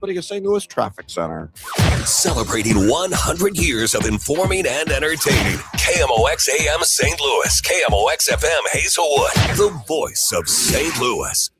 putting a St. Louis traffic center. Celebrating 100 years of informing and entertaining. KMOX AM St. Louis, KMOX FM Hazelwood, the voice of St. Louis.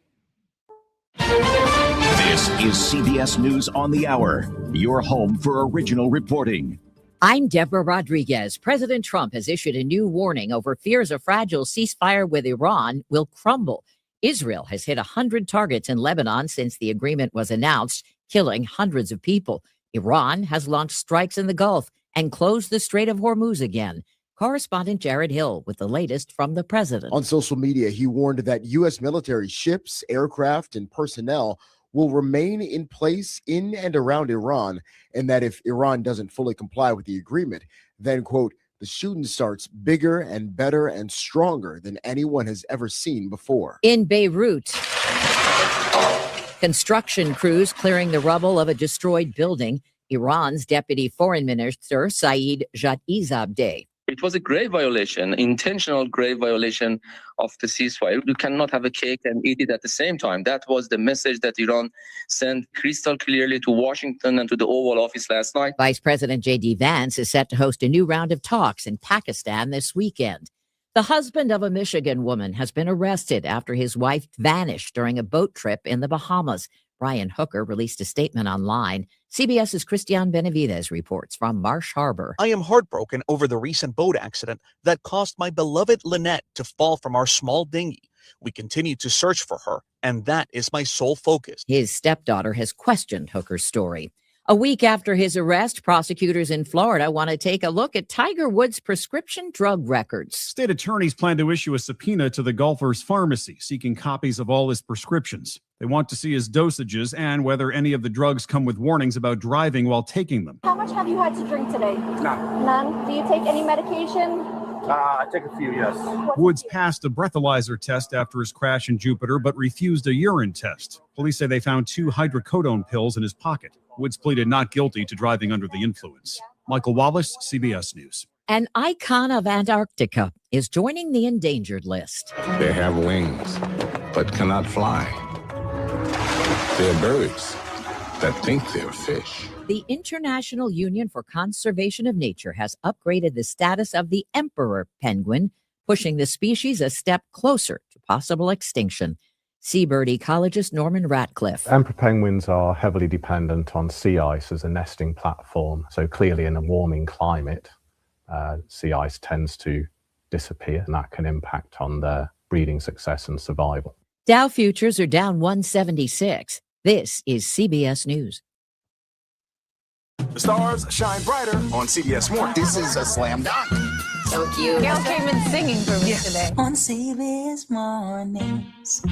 This is CBS News on the Hour, your home for original reporting. I'm Deborah Rodriguez. President Trump has issued a new warning over fears a fragile ceasefire with Iran will crumble. Israel has hit 100 targets in Lebanon since the agreement was announced, killing hundreds of people. Iran has launched strikes in the Gulf and closed the Strait of Hormuz again. Correspondent Jared Hill with the latest from the president. On social media, he warned that U.S. military ships, aircraft, and personnel will remain in place in and around Iran, and that if Iran doesn't fully comply with the agreement, then, quote, the shooting starts bigger and better and stronger than anyone has ever seen before. In Beirut, construction crews clearing the rubble of a destroyed building. Iran's deputy foreign minister, Saeed Jatizadeh. It was a grave violation, intentional grave violation of the ceasefire. You cannot have a cake and eat it at the same time. That was the message that Iran sent crystal clearly to Washington and to the Oval Office last night. Vice President J.D. Vance is set to host a new round of talks in Pakistan this weekend. The husband of a Michigan woman has been arrested after his wife vanished during a boat trip in the Bahamas. Brian Hooker released a statement online. CBS's Christian Benavides reports from Marsh Harbor. I am heartbroken over the recent boat accident that caused my beloved Lynette to fall from our small dinghy. We continue to search for her, and that is my sole focus. His stepdaughter has questioned Hooker's story. A week after his arrest, prosecutors in Florida want to take a look at Tiger Woods' prescription drug records. State attorneys plan to issue a subpoena to the golfer's pharmacy, seeking copies of all his prescriptions. They want to see his dosages and whether any of the drugs come with warnings about driving while taking them. How much have you had to drink today? None. Do you take any medication? I take a few, yes. Woods passed a breathalyzer test after his crash in Jupiter, but refused a urine test. Police say they found 2 hydrocodone pills in his pocket. Woods pleaded not guilty to driving under the influence. Michael Wallace, CBS News. An icon of Antarctica is joining the endangered list. They have wings, but cannot fly. They're birds that think they're fish. The International Union for Conservation of Nature has upgraded the status of the emperor penguin, pushing the species a step closer to possible extinction. Seabird ecologist Norman Ratcliffe. Emperor penguins are heavily dependent on sea ice as a nesting platform. So clearly in a warming climate, sea ice tends to disappear, and that can impact on their breeding success and survival. Dow futures are down 176. This is CBS News. The stars shine brighter on CBS Mornings. This is a slam dunk. So cute. Gail came in singing for me today. On CBS Mornings.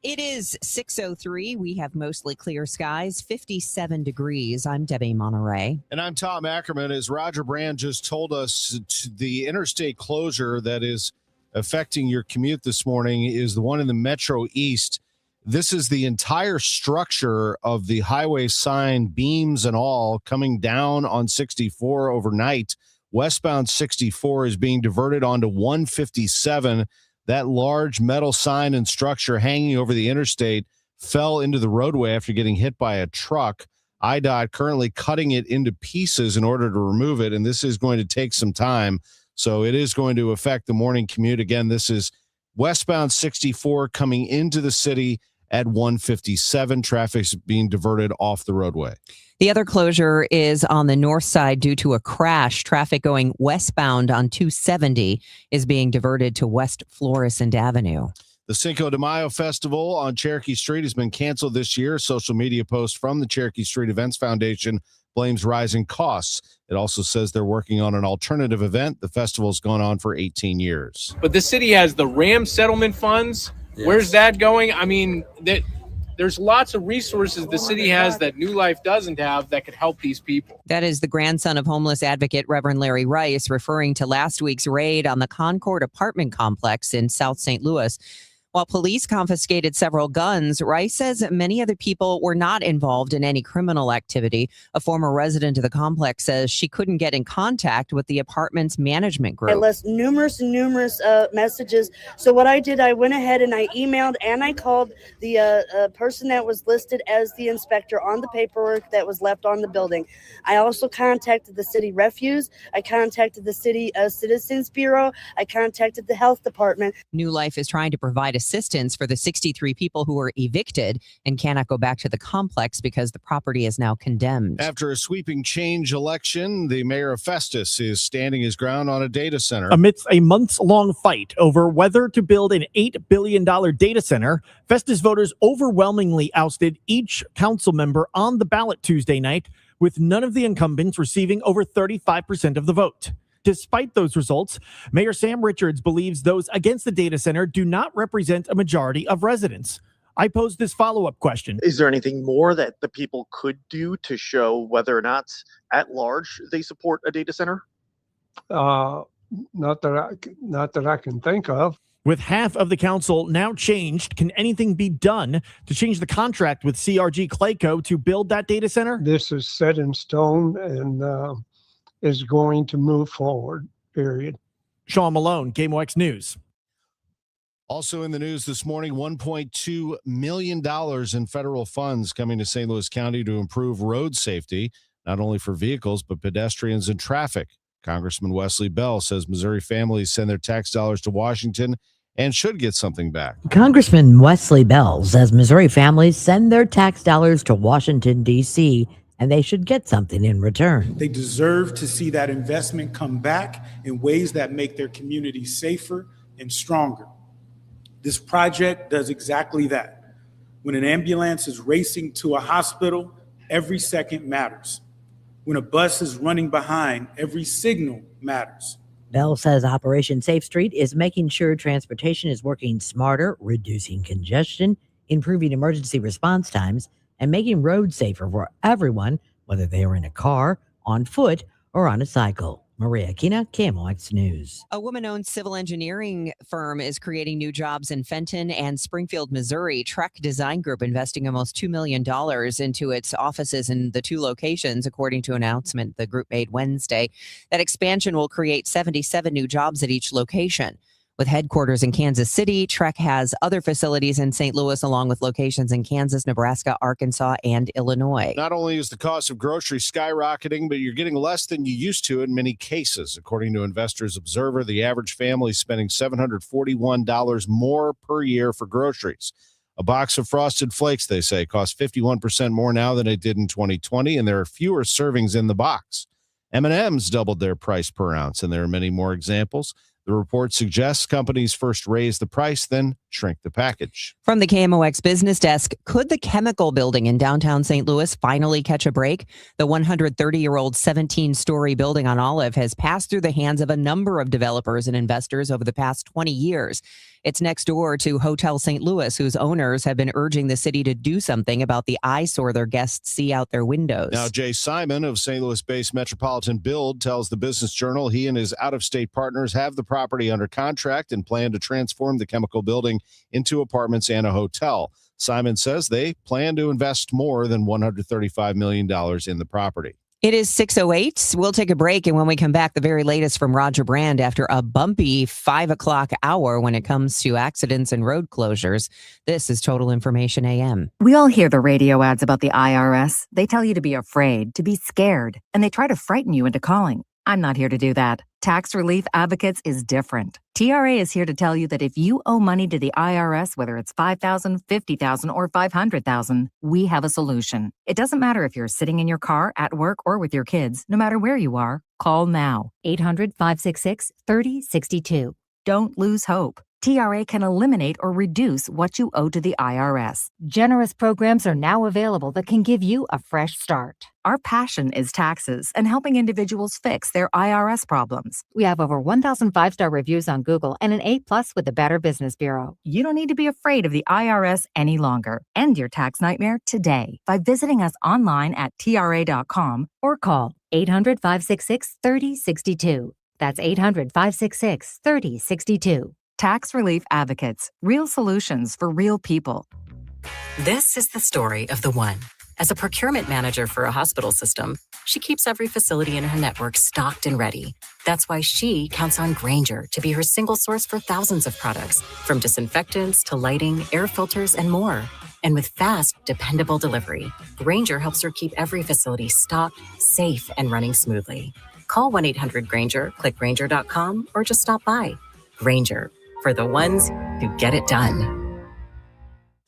It is 6:03. We have mostly clear skies, 57 degrees. I'm Debbie Monterrey. And I'm Tom Ackerman. As Roger Brand just told us, the interstate closure that is affecting your commute this morning is the one in the Metro East. This is the entire structure of the highway sign, beams and all, coming down on 64 overnight. Westbound 64 is being diverted onto 157. That large metal sign and structure hanging over the interstate fell into the roadway after getting hit by a truck. IDOT currently cutting it into pieces in order to remove it, and this is going to take some time. So it is going to affect the morning commute. Again, this is westbound 64 coming into the city at 157. Traffic's being diverted off the roadway. The other closure is on the north side due to a crash. Traffic going westbound on 270 is being diverted to West Florissant Avenue. The Cinco de Mayo Festival on Cherokee Street has been canceled this year. Social media post from the Cherokee Street Events Foundation blames rising costs. It also says they're working on an alternative event. The festival's gone on for 18 years. But the city has the RAM settlement funds. Yes. Where's that going? I mean, there's lots of resources the city has that New Life doesn't have that could help these people. That is the grandson of homeless advocate Reverend Larry Rice referring to last week's raid on the Concord apartment complex in South St. Louis. While police confiscated several guns, Rice says many other people were not involved in any criminal activity. A former resident of the complex says she couldn't get in contact with the apartment's management I group. left numerous messages. So what I did, I went ahead and I emailed and I called the person that was listed as the inspector on the paperwork that was left on the building. I also contacted the city refuse. I contacted the city citizens bureau. I contacted the health department. New Life is trying to provide assistance for the 63 people who were evicted and cannot go back to the complex because the property is now condemned. After a sweeping change election, the mayor of Festus is standing his ground on a data center. Amidst a months-long fight over whether to build an $8 billion data center, Festus voters overwhelmingly ousted each council member on the ballot Tuesday night, with none of the incumbents receiving over 35% of the vote. Despite those results, Mayor Sam Richards believes those against the data center do not represent a majority of residents. I posed this follow-up question. Is there anything more that the people could do to show whether or not at large they support a data center? Not that I can think of. With half of the council now changed, can anything be done to change the contract with CRG Clayco to build that data center? This is set in stone and is going to move forward, period. Sean Malone, KMOX News. Also in the news this morning, $1.2 million in federal funds coming to St. Louis County to improve road safety, not only for vehicles, but pedestrians and traffic. Congressman Wesley Bell says Missouri families send their tax dollars to Washington and should get something back. Congressman Wesley Bell says Missouri families send their tax dollars to Washington, D.C., and they should get something in return. They deserve to see that investment come back in ways that make their communities safer and stronger. This project does exactly that. When an ambulance is racing to a hospital, every second matters. When a bus is running behind, every signal matters. Bell says Operation Safe Street is making sure transportation is working smarter, reducing congestion, improving emergency response times, and making roads safer for everyone, whether they are in a car, on foot, or on a cycle. Maria Aquina, KMOX News. A woman-owned civil engineering firm is creating new jobs in Fenton and Springfield, Missouri. Trek Design Group investing almost $2 million into its offices in the two locations, according to an announcement the group made Wednesday. That expansion will create 77 new jobs at each location. With headquarters in Kansas City, Trek has other facilities in St. Louis, along with locations in Kansas, Nebraska, Arkansas, and Illinois. Not only is the cost of groceries skyrocketing, but you're getting less than you used to in many cases. According to Investors Observer, the average family is spending $741 more per year for groceries. A box of Frosted Flakes, they say, costs 51% more now than it did in 2020, and there are fewer servings in the box. M&M's doubled their price per ounce, and there are many more examples. The report suggests companies first raise the price, then shrink the package. From the KMOX business desk, could the chemical building in downtown St. Louis finally catch a break? The 130-year-old 17-story building on Olive has passed through the hands of a number of developers and investors over the past 20 years. It's next door to Hotel St. Louis, whose owners have been urging the city to do something about the eyesore their guests see out their windows. Now, Jay Simon of St. Louis-based Metropolitan Build tells the Business Journal he and his out-of-state partners have the property under contract and plan to transform the chemical building into apartments and a hotel. Simon says they plan to invest more than $135 million in the property. It is 6:08. We'll take a break, and when we come back, the very latest from Roger Brand after a bumpy 5 o'clock hour when it comes to accidents and road closures. This is Total Information AM. We all hear the radio ads about the IRS. They tell you to be afraid, to be scared, and they try to frighten you into calling. I'm not here to do that. Tax Relief Advocates is different. TRA is here to tell you that if you owe money to the IRS, whether it's $5,000, $50,000, or $500,000, we have a solution. It doesn't matter if you're sitting in your car, at work, or with your kids. No matter where you are, call now. 800-566-3062. Don't lose hope. TRA can eliminate or reduce what you owe to the IRS. Generous programs are now available that can give you a fresh start. Our passion is taxes and helping individuals fix their IRS problems. We have over 1,000 5-star reviews on Google and an A+ with the Better Business Bureau. You don't need to be afraid of the IRS any longer. End your tax nightmare today by visiting us online at TRA.com or call 800-566-3062. That's 800-566-3062. Tax Relief Advocates, real solutions for real people. This is the story of the one. As a procurement manager for a hospital system, she keeps every facility in her network stocked and ready. That's why she counts on Grainger to be her single source for thousands of products, from disinfectants to lighting, air filters, and more. And with fast, dependable delivery, Grainger helps her keep every facility stocked, safe, and running smoothly. Call 1-800-GRAINGER, click Grainger.com, or just stop by. Grainger, for the ones who get it done.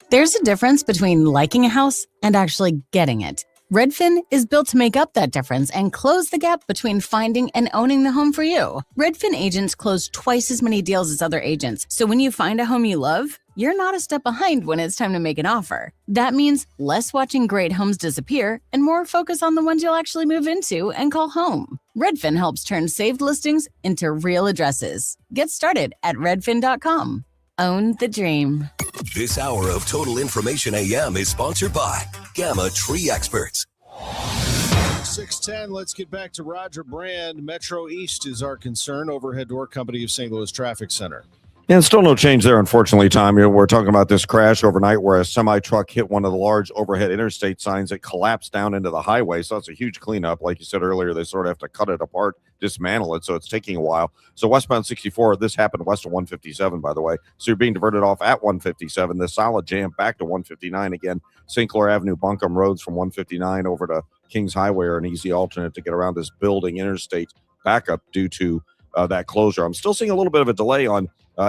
There's a difference between liking a house and actually getting it. Redfin is built to make up that difference and close the gap between finding and owning the home for you. Redfin agents close twice as many deals as other agents, so when you find a home you love, you're not a step behind when it's time to make an offer. That means less watching great homes disappear and more focus on the ones you'll actually move into and call home. Redfin helps turn saved listings into real addresses. Get started at redfin.com. Own the dream. This hour of Total Information AM is sponsored by Gamma Tree Experts. 6:10, let's get back to Roger Brand. Metro East is our concern. Overhead Door Company of St. Louis Traffic Center. And still no change there, unfortunately, Tom. We're talking about this crash overnight where a semi-truck hit one of the large overhead interstate signs that collapsed down into the highway. So it's a huge cleanup. Like you said earlier, they sort of have to cut it apart, dismantle it, so it's taking a while. So westbound 64, this happened west of 157, by the way. So you're being diverted off at 157. The solid jam back to 159 again. St. Clair Avenue, Buncombe roads from 159 over to Kings Highway are an easy alternate to get around this building interstate backup due to that closure. I'm still seeing a little bit of a delay on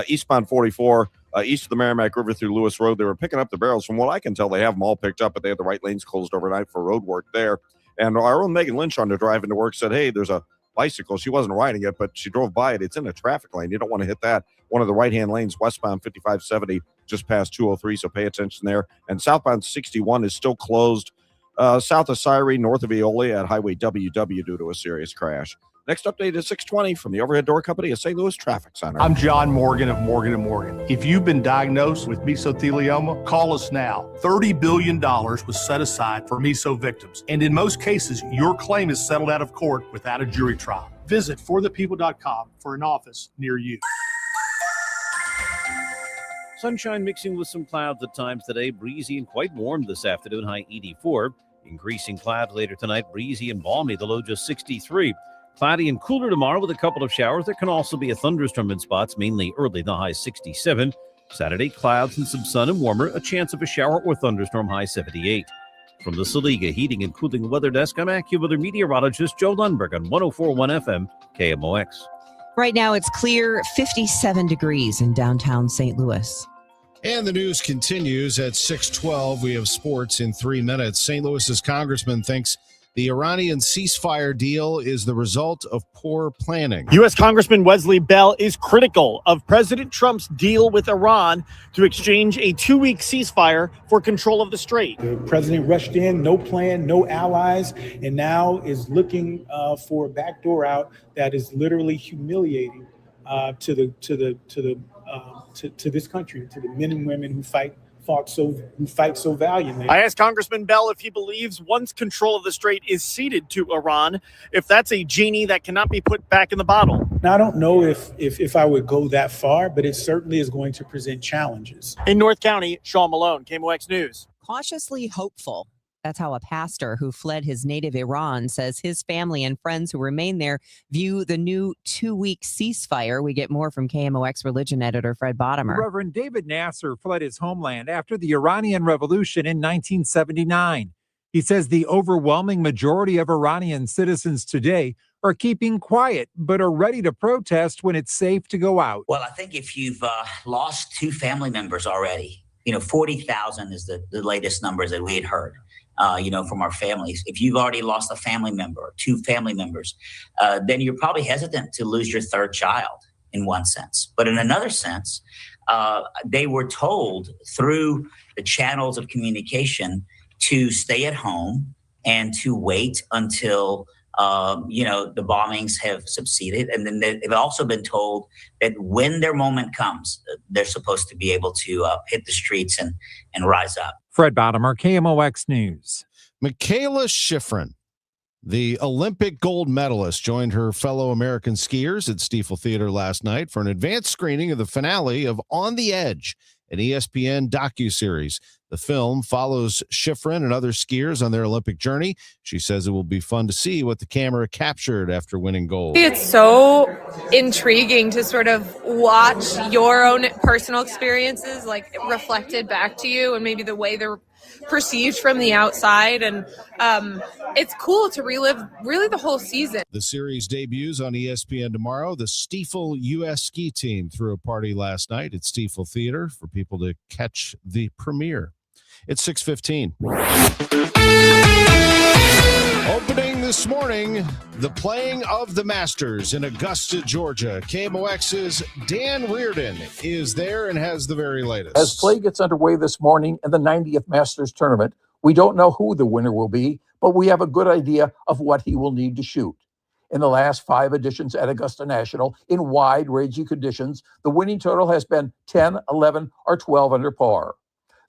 eastbound 44, east of the Merrimack River through Lewis Road. They were picking up the barrels. From what I can tell, they have them all picked up, but they had the right lanes closed overnight for road work there. And our own Megan Lynch on the drive into work said, hey, there's a bicycle. She wasn't riding it, but she drove by it. It's in a traffic lane. You don't want to hit that. One of the right-hand lanes, westbound 5570, just past 203, so pay attention there. And southbound 61 is still closed south of Syrie, north of Eola at Highway WW due to a serious crash. Next update is 6:20 from the Overhead Door Company of St. Louis Traffic Center. I'm John Morgan of Morgan & Morgan. If you've been diagnosed with mesothelioma, call us now. $30 billion was set aside for meso victims. And in most cases, your claim is settled out of court without a jury trial. Visit forthepeople.com for an office near you. Sunshine mixing with some clouds at times today. Breezy and quite warm this afternoon, high 84. Increasing clouds later tonight, breezy and balmy, the low just 63. Cloudy and cooler tomorrow with a couple of showers. There can also be a thunderstorm in spots, mainly early, the high 67. Saturday, clouds and some sun and warmer. A chance of a shower or thunderstorm, high 78. From the Saliga Heating and Cooling Weather Desk, I'm AccuWeather meteorologist Joe Lundberg on 104.1 FM KMOX. Right now, it's clear, 57 degrees in downtown St. Louis. And the news continues at 6:12. We have sports in 3 minutes. St. Louis's congressman thinks the Iranian ceasefire deal is the result of poor planning. U.S. Congressman Wesley Bell is critical of President Trump's deal with Iran to exchange a 2-week ceasefire for control of the strait. The president rushed in, no plan, no allies, and now is looking for a backdoor out that is literally humiliating to this country, to the men and women who fight so valiantly. I asked Congressman Bell if he believes once control of the strait is ceded to Iran, if that's a genie that cannot be put back in the bottle. Now, I don't know if I would go that far, but it certainly is going to present challenges. In North County, Sean Malone, KMOX News. Cautiously hopeful. That's how a pastor who fled his native Iran says his family and friends who remain there view the new 2-week ceasefire. We get more from KMOX religion editor Fred Bottomer. Reverend David Nasser fled his homeland after the Iranian Revolution in 1979. He says the overwhelming majority of Iranian citizens today are keeping quiet, but are ready to protest when it's safe to go out. Well, I think if you've lost 2 family members already, 40,000 is the latest numbers that we had heard. From our families. If you've already lost a family member or 2 family members, then you're probably hesitant to lose your 3rd child in one sense. But in another sense, they were told through the channels of communication to stay at home and to wait until, the bombings have subsided. And then they've also been told that when their moment comes, they're supposed to be able to hit the streets and rise up. Fred Bottomer, KMOX News. Michaela Schifrin The Olympic gold medalist joined her fellow American skiers at Stiefel Theater last night for an advanced screening of the finale of On the Edge, an ESPN docuseries. The film follows Schifrin and other skiers on their Olympic journey. She says it will be fun to see what the camera captured after winning gold. It's so intriguing to sort of watch your own personal experiences like reflected back to you and maybe the way they're perceived from the outside. And it's cool to relive really the whole season. The series debuts on ESPN tomorrow. The Stiefel U.S. ski team threw a party last night at Stiefel Theater for people to catch the premiere. It's 6:15. Opening this morning, the playing of the Masters in Augusta, Georgia. KMOX's Dan Reardon is there and has the very latest. As play gets underway this morning in the 90th Masters tournament, we don't know who the winner will be, but we have a good idea of what he will need to shoot. In the last 5 editions at Augusta National, in wide-ranging conditions, the winning total has been 10, 11, or 12 under par.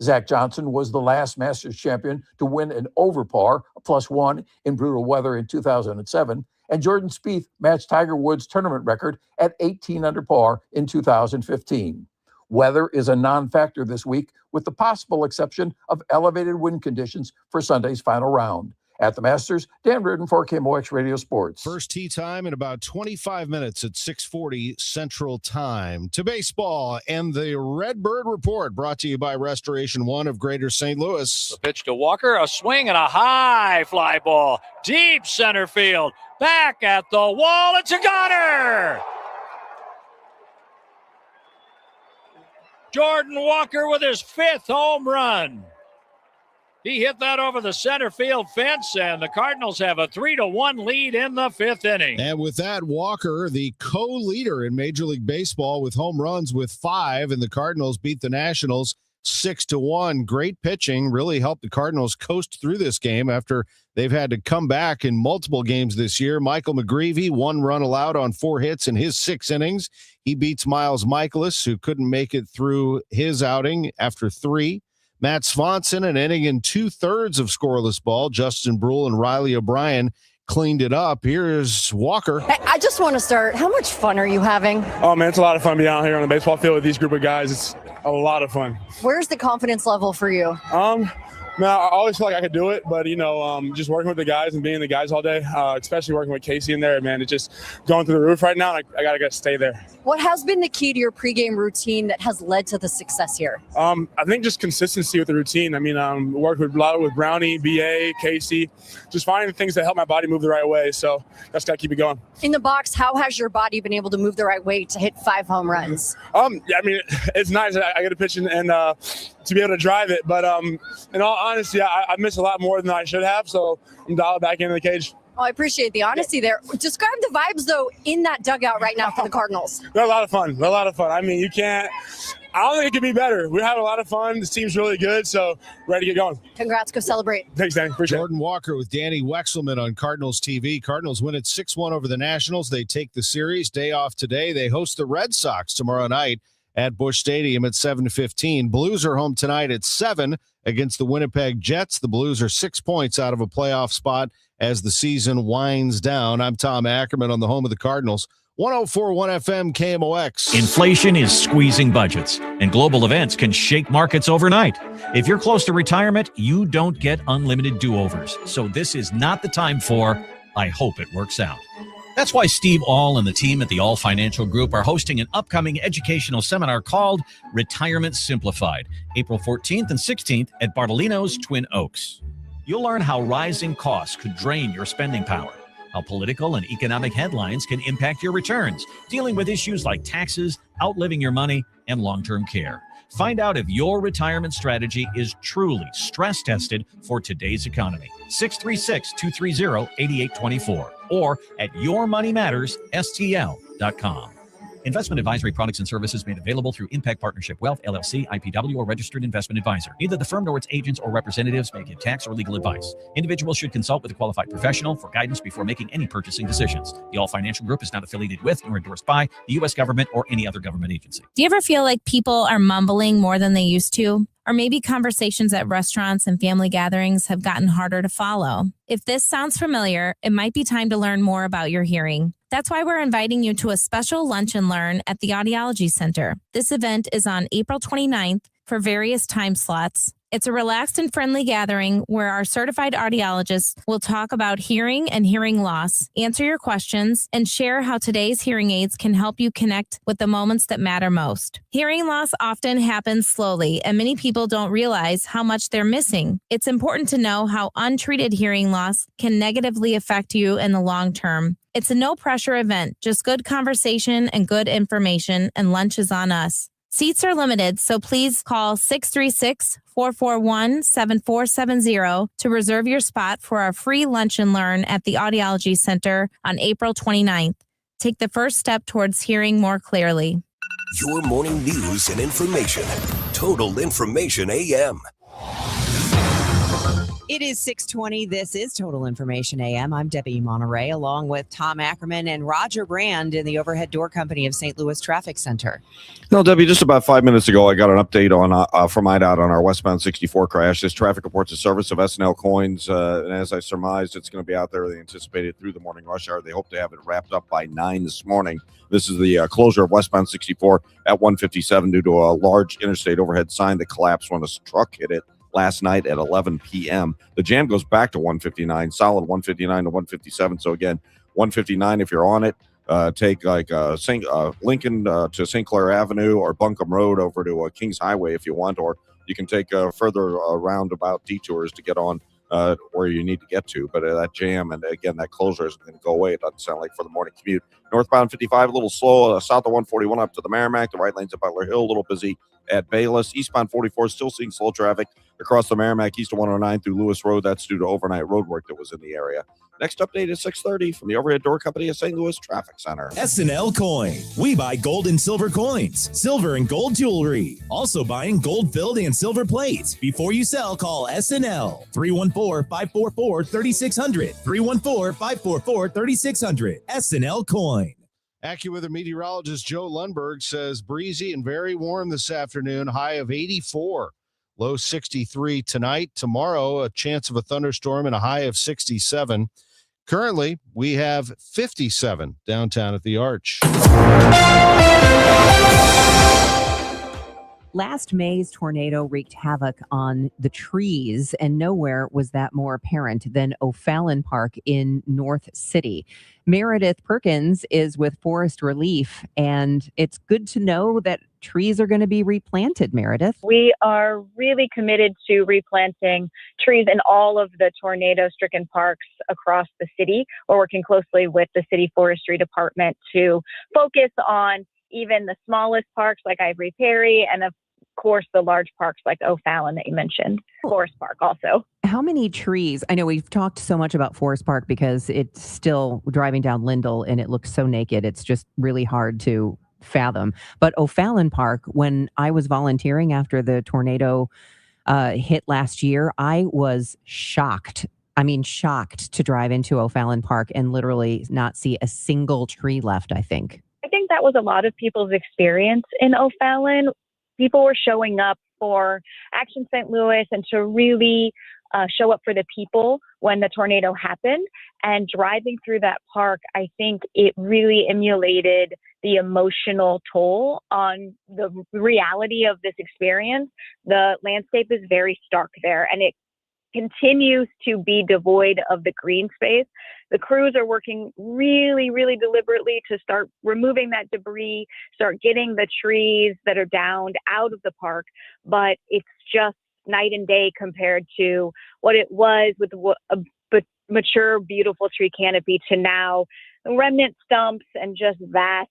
Zach Johnson was the last Masters champion to win an over par, a +1 in brutal weather in 2007, and Jordan Spieth matched Tiger Woods' tournament record at 18 under par in 2015. Weather is a non-factor this week, with the possible exception of elevated wind conditions for Sunday's final round. At the Masters, Dan Reardon for KMOX Radio Sports. First tee time in about 25 minutes at 6:40 Central Time. To baseball and the Redbird Report, brought to you by Restoration One of Greater St. Louis. The pitch to Walker, a swing and a high fly ball. Deep center field. Back at the wall. It's a goner. Jordan Walker with his 5th home run. He hit that over the center field fence, and the Cardinals have a 3-1 lead in the 5th inning. And with that, Walker, the co-leader in Major League Baseball with home runs with 5, and the Cardinals beat the Nationals 6-1. Great pitching really helped the Cardinals coast through this game after they've had to come back in multiple games this year. Michael McGreevy, 1 run allowed on 4 hits in his 6 innings. He beats Miles Michaelis, who couldn't make it through his outing after 3. Matt Swanson, an inning in 2/3 of scoreless ball. Justin Brule and Riley O'Brien cleaned it up. Here's Walker. Hey, I just want to start. How much fun are you having? Oh, man, it's a lot of fun being out here on the baseball field with these group of guys. It's a lot of fun. Where's the confidence level for you? Man, I always feel like I could do it, but, just working with the guys and being the guys all day, especially working with Casey in there, man, it's just going through the roof right now, and I got to stay there. What has been the key to your pregame routine that has led to the success here? I think just consistency with the routine. I mean, worked with a lot with Brownie, BA, Casey, just finding the things that help my body move the right way, so just got to keep it going. In the box, how has your body been able to move the right way to hit 5 home runs? Yeah, I mean, it's nice. I get to pitch and to be able to drive it, but in all honesty, I miss a lot more than I should have, so I'm dialed back into the cage. Oh, I appreciate the honesty there. Describe the vibes, though, in that dugout right now for the Cardinals. They're a lot of fun. I mean, I don't think it could be better. We're having a lot of fun. This team's really good, so ready to get going. Congrats. Go celebrate. Thanks, Danny. Appreciate Jordan Walker with Danny Wexelman on Cardinals TV. Cardinals win it 6-1 over the Nationals. They take the series. Day off today. They host the Red Sox tomorrow night at Busch Stadium at 7:15. Blues are home tonight at 7 against the Winnipeg Jets. The Blues are 6 points out of a playoff spot as the season winds down. I'm Tom Ackerman on the home of the Cardinals. 104.1 FM KMOX. Inflation is squeezing budgets, and global events can shake markets overnight. If you're close to retirement, you don't get unlimited do-overs. So this is not the time for, I hope it works out. That's why Steve All and the team at the All Financial Group are hosting an upcoming educational seminar called Retirement Simplified, April 14th and 16th at Bartolino's Twin Oaks. You'll learn how rising costs could drain your spending power, how political and economic headlines can impact your returns, dealing with issues like taxes, outliving your money, and long-term care. Find out if your retirement strategy is truly stress-tested for today's economy. 636-230-8824 or at yourmoneymattersstl.com. Investment advisory products and services made available through Impact Partnership Wealth, LLC, IPW, or registered investment advisor. Neither the firm nor its agents or representatives may give tax or legal advice. Individuals should consult with a qualified professional for guidance before making any purchasing decisions. The All Financial Group is not affiliated with nor endorsed by the U.S. government or any other government agency. Do you ever feel like people are mumbling more than they used to? Or maybe conversations at restaurants and family gatherings have gotten harder to follow. If this sounds familiar, it might be time to learn more about your hearing. That's why we're inviting you to a special lunch and learn at the Audiology Center. This event is on April 29th for various time slots. It's a relaxed and friendly gathering where our certified audiologists will talk about hearing and hearing loss, answer your questions, and share how today's hearing aids can help you connect with the moments that matter most. Hearing loss often happens slowly, and many people don't realize how much they're missing. It's important to know how untreated hearing loss can negatively affect you in the long term. It's a no-pressure event, just good conversation and good information, and lunch is on us. Seats are limited, so please call 636-441-7470 to reserve your spot for our free lunch and learn at the Audiology Center on April 29th. Take the first step towards hearing more clearly. Your morning news and information. Total Information AM. It is 6:20. This is Total Information AM. I'm Debbie Monterrey, along with Tom Ackerman and Roger Brand in the Overhead Door Company of St. Louis Traffic Center. No, Debbie, just about 5 minutes ago, I got an update on from IDOT on our westbound 64 crash. This traffic reports a service of S&L coins, and as I surmised, it's going to be out there. They anticipated through the morning rush hour. They hope to have it wrapped up by 9 this morning. This is the closure of westbound 64 at 157 due to a large interstate overhead sign that collapsed when a truck hit it last night at 11 p.m. The jam goes back to 159, solid 159 to 157. So again, 159 if you're on it, take like Lincoln to St. Clair Avenue or Buncombe Road over to Kings Highway if you want, or you can take further roundabout detours to get on where you need to get to. But that jam and again that closure isn't going to go away. It doesn't sound like for the morning commute. Northbound 55 a little slow, south of 141 up to the Merrimack. The right lane's at Butler Hill, a little busy at Bayless. Eastbound 44 still seeing slow traffic across the Merrimack east of 109 through Lewis Road. That's due to overnight road work that was in the area. Next update is 6:30 from the Overhead Door Company of St. Louis Traffic Center. S&L Coin. We buy gold and silver coins, silver and gold jewelry. Also buying gold filled and silver plates. Before you sell, call S&L. 314-544-3600. 314-544-3600. S&L Coin. AccuWeather meteorologist Joe Lundberg says breezy and very warm this afternoon, high of 84. Low 63 tonight. Tomorrow, a chance of a thunderstorm and a high of 67. Currently, we have 57 downtown at the Arch. Last May's tornado wreaked havoc on the trees, and nowhere was that more apparent than O'Fallon Park in North City. Meredith Perkins is with Forest Relief, and it's good to know that trees are going to be replanted, Meredith. We are really committed to replanting trees in all of the tornado-stricken parks across the city. We're working closely with the City Forestry Department to focus on even the smallest parks like Ivory Perry and of course the large parks like O'Fallon that you mentioned, Forest Park also. How many trees? I know we've talked so much about Forest Park because it's still driving down Lindell and it looks so naked. It's just really hard to fathom. But O'Fallon Park, when I was volunteering after the tornado hit last year, I was shocked. I mean, shocked to drive into O'Fallon Park and literally not see a single tree left, I think. I think that was a lot of people's experience in O'Fallon. People were showing up for Action St. Louis and to really show up for the people when the tornado happened. And driving through that park, I think it really emulated the emotional toll on the reality of this experience. The landscape is very stark there, and it continues to be devoid of the green space. The crews are working really, really deliberately to start removing that debris, start getting the trees that are downed out of the park, but it's just night and day compared to what it was with a mature, beautiful tree canopy to now remnant stumps and just vast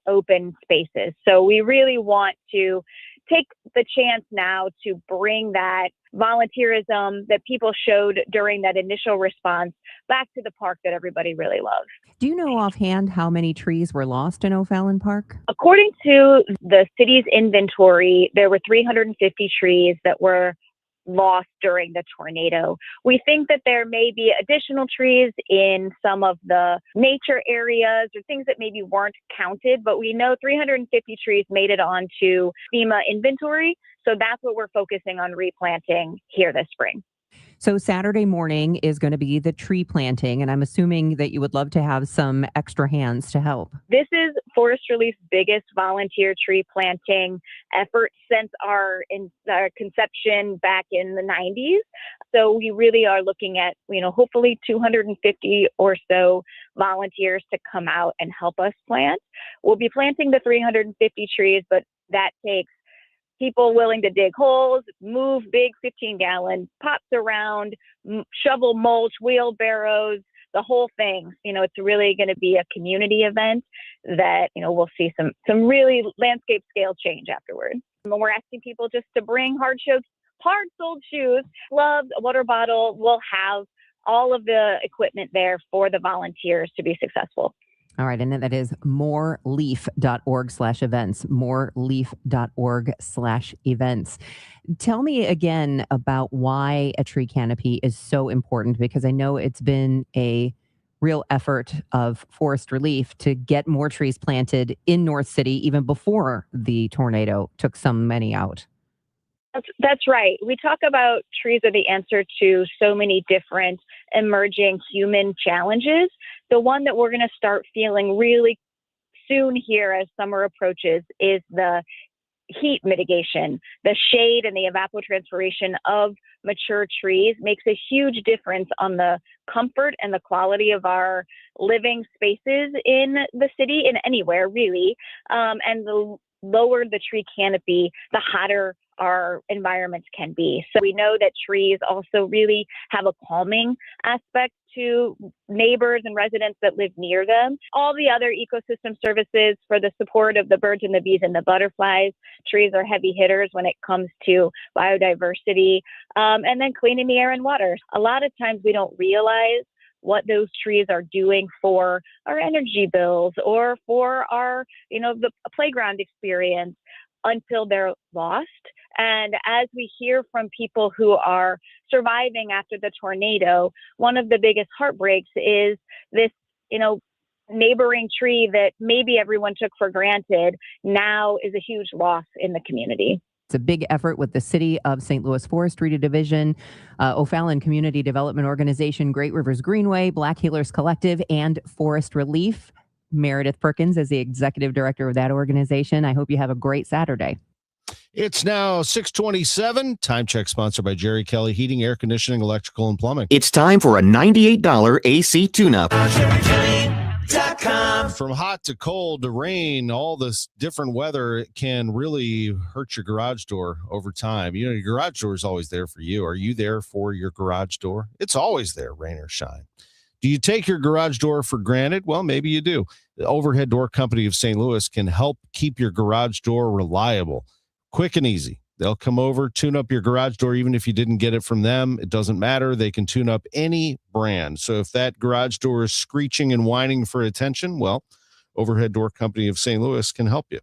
open spaces. So we really want to take the chance now to bring that volunteerism that people showed during that initial response back to the park that everybody really loves. Do you know offhand how many trees were lost in O'Fallon Park? According to the city's inventory, there were 350 trees that were lost during the tornado. We think that there may be additional trees in some of the nature areas or things that maybe weren't counted, but we know 350 trees made it onto FEMA inventory. So that's what we're focusing on replanting here this spring. So Saturday morning is going to be the tree planting, and I'm assuming that you would love to have some extra hands to help. This is Forest Relief's biggest volunteer tree planting effort since our conception back in the 90s. So we really are looking at, hopefully 250 or so volunteers to come out and help us plant. We'll be planting the 350 trees, but that takes people willing to dig holes, move big 15-gallon pots around, shovel mulch, wheelbarrows, the whole thing. It's really going to be a community event that, we'll see some really landscape scale change afterward. And we're asking people just to bring hard-soled shoes, gloves, a water bottle. We'll have all of the equipment there for the volunteers to be successful. All right. And that is moreleaf.org/events, moreleaf.org/events. Tell me again about why a tree canopy is so important, because I know it's been a real effort of Forest Relief to get more trees planted in North City even before the tornado took so many out. That's right. We talk about trees are the answer to so many different emerging human challenges. The one that we're going to start feeling really soon here as summer approaches is the heat mitigation. The shade and the evapotranspiration of mature trees makes a huge difference on the comfort and the quality of our living spaces in the city and anywhere really. And the lower the tree canopy, the hotter our environments can be. So we know that trees also really have a calming aspect to neighbors and residents that live near them. All the other ecosystem services for the support of the birds and the bees and the butterflies, trees are heavy hitters when it comes to biodiversity, and then cleaning the air and water. A lot of times we don't realize what those trees are doing for our energy bills or for our, the playground experience until they're lost. And as we hear from people who are surviving after the tornado, one of the biggest heartbreaks is this, neighboring tree that maybe everyone took for granted now is a huge loss in the community. It's a big effort with the City of St. Louis Forestry Division, O'Fallon Community Development Organization, Great Rivers Greenway, Black Healers Collective, and Forest Relief. Meredith Perkins is the executive director of that organization. I hope you have a great Saturday. It's now 6:27. Time check sponsored by Jerry Kelly Heating, Air Conditioning, Electrical, and Plumbing. It's time for a $98 AC tune-up. From hot to cold to rain, all this different weather can really hurt your garage door over time. Your garage door is always there for you. Are you there for your garage door? It's always there, rain or shine. Do you take your garage door for granted? Well, maybe you do. The Overhead Door Company of St. Louis can help keep your garage door reliable, quick and easy. They'll come over, tune up your garage door, even if you didn't get it from them. It doesn't matter. They can tune up any brand. So if that garage door is screeching and whining for attention, well, Overhead Door Company of St. Louis can help you.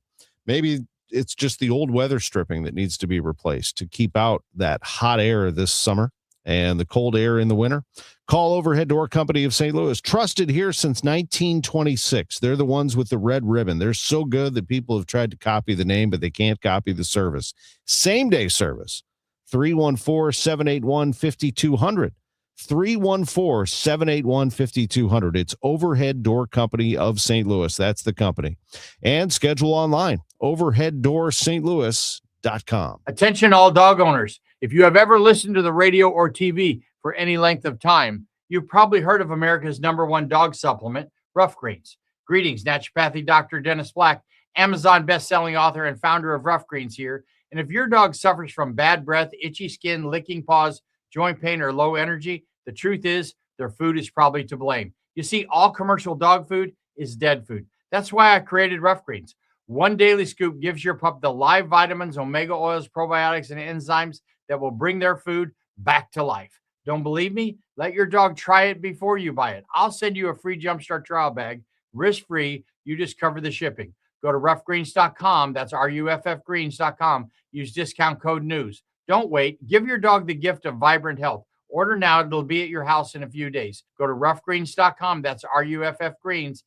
Maybe it's just the old weather stripping that needs to be replaced to keep out that hot air this summer and the cold air in the winter. Call Overhead Door Company of St. Louis. Trusted here since 1926. They're the ones with the red ribbon. They're so good that people have tried to copy the name, but they can't copy the service. Same-day service. 314-781-5200. 314-781-5200. It's Overhead Door Company of St. Louis. That's the company. And schedule online. overheaddoorstlouis.com. Attention all dog owners. If you have ever listened to the radio or TV for any length of time, you've probably heard of America's #1 dog supplement, Rough Greens. Greetings, naturopathic Dr. Dennis Black, Amazon best-selling author and founder of Rough Greens here. And if your dog suffers from bad breath, itchy skin, licking paws, joint pain, or low energy, the truth is their food is probably to blame. You see, all commercial dog food is dead food. That's why I created Rough Greens. One daily scoop gives your pup the live vitamins, omega oils, probiotics, and enzymes that will bring their food back to life. Don't believe me? Let your dog try it before you buy it. I'll send you a free Jumpstart trial bag, risk-free. You just cover the shipping. Go to roughgreens.com. That's ruffgreens.com. Use discount code NEWS. Don't wait. Give your dog the gift of vibrant health. Order now. It'll be at your house in a few days. Go to roughgreens.com. That's ruffgreens.com.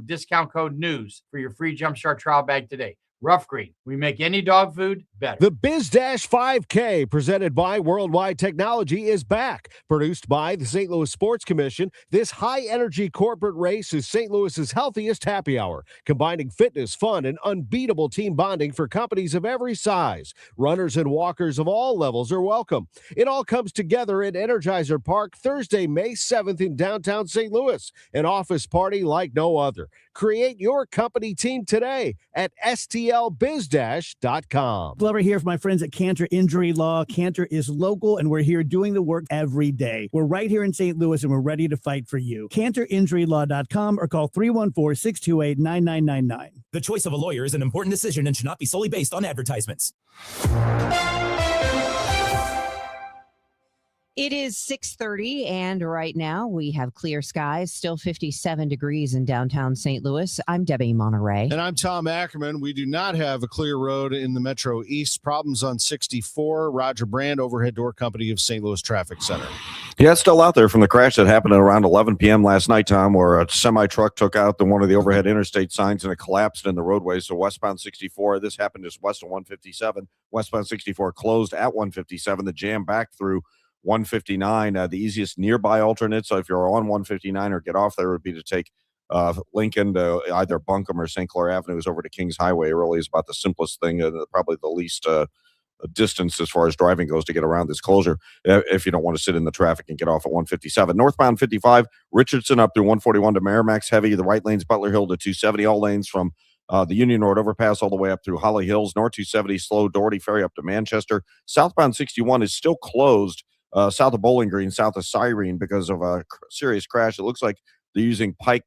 Discount code NEWS for your free Jumpstart trial bag today. Rough Green. We make any dog food better. The BizDash 5K, presented by Worldwide Technology, is back. Produced by the St. Louis Sports Commission, this high-energy corporate race is St. Louis's healthiest happy hour, combining fitness, fun, and unbeatable team bonding for companies of every size. Runners and walkers of all levels are welcome. It all comes together at Energizer Park Thursday, May 7th in downtown St. Louis, an office party like no other. Create your company team today at stlbizdash.com. Glover here for my friends at Cantor Injury Law. Cantor is local, and we're here doing the work every day. We're right here in St. Louis, and we're ready to fight for you. CantorInjuryLaw.com or call 314-628-9999. The choice of a lawyer is an important decision and should not be solely based on advertisements. It is 6:30, and right now we have clear skies, still 57 degrees in downtown St. Louis. I'm Debbie Monterrey. And I'm Tom Ackerman. We do not have a clear road in the Metro East. Problems on 64. Roger Brand, overhead door company of St. Louis Traffic Center. Yeah, it's still out there from the crash that happened at around 11 p.m. last night, Tom, where a semi-truck took out one of the overhead interstate signs and it collapsed in the roadway. So westbound 64, this happened just west of 157. Westbound 64 closed at 157. The jam back through 159. The easiest nearby alternate, so if you're on 159 or get off there, would be to take Lincoln to either Buncombe or St. Clair Avenues over to Kings Highway. It really is about the simplest thing, probably the least distance as far as driving goes to get around this closure if you don't want to sit in the traffic and get off at 157. Northbound 55, Richardson up through 141 to Merrimack's heavy. The right lane's Butler Hill to 270. All lanes from the Union Road overpass all the way up through Holly Hills. North 270 slow Doherty Ferry up to Manchester. Southbound 61 is still closed south of Bowling Green, south of Cyrene because of a serious crash. It looks like they're using Pike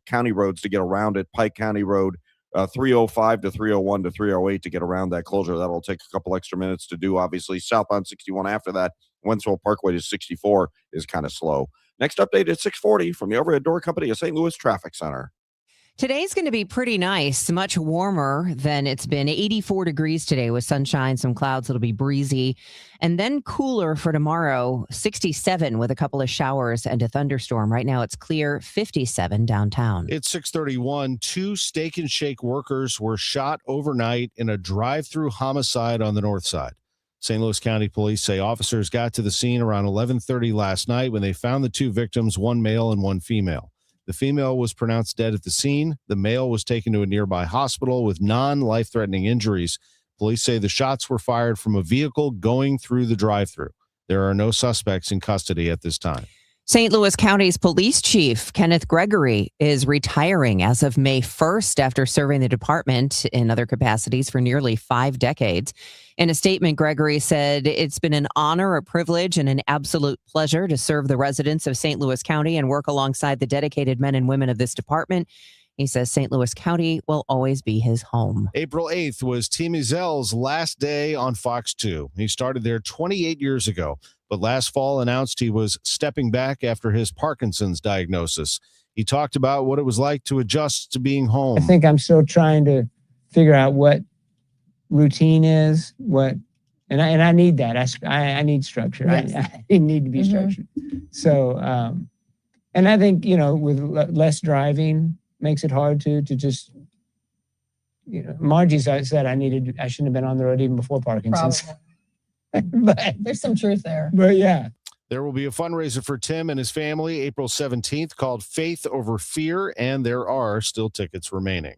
County roads to get around it. Pike County Road 305 to 301 to 308 to get around that closure. That'll take a couple extra minutes to do, obviously. Southbound 61 after that, Wentzville Parkway to 64 is kind of slow. Next update at 640 from the overhead door company of St. Louis Traffic Center. Today's going to be pretty nice, much warmer than it's been. 84 degrees today with sunshine, some clouds. It'll be breezy. And then cooler for tomorrow, 67 with a couple of showers and a thunderstorm. Right now it's clear, 57 downtown. It's 6:31. 2 Steak and Shake workers were shot overnight in a drive-through homicide on the north side. St. Louis County Police say officers got to the scene around 11:30 last night when they found the 2 victims, one male and one female. The female was pronounced dead at the scene. The male was taken to a nearby hospital with non-life-threatening injuries. Police say the shots were fired from a vehicle going through the drive-thru. There are no suspects in custody at this time. St. Louis County's police chief, Kenneth Gregory, is retiring as of May 1st after serving the department in other capacities for nearly 5 decades. In a statement, Gregory said, "It's been an honor, a privilege, and an absolute pleasure to serve the residents of St. Louis County and work alongside the dedicated men and women of this department." He says St. Louis County will always be his home. April 8th was Tim Ezel's last day on Fox 2. He started there 28 years ago, but last fall announced he was stepping back after his Parkinson's diagnosis. He talked about what it was like to adjust to being home. I think I'm still trying to figure out what routine is, and I need that. I need structure. Yes. I need to be structured. So, and I think, with less driving makes it hard to just, Margie said I shouldn't have been on the road even before Parkinson's. But there's some truth there. But yeah. There will be a fundraiser for Tim and his family April 17th called Faith Over Fear, and there are still tickets remaining.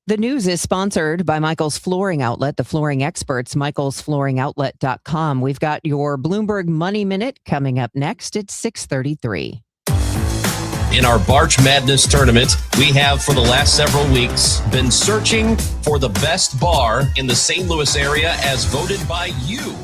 The news is sponsored by Michael's Flooring Outlet, the flooring experts, michaelsflooringoutlet.com. We've got your Bloomberg Money Minute coming up next at 6:33. In our Barch Madness tournament, we have for the last several weeks been searching for the best bar in the St. Louis area as voted by you.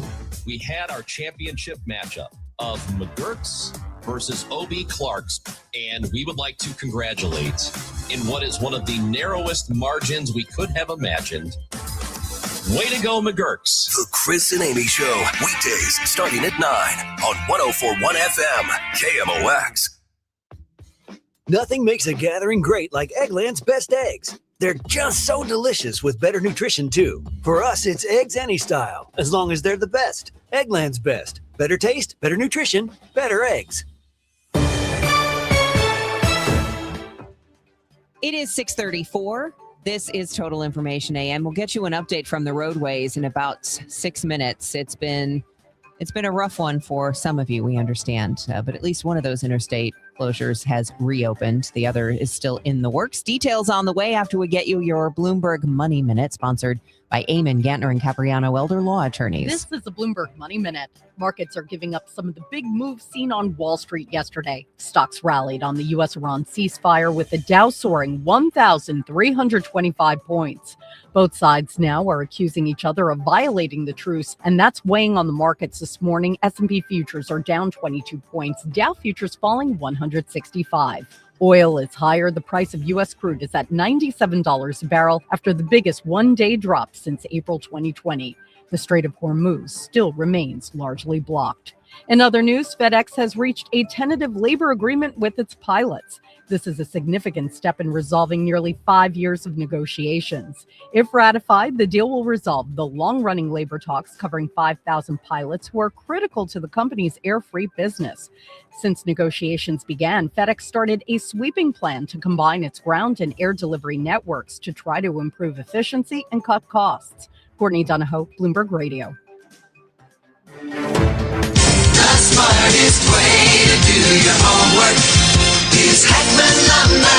We had our championship matchup of McGurk's versus O.B. Clark's, and we would like to congratulate, in what is one of the narrowest margins we could have imagined, way to go, McGurks. The Chris and Amy Show, weekdays starting at 9 on 104.1 FM, KMOX. Nothing makes a gathering great like Eggland's Best Eggs. They're just so delicious with better nutrition, too. For us, it's eggs any style, as long as they're the best. Eggland's Best. Better taste, better nutrition, better eggs. It is 6:34. This is Total Information AM. We'll get you an update from the roadways in about 6 minutes. It's been a rough one for some of you, we understand, but at least one of those interstate closures has reopened. The other is still in the works. Details on the way after we get you your Bloomberg Money Minute, sponsored by Eamon, Gantner, and Capriano Elder Law Attorneys. This is the Bloomberg Money Minute. Markets are giving up some of the big moves seen on Wall Street yesterday. Stocks rallied on the U.S.-Iran ceasefire, with the Dow soaring 1,325 points. Both sides now are accusing each other of violating the truce, and that's weighing on the markets this morning. S&P futures are down 22 points. Dow futures falling 165. Oil is higher. The price of U.S. crude is at $97 a barrel after the biggest one-day drop since April 2020. The Strait of Hormuz still remains largely blocked. In other news, FedEx has reached a tentative labor agreement with its pilots. This is a significant step in resolving nearly 5 years of negotiations. If ratified, the deal will resolve the long-running labor talks covering 5,000 pilots who are critical to the company's air freight business. Since negotiations began, FedEx started a sweeping plan to combine its ground and air delivery networks to try to improve efficiency and cut costs. Courtney Donahoe, Bloomberg Radio. The smartest way to do your homework is Ackerman Lumber.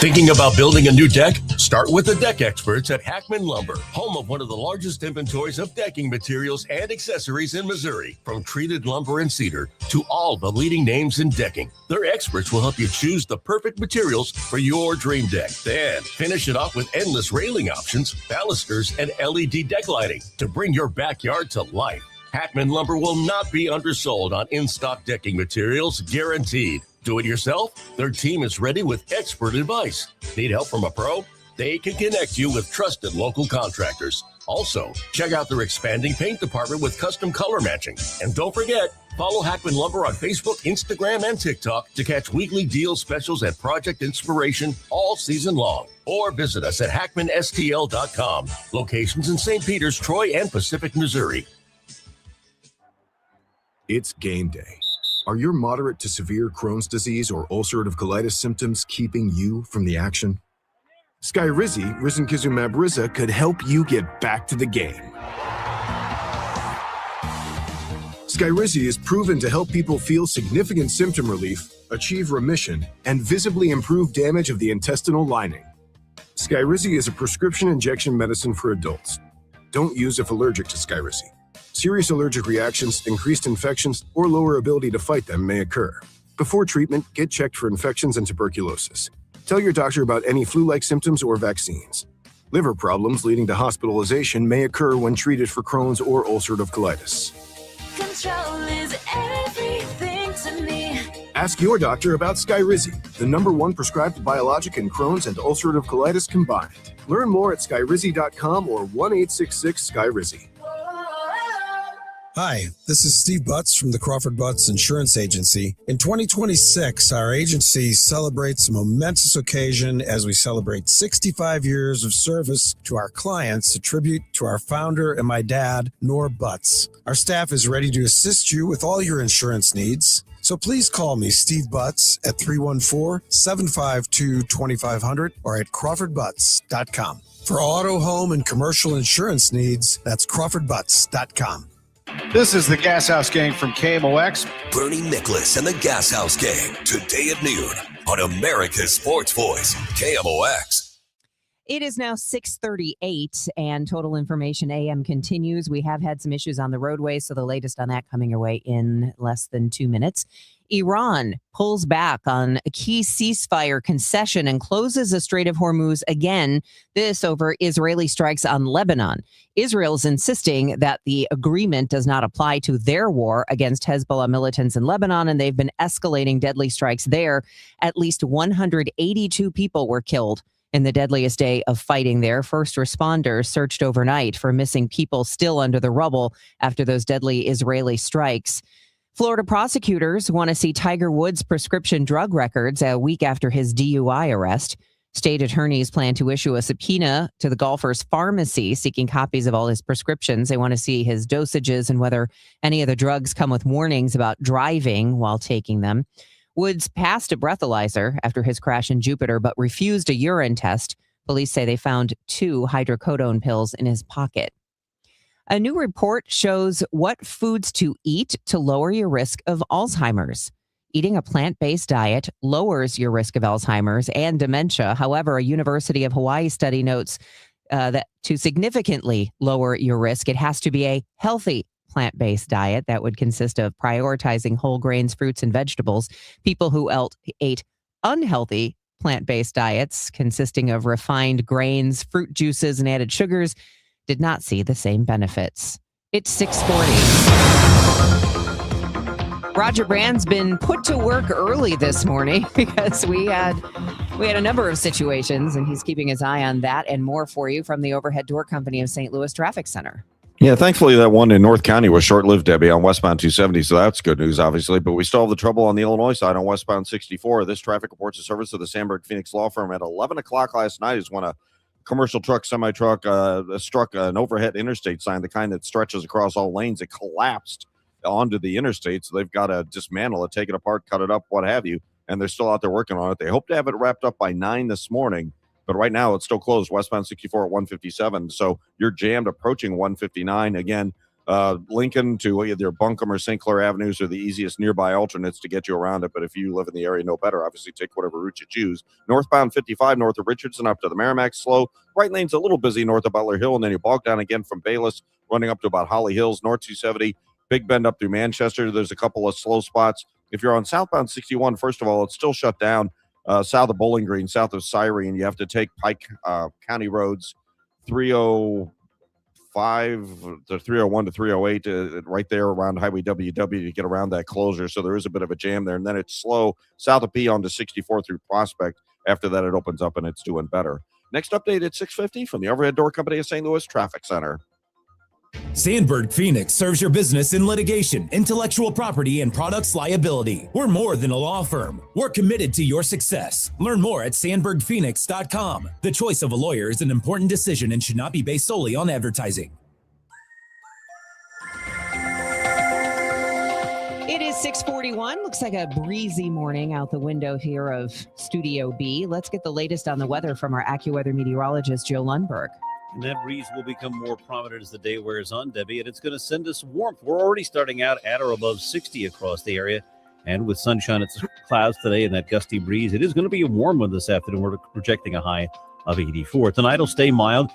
Thinking about building a new deck? Start with the deck experts at Ackerman Lumber, home of one of the largest inventories of decking materials and accessories in Missouri. From treated lumber and cedar to all the leading names in decking, their experts will help you choose the perfect materials for your dream deck. Then finish it off with endless railing options, balusters, and LED deck lighting to bring your backyard to life. Ackerman Lumber will not be undersold on in-stock decking materials, guaranteed. Do it yourself? Their team is ready with expert advice. Need help from a pro? They can connect you with trusted local contractors. Also, check out their expanding paint department with custom color matching. And don't forget, follow Ackerman Lumber on Facebook, Instagram, and TikTok to catch weekly deal specials and project inspiration all season long. Or visit us at hackmanstl.com. Locations in St. Peters, Troy, and Pacific, Missouri. It's game day. Are your moderate to severe Crohn's disease or ulcerative colitis symptoms keeping you from the action? Skyrizi, risankizumab Riza, could help you get back to the game. Skyrizi is proven to help people feel significant symptom relief, achieve remission, and visibly improve damage of the intestinal lining. Skyrizi is a prescription injection medicine for adults. Don't use if allergic to Skyrizi. Serious allergic reactions, increased infections, or lower ability to fight them may occur. Before treatment, get checked for infections and tuberculosis. Tell your doctor about any flu-like symptoms or vaccines. Liver problems leading to hospitalization may occur when treated for Crohn's or ulcerative colitis. Control is everything to me. Ask your doctor about Skyrizi, the #1 prescribed biologic in Crohn's and ulcerative colitis combined. Learn more at skyrizi.com or 1-866-SKYRIZI. Hi, this is Steve Butts from the Crawford Butts Insurance Agency. In 2026, our agency celebrates a momentous occasion as we celebrate 65 years of service to our clients, a tribute to our founder and my dad, Nor Butts. Our staff is ready to assist you with all your insurance needs. So please call me, Steve Butts, at 314-752-2500 or at crawfordbutts.com. For auto, home, and commercial insurance needs, that's crawfordbutts.com. This is the Gas House Gang from KMOX. Bernie Nicholas and the Gas House Gang, today at noon on America's Sports Voice, KMOX. It is now 6:38 and Total Information AM continues. We have had some issues on the roadway, so the latest on that coming your way in less than 2 minutes. Iran pulls back on a key ceasefire concession and closes the Strait of Hormuz again, this over Israeli strikes on Lebanon. Israel's insisting that the agreement does not apply to their war against Hezbollah militants in Lebanon, and they've been escalating deadly strikes there. At least 182 people were killed in the deadliest day of fighting there. First responders searched overnight for missing people still under the rubble after those deadly Israeli strikes. Florida prosecutors want to see Tiger Woods' prescription drug records a week after his DUI arrest. State attorneys plan to issue a subpoena to the golfer's pharmacy seeking copies of all his prescriptions. They want to see his dosages and whether any of the drugs come with warnings about driving while taking them. Woods passed a breathalyzer after his crash in Jupiter, but refused a urine test. Police say they found 2 hydrocodone pills in his pocket. A new report shows what foods to eat to lower your risk of Alzheimer's. Eating a plant-based diet lowers your risk of Alzheimer's and dementia. However, a University of Hawaii study notes that to significantly lower your risk, it has to be a healthy plant-based diet that would consist of prioritizing whole grains, fruits, and vegetables. People who ate unhealthy plant-based diets consisting of refined grains, fruit juices, and added sugars did not see the same benefits. It's 6:40. Roger Brand's been put to work early this morning because we had a number of situations, and he's keeping his eye on that and more for you from the Overhead Door Company of St. Louis Traffic Center. Yeah, thankfully that one in North County was short-lived, Debbie, on westbound 270, so that's good news, obviously. But we still have the trouble on the Illinois side on westbound 64. This traffic reports the service of the Sandberg Phoenix Law Firm at 11 o'clock last night is when a commercial truck, semi-truck, struck an overhead interstate sign, the kind that stretches across all lanes. It collapsed onto the interstate, so they've got to dismantle it, take it apart, cut it up, what have you, and they're still out there working on it. They hope to have it wrapped up by 9 this morning. But right now, it's still closed, westbound 64 at 157. So you're jammed approaching 159. Again, Lincoln to either Buncombe or St. Clair Avenues are the easiest nearby alternates to get you around it. But if you live in the area, know better. Obviously, take whatever route you choose. Northbound 55, north of Richardson, up to the Merrimack, slow. Right lane's a little busy north of Butler Hill, and then you bog down again from Bayless, running up to about Holly Hills, north 270, Big Bend up through Manchester. There's a couple of slow spots. If you're on southbound 61, first of all, it's still shut down. South of Bowling Green, south of Cyrene, you have to take Pike County roads 305 to 301 to 308 right there around Highway WW to get around that closure. So there is a bit of a jam there. And then it's slow south of P on to 64 through Prospect. After that, it opens up and it's doing better. Next update at 6:50 from the Overhead Door Company of St. Louis Traffic Center. Sandberg Phoenix serves your business in litigation, intellectual property, and products liability. We're more than a law firm. We're committed to your success. Learn more at sandbergphoenix.com. The choice of a lawyer is an important decision and should not be based solely on advertising. It is 6:41. Looks like a breezy morning out the window here of Studio B. Let's get the latest on the weather from our AccuWeather meteorologist, Joe Lundberg. And that breeze will become more prominent as the day wears on, Debbie, and it's going to send us warmth. We're already starting out at or above 60 across the area. And with sunshine and clouds today and that gusty breeze, it is going to be a warm one this afternoon. We're projecting a high of 84. Tonight will stay mild.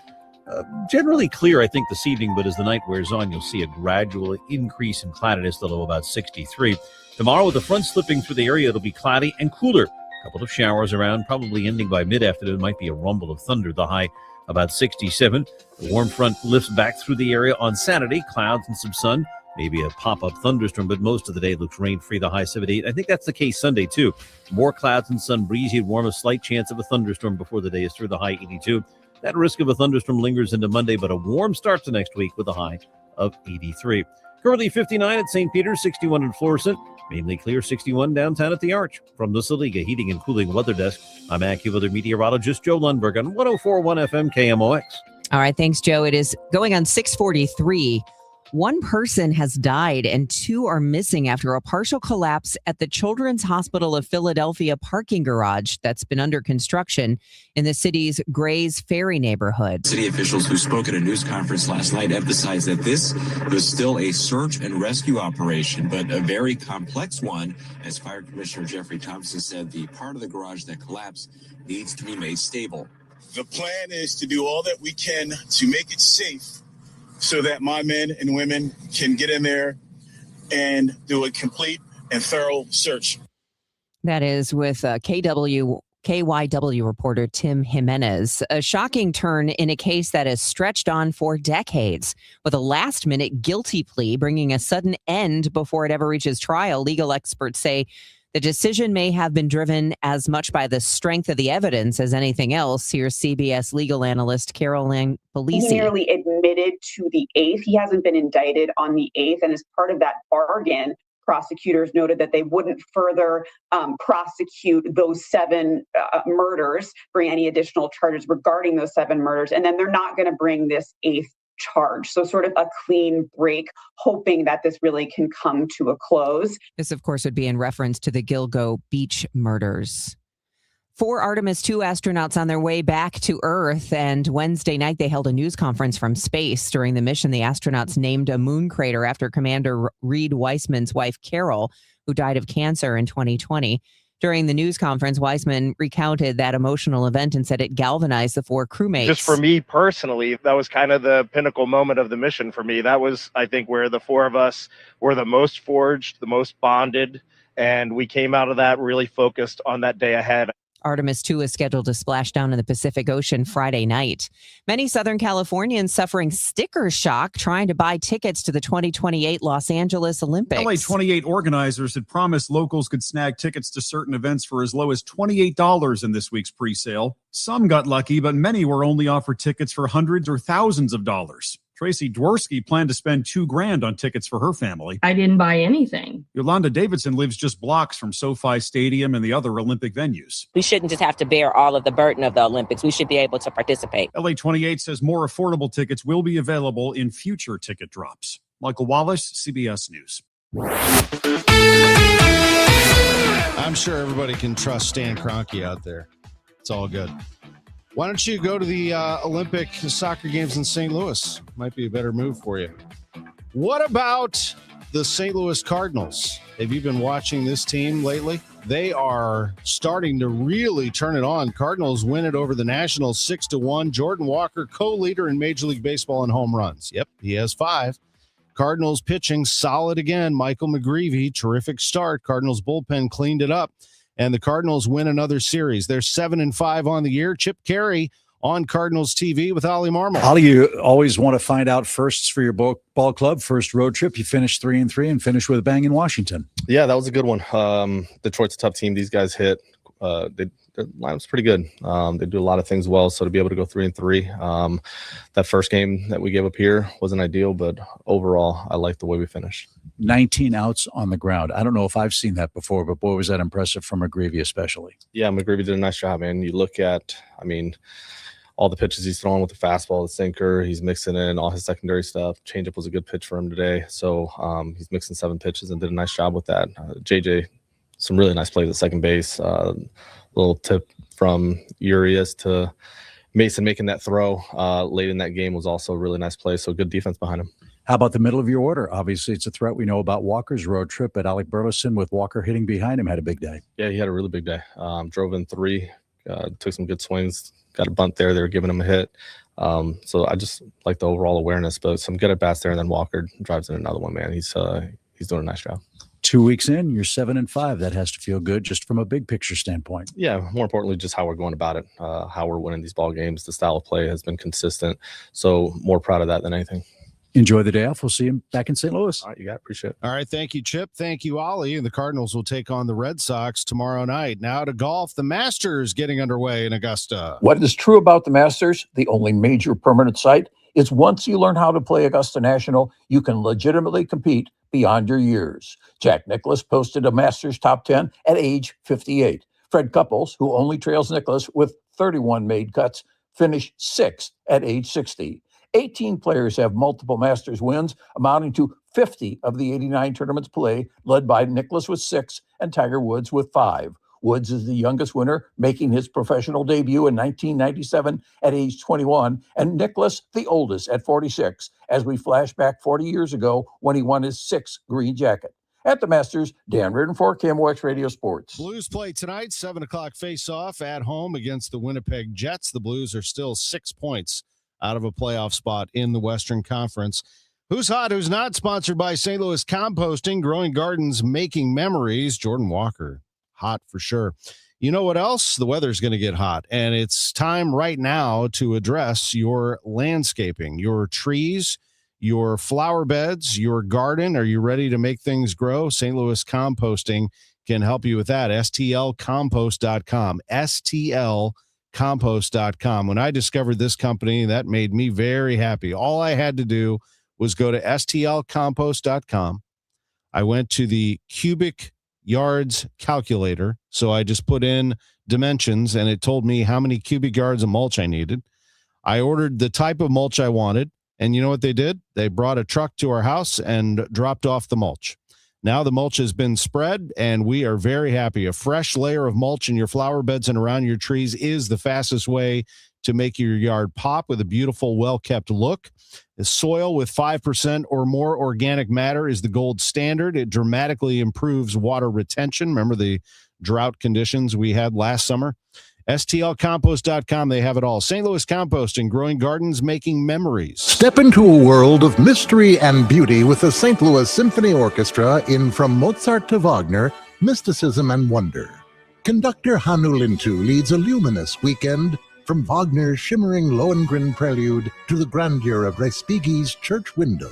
Generally clear, I think, this evening, but as the night wears on, you'll see a gradual increase in cloudiness to low about 63. Tomorrow, with the front slipping through the area, it'll be cloudy and cooler. A couple of showers around, probably ending by mid-afternoon. Might be a rumble of thunder. The high about 67. The warm front lifts back through the area on Saturday. Clouds and some sun. Maybe a pop-up thunderstorm, but most of the day looks rain-free. The high 78. I think that's the case Sunday, too. More clouds and sun, breezy and warm. A slight chance of a thunderstorm before the day is through. The high 82. That risk of a thunderstorm lingers into Monday, but a warm start to next week with a high of 83. Currently 59 at St. Peter's, 61 in Florissant. Mainly clear, 61 downtown at the Arch. From the Saliga Heating and Cooling Weather Desk, I'm AccuWeather meteorologist Joe Lundberg on 104.1 FM KMOX. All right, thanks, Joe. It is going on 6:43. One person has died and 2 are missing after a partial collapse at the Children's Hospital of Philadelphia parking garage that's been under construction in the city's Grays Ferry neighborhood. City officials who spoke at a news conference last night emphasized that this was still a search and rescue operation, but a very complex one. As Fire Commissioner Jeffrey Thompson said, the part of the garage that collapsed needs to be made stable. The plan is to do all that we can to make it safe so that my men and women can get in there and do a complete and thorough search. That is with KYW reporter Tim Jimenez. A shocking turn in a case that has stretched on for decades, with a last-minute guilty plea bringing a sudden end before it ever reaches trial. Legal experts say the decision may have been driven as much by the strength of the evidence as anything else. Here's CBS legal analyst Caroline Polisi. He merely admitted to the 8th. He hasn't been indicted on the 8th. And as part of that bargain, prosecutors noted that they wouldn't further prosecute those 7 murders, bring any additional charges regarding those 7 murders. And then they're not going to bring this 8th charge. So sort of a clean break, hoping that this really can come to a close. This, of course, would be in reference to the Gilgo Beach murders. 4 Artemis 2 astronauts on their way back to Earth, and Wednesday night they held a news conference from space. During the mission, the astronauts named a moon crater after Commander Reed Weissman's wife, Carol, who died of cancer in 2020. During the news conference, Weissman recounted that emotional event and said it galvanized the 4 crewmates. Just for me personally, that was kind of the pinnacle moment of the mission for me. That was, I think, where the 4 of us were the most forged, the most bonded, and we came out of that really focused on that day ahead. Artemis 2 is scheduled to splash down in the Pacific Ocean Friday night. Many Southern Californians suffering sticker shock trying to buy tickets to the 2028 Los Angeles Olympics. LA28 organizers had promised locals could snag tickets to certain events for as low as $28 in this week's pre-sale. Some got lucky, but many were only offered tickets for hundreds or thousands of dollars. Tracy Dworsky planned to spend $2,000 on tickets for her family. I didn't buy anything. Yolanda Davidson lives just blocks from SoFi Stadium and the other Olympic venues. We shouldn't just have to bear all of the burden of the Olympics. We should be able to participate. LA28 says more affordable tickets will be available in future ticket drops. Michael Wallace, CBS News. I'm sure everybody can trust Stan Kroenke out there. It's all good. Why don't you go to the Olympic soccer games in St. Louis? Might be a better move for you. What about the St. Louis Cardinals? Have you been watching this team lately? They are starting to really turn it on. Cardinals win it over the Nationals 6-1. Jordan Walker, co-leader in Major League Baseball in home runs. Yep, he has 5. Cardinals pitching solid again. Michael McGreevy, terrific start. Cardinals bullpen cleaned it up. And the Cardinals win another series. They're 7-5 on the year. Chip Carey on Cardinals TV with Ollie Marmol. Ollie, you always want to find out firsts for your ball club. First road trip, you finished 3-3 and finished with a bang in Washington. Yeah, that was a good one. Detroit's a tough team. These guys hit. Their lineup's pretty good. They do a lot of things well. So to be able to go 3-3, that first game that we gave up here wasn't ideal, but overall, I like the way we finished. 19 outs on the ground. I don't know if I've seen that before, but boy, was that impressive from McGreevy especially. Yeah, McGreevy did a nice job, man. You look at, all the pitches he's throwing with the fastball, the sinker, he's mixing in all his secondary stuff. Changeup was a good pitch for him today. So he's mixing 7 pitches and did a nice job with that. JJ, some really nice plays at second base. Little tip from Urias to Mason making that throw late in that game was also a really nice play. So good defense behind him. How about the middle of your order? Obviously, it's a threat. We know about Walker's road trip, but Alec Burleson with Walker hitting behind him had a big day. Yeah, he had a really big day. Drove in 3, took some good swings, got a bunt there. They were giving him a hit. So I just like the overall awareness, but some good at-bats there, and then Walker drives in another one, man. He's doing a nice job. 2 weeks in, you're 7-5. That has to feel good just from a big picture standpoint. Yeah, more importantly, just how we're going about it, how we're winning these ball games. The style of play has been consistent. So more proud of that than anything. Enjoy the day off. We'll see you back in St. Louis. All right, you got it. Appreciate it. All right, thank you, Chip. Thank you, Ollie. And the Cardinals will take on the Red Sox tomorrow night. Now to golf. The Masters getting underway in Augusta. What is true about the Masters, the only major permanent site, is once you learn how to play Augusta National, you can legitimately compete beyond your years. Jack Nicklaus posted a Masters top 10 at age 58. Fred Couples, who only trails Nicklaus with 31 made cuts, finished 6th at age 60. 18 players have multiple Masters wins, amounting to 50 of the 89 tournaments played, led by Nicklaus with 6 and Tiger Woods with 5. Woods is the youngest winner, making his professional debut in 1997 at age 21, and Nicklaus the oldest at 46, as we flash back 40 years ago when he won his 6th green jacket. At the Masters, Dan Reardon for KMOX Radio Sports. Blues play tonight, 7 o'clock face-off at home against the Winnipeg Jets. The Blues are still 6 points out of a playoff spot in the Western Conference. Who's Hot, Who's Not, sponsored by St. Louis Composting, Growing Gardens, Making Memories. Jordan Walker, hot for sure. You know what else? The weather's going to get hot, and it's time right now to address your landscaping, your trees, your flower beds, your garden. Are you ready to make things grow? St. Louis Composting can help you with that. STLcompost.com. STLcompost.com. When I discovered this company, that made me very happy. All I had to do was go to STLcompost.com. I went to the cubic yards calculator. So I just put in dimensions and it told me how many cubic yards of mulch I needed. I ordered the type of mulch I wanted. And you know what they did? They brought a truck to our house and dropped off the mulch. Now the mulch has been spread and we are very happy. A fresh layer of mulch in your flower beds and around your trees is the fastest way to make your yard pop with a beautiful, well-kept look. The soil with 5% or more organic matter is the gold standard. It dramatically improves water retention. Remember the drought conditions we had last summer? STLcompost.com, they have it all. St. Louis Composting, Growing Gardens, Making Memories. Step into a world of mystery and beauty with the St. Louis Symphony Orchestra in From Mozart to Wagner, Mysticism and Wonder. Conductor Hannu Lintu leads a luminous weekend from Wagner's shimmering Lohengrin prelude to the grandeur of Respighi's Church Windows.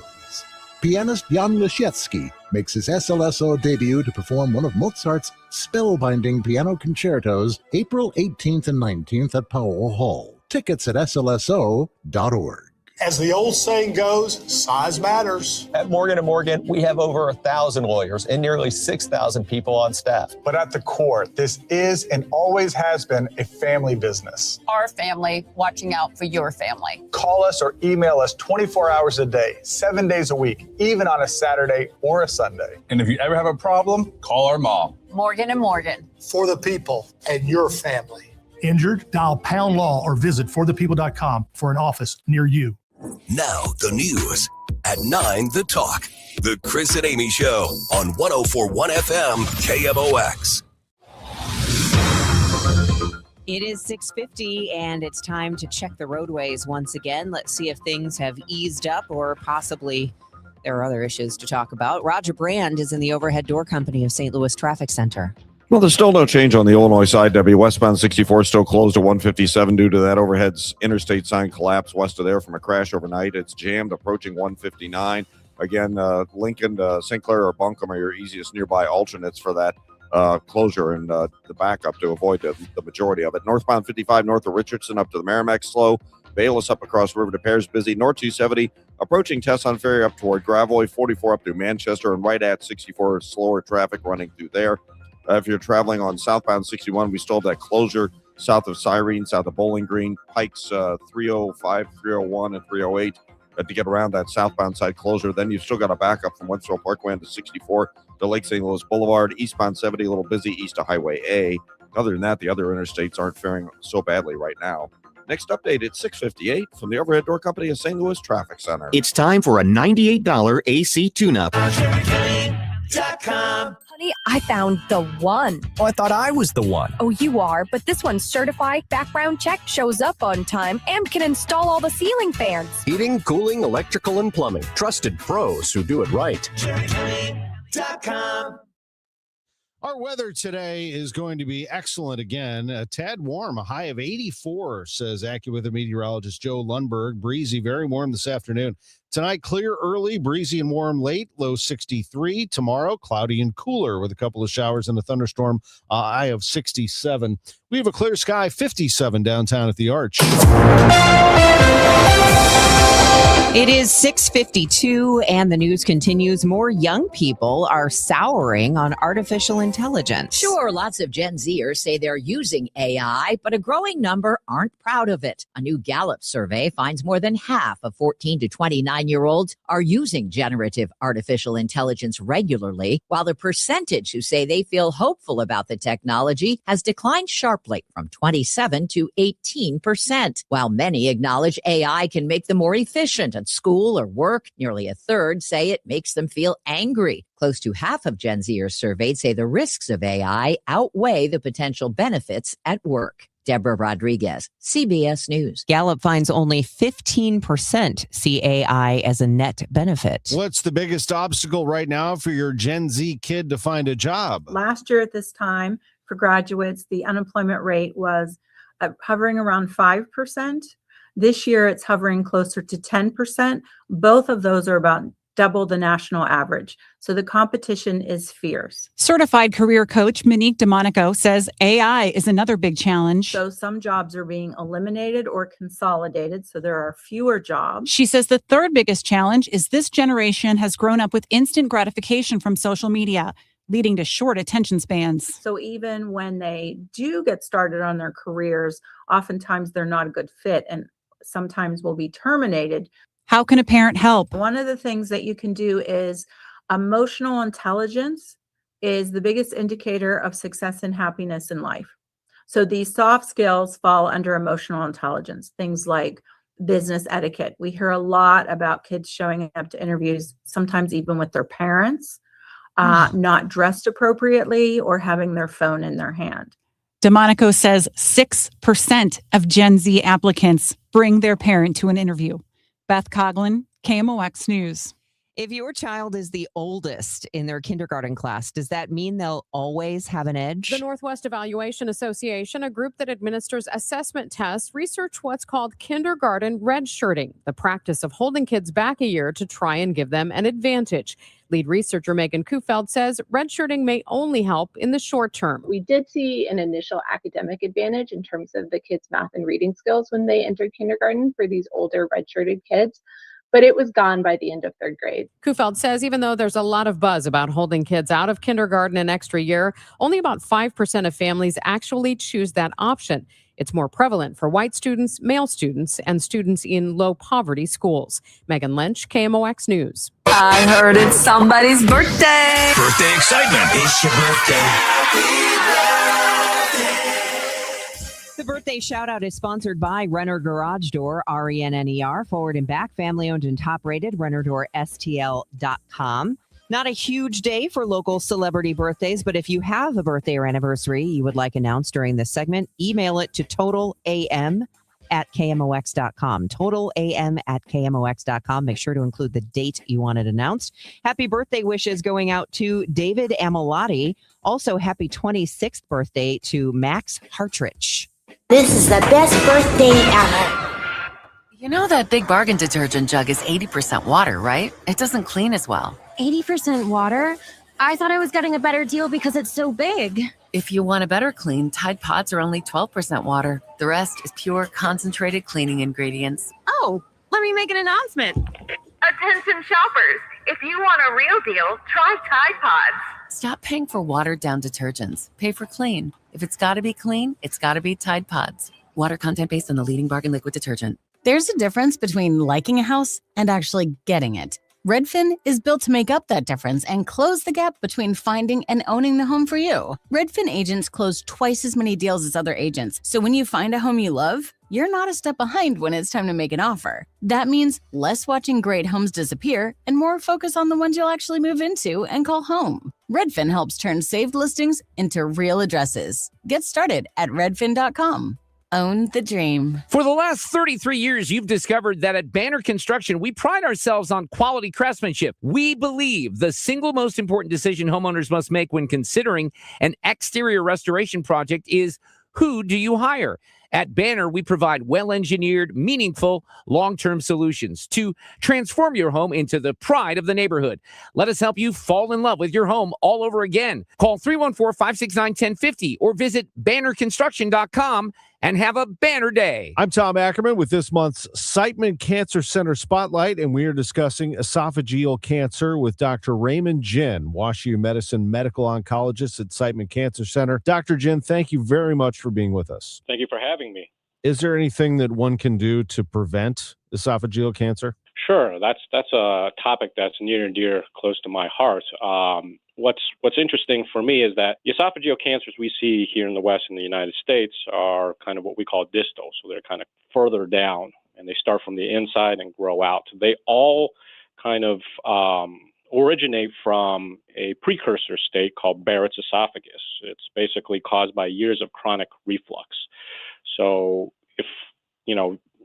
Pianist Jan Lisiecki makes his SLSO debut to perform one of Mozart's spellbinding piano concertos April 18th and 19th at Powell Hall. Tickets at slso.org. As the old saying goes, size matters. At Morgan & Morgan, we have over 1,000 lawyers and nearly 6,000 people on staff. But at the core, this is and always has been a family business. Our family watching out for your family. Call us or email us 24 hours a day, 7 days a week, even on a Saturday or a Sunday. And if you ever have a problem, call our mom. Morgan & Morgan. For the people and your family. Injured? Dial Pound Law or visit forthepeople.com for an office near you. Now the news at 9, The Talk. The Chris and Amy Show on 104.1 FM KMOX. It is 6:50 and it's time to check the roadways once again. Let's see if things have eased up or possibly there are other issues to talk about. Roger Brand is in the overhead door company of St. Louis Traffic Center. Well, there's still no change on the Illinois side, Debbie. Westbound 64 still closed at 157 due to that overhead interstate sign collapse west of there from a crash overnight. It's jammed approaching 159. Again, Lincoln, St. Clair, or Buncombe are your easiest nearby alternates for that closure and the backup to avoid the majority of it. Northbound 55 north of Richardson up to the Merrimack slow. Bayless up across River to Pears busy. North 270 approaching Tesson Ferry up toward Gravois. 44 up through Manchester and right at 64 slower traffic running through there. If you're traveling on southbound 61, we still have that closure south of Cyrene, south of Bowling Green, Pikes 305, 301, and 308 to get around that southbound side closure. Then you've still got a backup from Wentzville Parkway into 64 to Lake St. Louis Boulevard. Eastbound 70, a little busy east of Highway A. Other than that, the other interstates aren't faring so badly right now. Next update at 6:58 from the overhead door company of St. Louis Traffic Center. It's time for a $98 AC tune-up. Honey, I found the one. Oh, I thought I was the one. Oh, you are, but this one's certified, background check, shows up on time, and can install all the ceiling fans. Heating, cooling, electrical, and plumbing. Trusted pros who do it right. Our weather today is going to be excellent again. A tad warm, a high of 84, says AccuWeather meteorologist Joe Lundberg. Breezy, very warm this afternoon. Tonight, clear early, breezy and warm late, low 63. Tomorrow, cloudy and cooler with a couple of showers and a thunderstorm, high of 67. We have a clear sky, 57 downtown at the Arch. It is 6:52 and the news continues. More young people are souring on artificial intelligence. Sure, lots of Gen Zers say they're using AI, but a growing number aren't proud of it. A new Gallup survey finds more than half of 14 to 29-year-olds are using generative artificial intelligence regularly, while the percentage who say they feel hopeful about the technology has declined sharply from 27 to 18%. While many acknowledge AI can make them more efficient and at school or work. Nearly a third say it makes them feel angry. Close to half of Gen Zers surveyed say the risks of AI outweigh the potential benefits at work. Deborah Rodriguez, CBS News. Gallup finds only 15% see AI as a net benefit. What's the biggest obstacle right now for your Gen Z kid to find a job? Last year at this time, for graduates, the unemployment rate was hovering around 5%. This year, it's hovering closer to 10%. Both of those are about double the national average. So the competition is fierce. Certified career coach Monique DeMonico says AI is another big challenge. So some jobs are being eliminated or consolidated, so there are fewer jobs. She says the third biggest challenge is this generation has grown up with instant gratification from social media, leading to short attention spans. So even when they do get started on their careers, oftentimes they're not a good fit and sometimes will be terminated. How can a parent help? One of the things that you can do is emotional intelligence is the biggest indicator of success and happiness in life. So these soft skills fall under emotional intelligence, things like business etiquette. We hear a lot about kids showing up to interviews, sometimes even with their parents, not dressed appropriately or having their phone in their hand. DeMonico says 6% of Gen Z applicants bring their parent to an interview. Beth Coughlin, KMOX News. If your child is the oldest in their kindergarten class, does that mean they'll always have an edge? The Northwest Evaluation Association, a group that administers assessment tests, researched what's called kindergarten redshirting, the practice of holding kids back a year to try and give them an advantage. Lead researcher Megan Kufeld says redshirting may only help in the short term. We did see an initial academic advantage in terms of the kids' math and reading skills when they entered kindergarten for these older redshirted kids, but it was gone by the end of third grade. Kufeld says even though there's a lot of buzz about holding kids out of kindergarten an extra year, only about 5% of families actually choose that option. It's more prevalent for white students, male students, and students in low-poverty schools. Megan Lynch, KMOX News. I heard it's somebody's birthday. Birthday excitement. It's your birthday. The birthday shout out is sponsored by Renner Garage Door, RENNER, forward and back, family owned and top rated, RennerDoorSTL.com. Not a huge day for local celebrity birthdays, but if you have a birthday or anniversary you would like announced during this segment, email it to totalam@KMOX.com. totalam@KMOX.com. Make sure to include the date you want it announced. Happy birthday wishes going out to David Amilati. Also, happy 26th birthday to Max Hartrich. This is the best birthday ever. You know that Big Bargain detergent jug is 80% water, right? It doesn't clean as well. 80% water? I thought I was getting a better deal because it's so big. If you want a better clean, Tide Pods are only 12% water. The rest is pure, concentrated cleaning ingredients. Oh, let me make an announcement. Attention shoppers, if you want a real deal, try Tide Pods. Stop paying for watered-down detergents. Pay for clean. If it's got to be clean, it's got to be Tide Pods. Water content based on the leading bargain liquid detergent. There's a difference between liking a house and actually getting it. Redfin is built to make up that difference and close the gap between finding and owning the home for you. Redfin agents close twice as many deals as other agents. So when you find a home you love, you're not a step behind when it's time to make an offer. That means less watching great homes disappear and more focus on the ones you'll actually move into and call home. Redfin helps turn saved listings into real addresses. Get started at redfin.com. Own the dream. For the last 33 years, you've discovered that at Banner Construction, we pride ourselves on quality craftsmanship. We believe the single most important decision homeowners must make when considering an exterior restoration project is, who do you hire? At Banner, we provide well-engineered, meaningful, long-term solutions to transform your home into the pride of the neighborhood. Let us help you fall in love with your home all over again. Call 314-569-1050 or visit bannerconstruction.com and have a banner day. I'm Tom Ackerman with this month's Siteman Cancer Center Spotlight, and we are discussing esophageal cancer with Dr. Raymond Jin, WashU Medicine medical oncologist at Siteman Cancer Center. Dr. Jin, thank you very much for being with us. Thank you for having me. Is there anything that one can do to prevent esophageal cancer? Sure. That's a topic that's near and dear close to my heart. What's interesting for me is that the esophageal cancers we see here in the West in the United States are kind of what we call distal. So they're kind of further down and they start from the inside and grow out. They all kind of originate from a precursor state called Barrett's esophagus. It's basically caused by years of chronic reflux. So if,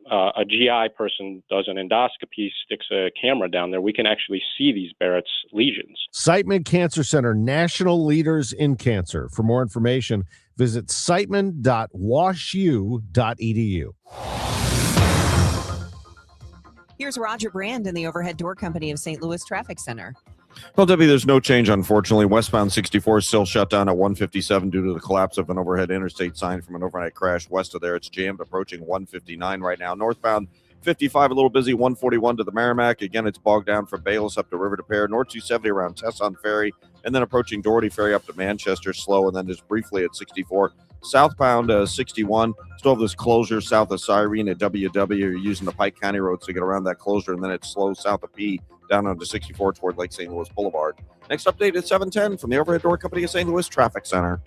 a GI person does an endoscopy, sticks a camera down there, we can actually see these Barrett's lesions. Siteman Cancer Center, national leaders in cancer. For more information, visit siteman.washu.edu. Here's Roger Brand in the Overhead Door Company of St. Louis Traffic Center. Well, Debbie, there's no change, unfortunately. Westbound 64 is still shut down at 157 due to the collapse of an overhead interstate sign from an overnight crash. West of there, it's jammed approaching 159 right now. Northbound 55, a little busy, 141 to the Merrimack. Again, it's bogged down from Bayless up to River to Pear. North 270 around Tesson Ferry, and then approaching Doherty Ferry up to Manchester, slow, and then just briefly at 64. Southbound 61, still have this closure south of Cyrene at WW. You're using the Pike County roads to get around that closure, and then it's slow south of P down onto 64 toward Lake St. Louis Boulevard. Next update at 7:10 from the Overhead Door Company of St. Louis Traffic Center.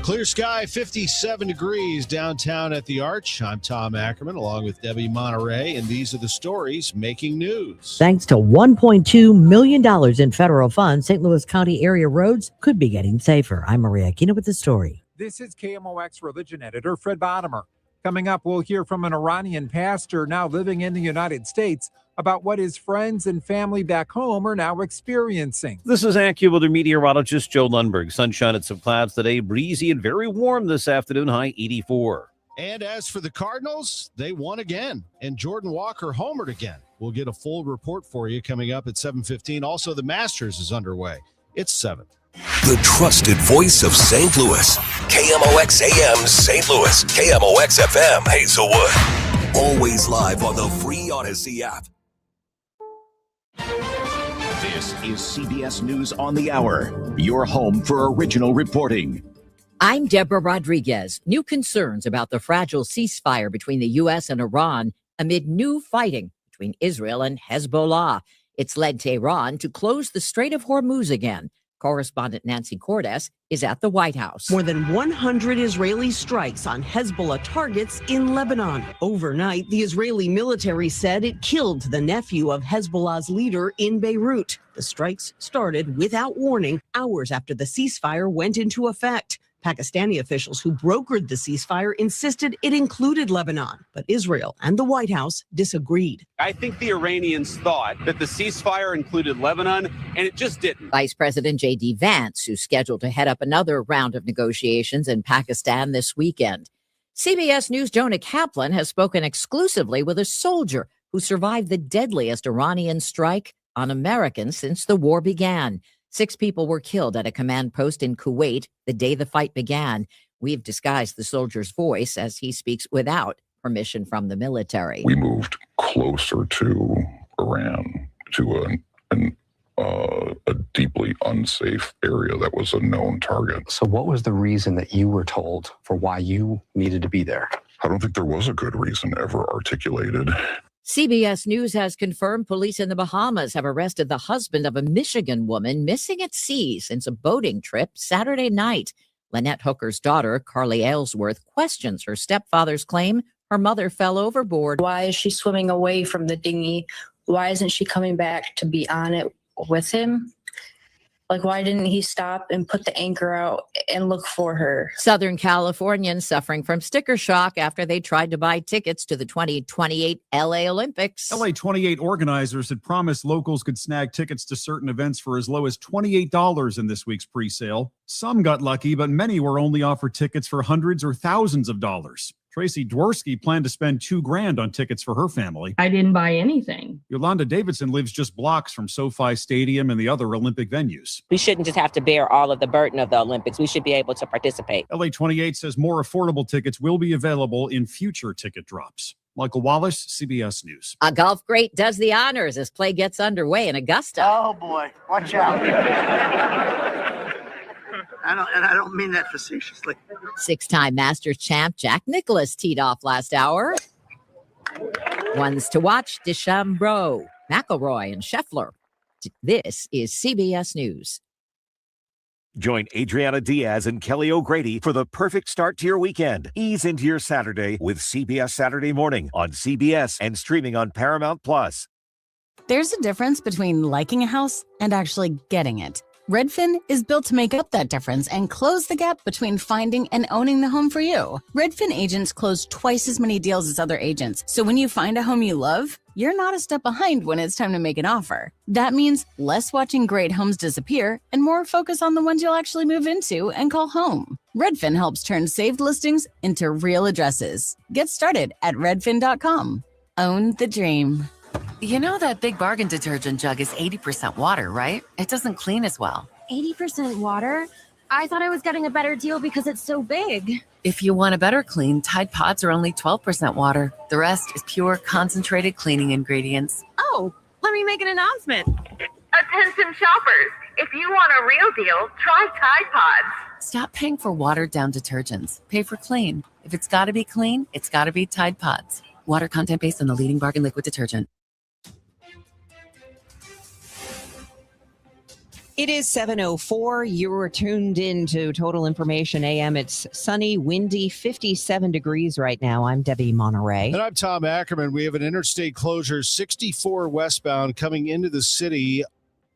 Clear sky, 57 degrees downtown at the Arch. I'm Tom Ackerman along with Debbie Monterrey, and these are the stories making news. Thanks to $1.2 million in federal funds, St. Louis County area roads could be getting safer. I'm Maria Aquino with the story. This is KMOX religion editor Fred Bottomer. Coming up, we'll hear from an Iranian pastor now living in the United States about what his friends and family back home are now experiencing. This is AccuWeather meteorologist Joe Lundberg. Sunshine and some clouds today, breezy and very warm this afternoon, high 84. And as for the Cardinals, they won again, and Jordan Walker homered again. We'll get a full report for you coming up at 7:15. Also, the Masters is underway. It's 7. The trusted voice of St. Louis. KMOX AM St. Louis. KMOX FM Hazelwood. Always live on the free Odyssey app. This is CBS News on the Hour, your home for original reporting. I'm Deborah Rodriguez. New concerns about the fragile ceasefire between the U.S. and Iran amid new fighting between Israel and Hezbollah. It's led Tehran to close the Strait of Hormuz again. Correspondent Nancy Cordes is at the White House. More than 100 Israeli strikes on Hezbollah targets in Lebanon. Overnight, the Israeli military said it killed the nephew of Hezbollah's leader in Beirut. The strikes started without warning hours after the ceasefire went into effect. Pakistani officials who brokered the ceasefire insisted it included Lebanon, but Israel and the White House disagreed. I think the Iranians thought that the ceasefire included Lebanon, and it just didn't. Vice President J.D. Vance, who's scheduled to head up another round of negotiations in Pakistan this weekend. CBS News' Jonah Kaplan has spoken exclusively with a soldier who survived the deadliest Iranian strike on Americans since the war began. 6 people were killed at a command post in Kuwait the day the fight began. We've disguised the soldier's voice as he speaks without permission from the military. We moved closer to Iran, to a deeply unsafe area that was a known target. So what was the reason that you were told for why you needed to be there? I don't think there was a good reason ever articulated. CBS News has confirmed police in the Bahamas have arrested the husband of a Michigan woman missing at sea since a boating trip Saturday night. Lynette Hooker's daughter, Carly Aylesworth, questions her stepfather's claim her mother fell overboard. Why is she swimming away from the dinghy? Why isn't she coming back to be on it with him? Like, why didn't he stop and put the anchor out and look for her? Southern Californians suffering from sticker shock after they tried to buy tickets to the 2028 LA Olympics. LA 28 organizers had promised locals could snag tickets to certain events for as low as $28 in this week's pre-sale. Some got lucky, but many were only offered tickets for hundreds or thousands of dollars. Tracy Dworsky planned to spend $2,000 on tickets for her family. I didn't buy anything. Yolanda Davidson lives just blocks from SoFi Stadium and the other Olympic venues. We shouldn't just have to bear all of the burden of the Olympics. We should be able to participate. LA 28 says more affordable tickets will be available in future ticket drops. Michael Wallace, CBS News. A golf great does the honors as play gets underway in Augusta. Oh, boy. Watch out. I don't mean that facetiously. 6-time Masters champ Jack Nicklaus teed off last hour. Ones to watch, DeChambeau, McIlroy, and Scheffler. This is CBS News. Join Adriana Diaz and Kelly O'Grady for the perfect start to your weekend. Ease into your Saturday with CBS Saturday Morning on CBS and streaming on Paramount Plus. There's a difference between liking a house and actually getting it. Redfin is built to make up that difference and close the gap between finding and owning the home for you. Redfin agents close twice as many deals as other agents, so when you find a home you love, you're not a step behind when it's time to make an offer. That means less watching great homes disappear and more focus on the ones you'll actually move into and call home. Redfin helps turn saved listings into real addresses. Get started at redfin.com. Own the dream. You know that Big Bargain detergent jug is 80% water, right? It doesn't clean as well. 80% water? I thought I was getting a better deal because it's so big. If you want a better clean, Tide Pods are only 12% water. The rest is pure, concentrated cleaning ingredients. Oh, let me make an announcement. Attention shoppers, if you want a real deal, try Tide Pods. Stop paying for watered-down detergents. Pay for clean. If it's got to be clean, it's got to be Tide Pods. Water content based on the leading bargain liquid detergent. It is 7:04. You are tuned in to Total Information AM. It's sunny, windy, 57 degrees right now. I'm Debbie Monterrey. And I'm Tom Ackerman. We have an interstate closure, 64 westbound, coming into the city,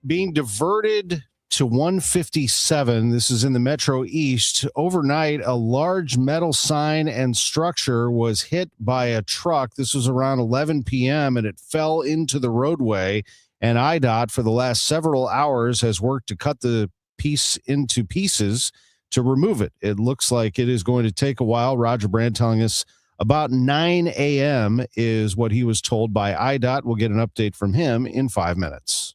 being diverted to 157. This is in the Metro East. Overnight, a large metal sign and structure was hit by a truck. This was around 11 p.m., and it fell into the roadway. And IDOT, for the last several hours, has worked to cut the piece into pieces to remove it. It looks like it is going to take a while. Roger Brand telling us about 9 a.m. is what he was told by IDOT. We'll get an update from him in 5 minutes.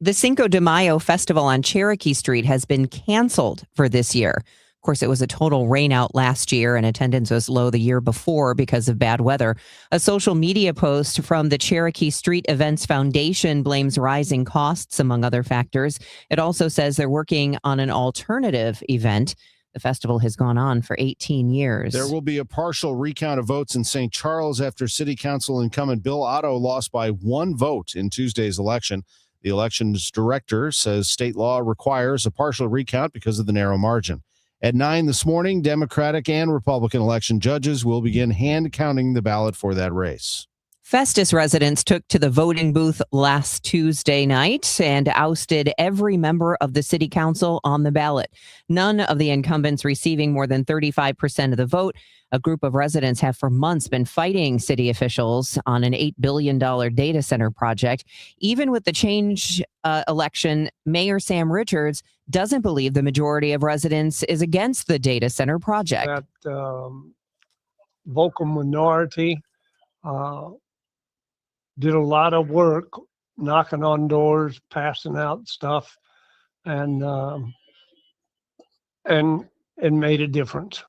The Cinco de Mayo festival on Cherokee Street has been canceled for this year. Of course, it was a total rainout last year, and attendance was low the year before because of bad weather. A social media post from the Cherokee Street Events Foundation blames rising costs, among other factors. It also says they're working on an alternative event. The festival has gone on for 18 years. There will be a partial recount of votes in St. Charles after City Council incumbent Bill Otto lost by 1 vote in Tuesday's election. The elections director says state law requires a partial recount because of the narrow margin. At 9 this morning, Democratic and Republican election judges will begin hand counting the ballot for that race. Festus residents took to the voting booth last Tuesday night and ousted every member of the city council on the ballot. None of the incumbents receiving more than 35% of the vote. A group of residents have for months been fighting city officials on an $8 billion data center project. Even with the change election, Mayor Sam Richards doesn't believe the majority of residents is against the data center project. That vocal minority did a lot of work, knocking on doors, passing out stuff, and made a difference.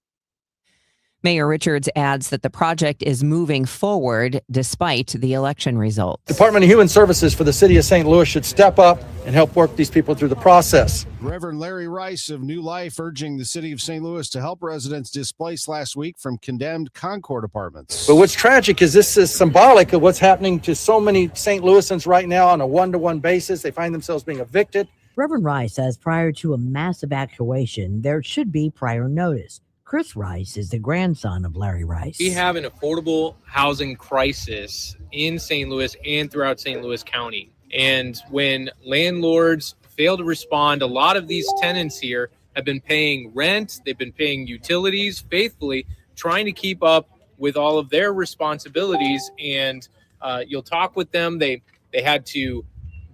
Mayor Richards adds that the project is moving forward despite the election results. Department of Human Services for the city of St. Louis should step up and help work these people through the process. Reverend Larry Rice of New Life urging the city of St. Louis to help residents displaced last week from condemned Concord apartments. But what's tragic is this is symbolic of what's happening to so many St. Louisans right now on a one-to-one basis. They find themselves being evicted. Reverend Rice says prior to a mass evacuation, there should be prior notice. Chris Rice is the grandson of Larry Rice. We have an affordable housing crisis in St. Louis and throughout St. Louis County. And when landlords fail to respond, a lot of these tenants here have been paying rent, they've been paying utilities faithfully, trying to keep up with all of their responsibilities. And you'll talk with them, they had to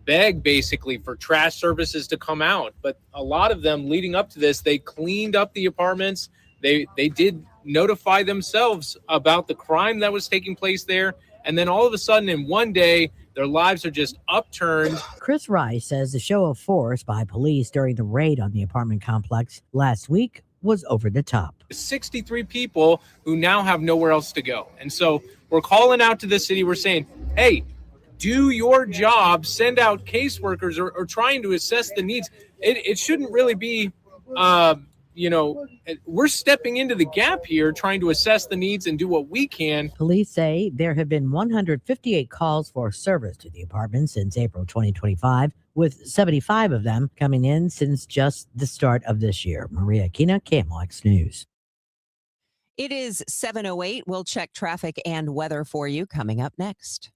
beg basically for trash services to come out. But a lot of them leading up to this, they cleaned up the apartments. They did notify themselves about the crime that was taking place there. And then all of a sudden in one day, their lives are just upturned. Chris Rice says the show of force by police during the raid on the apartment complex last week was over the top. 63 people who now have nowhere else to go. And so we're calling out to the city. We're saying, hey, do your job, send out caseworkers or trying to assess the needs. It shouldn't really be, we're stepping into the gap here, trying to assess the needs and do what we can. Police say there have been 158 calls for service to the apartment since April 2025, with 75 of them coming in since just the start of this year. Maria Aquina, KMOX News. It is 7:08. We'll check traffic and weather for you coming up next.